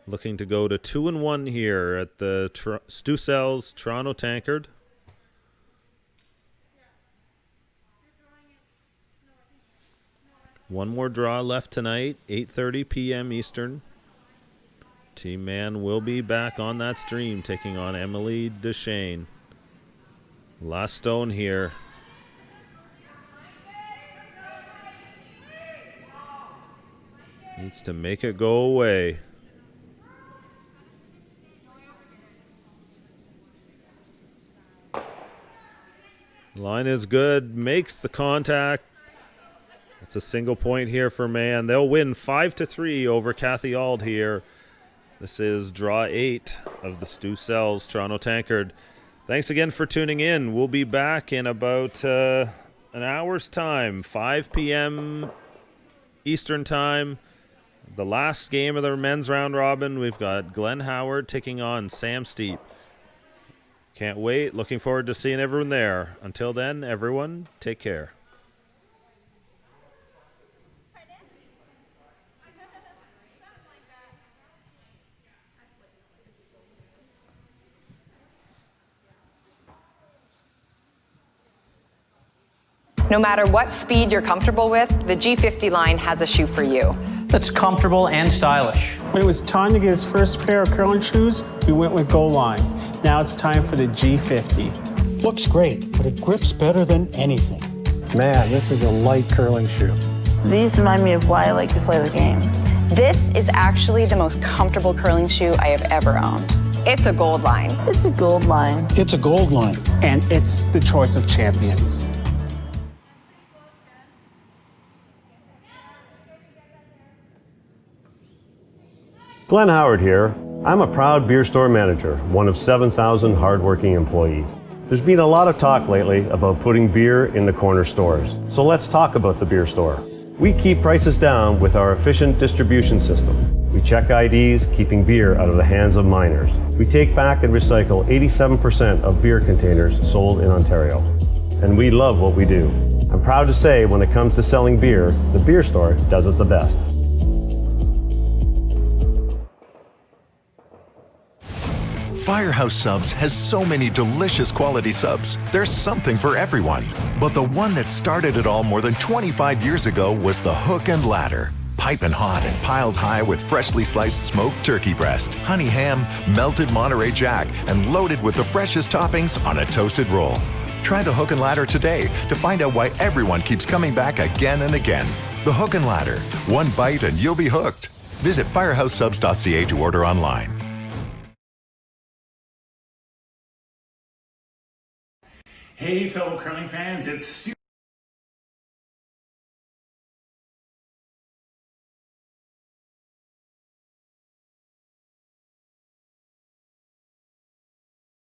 Looking to go to 2-1 here at the Stu Sells Toronto Tankard. One more draw left tonight, 8:30 p.m. Eastern. Team Mann will be back on that stream, taking on Emily Deshane. Last stone here. Needs to make it go away. Line is good, makes the contact. It's a single point here for Mann. They'll win 5-3 over Cathy Auld here. This is draw 8 of the Stu Sells Toronto Tankard. Thanks again for tuning in. We'll be back in about an hour's time, 5 p.m. Eastern time. The last game of the men's round robin. We've got Glenn Howard taking on Sam Steep. Can't wait. Looking forward to seeing everyone there. Until then, everyone, take care. No matter what speed you're comfortable with, the G50 line has a shoe for you. That's comfortable and stylish. When it was time to get his first pair of curling shoes, we went with Goal Line. Now it's time for the G50. Looks great, but it grips better than anything. Man, this is a light curling shoe. These remind me of why I like to play the game. This is actually the most comfortable curling shoe I have ever owned. It's a Gold Line. It's a gold line. It's a gold line. And it's the choice of champions. Glenn Howard here. I'm a proud beer store manager, one of 7,000 hardworking employees. There's been a lot of talk lately about putting beer in the corner stores. So let's talk about the beer store. We keep prices down with our efficient distribution system. We check IDs, keeping beer out of the hands of minors. We take back and recycle 87% of beer containers sold in Ontario. And we love what we do. I'm proud to say when it comes to selling beer, the beer store does it the best. Firehouse Subs has so many delicious quality subs. There's something for everyone. But the one that started it all more than 25 years ago was the Hook and Ladder. Piping hot and piled high with freshly sliced smoked turkey breast, honey ham, melted Monterey Jack, and loaded with the freshest toppings on a toasted roll. Try the Hook and Ladder today to find out why everyone keeps coming back again and again. The Hook and Ladder. One bite and you'll be hooked. Visit firehousesubs.ca to order online. Hey, fellow curling fans, it's Stu.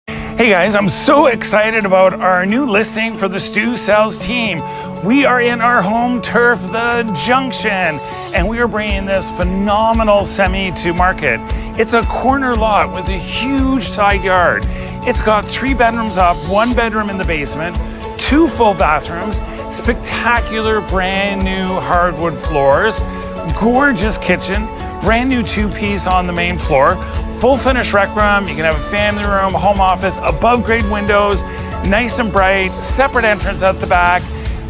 Hey guys, I'm so excited about our new listing for the Stu Sells team. We are in our home turf, the Junction, and we are bringing this phenomenal semi to market. It's a corner lot with a huge side yard. It's got 3 bedrooms up, 1 bedroom in the basement, 2 full bathrooms, spectacular brand new hardwood floors, gorgeous kitchen, brand new two-piece on the main floor, full finished rec room. You can have a family room, home office, above grade windows, nice and bright, separate entrance at the back.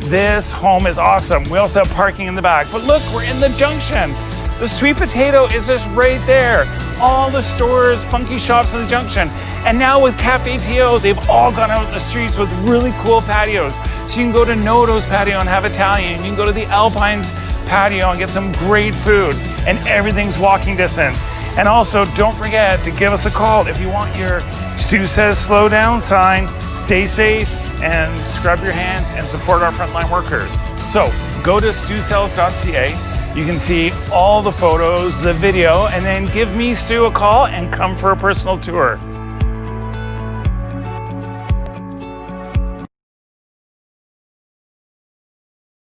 This home is awesome. We also have parking in the back. But look, we're in the junction. The Sweet Potato is just right there. All the stores, funky shops in the junction. And now with Cafe TO, they've all gone out in the streets with really cool patios. So you can go to Noto's patio and have Italian. You can go to the Alpines patio and get some great food. And everything's walking distance. And also, don't forget to give us a call if you want your Stu Says Slow Down sign. Stay safe and scrub your hands and support our frontline workers. So go to stusells.ca. You can see all the photos, the video, and then give me, Stu, a call and come for a personal tour.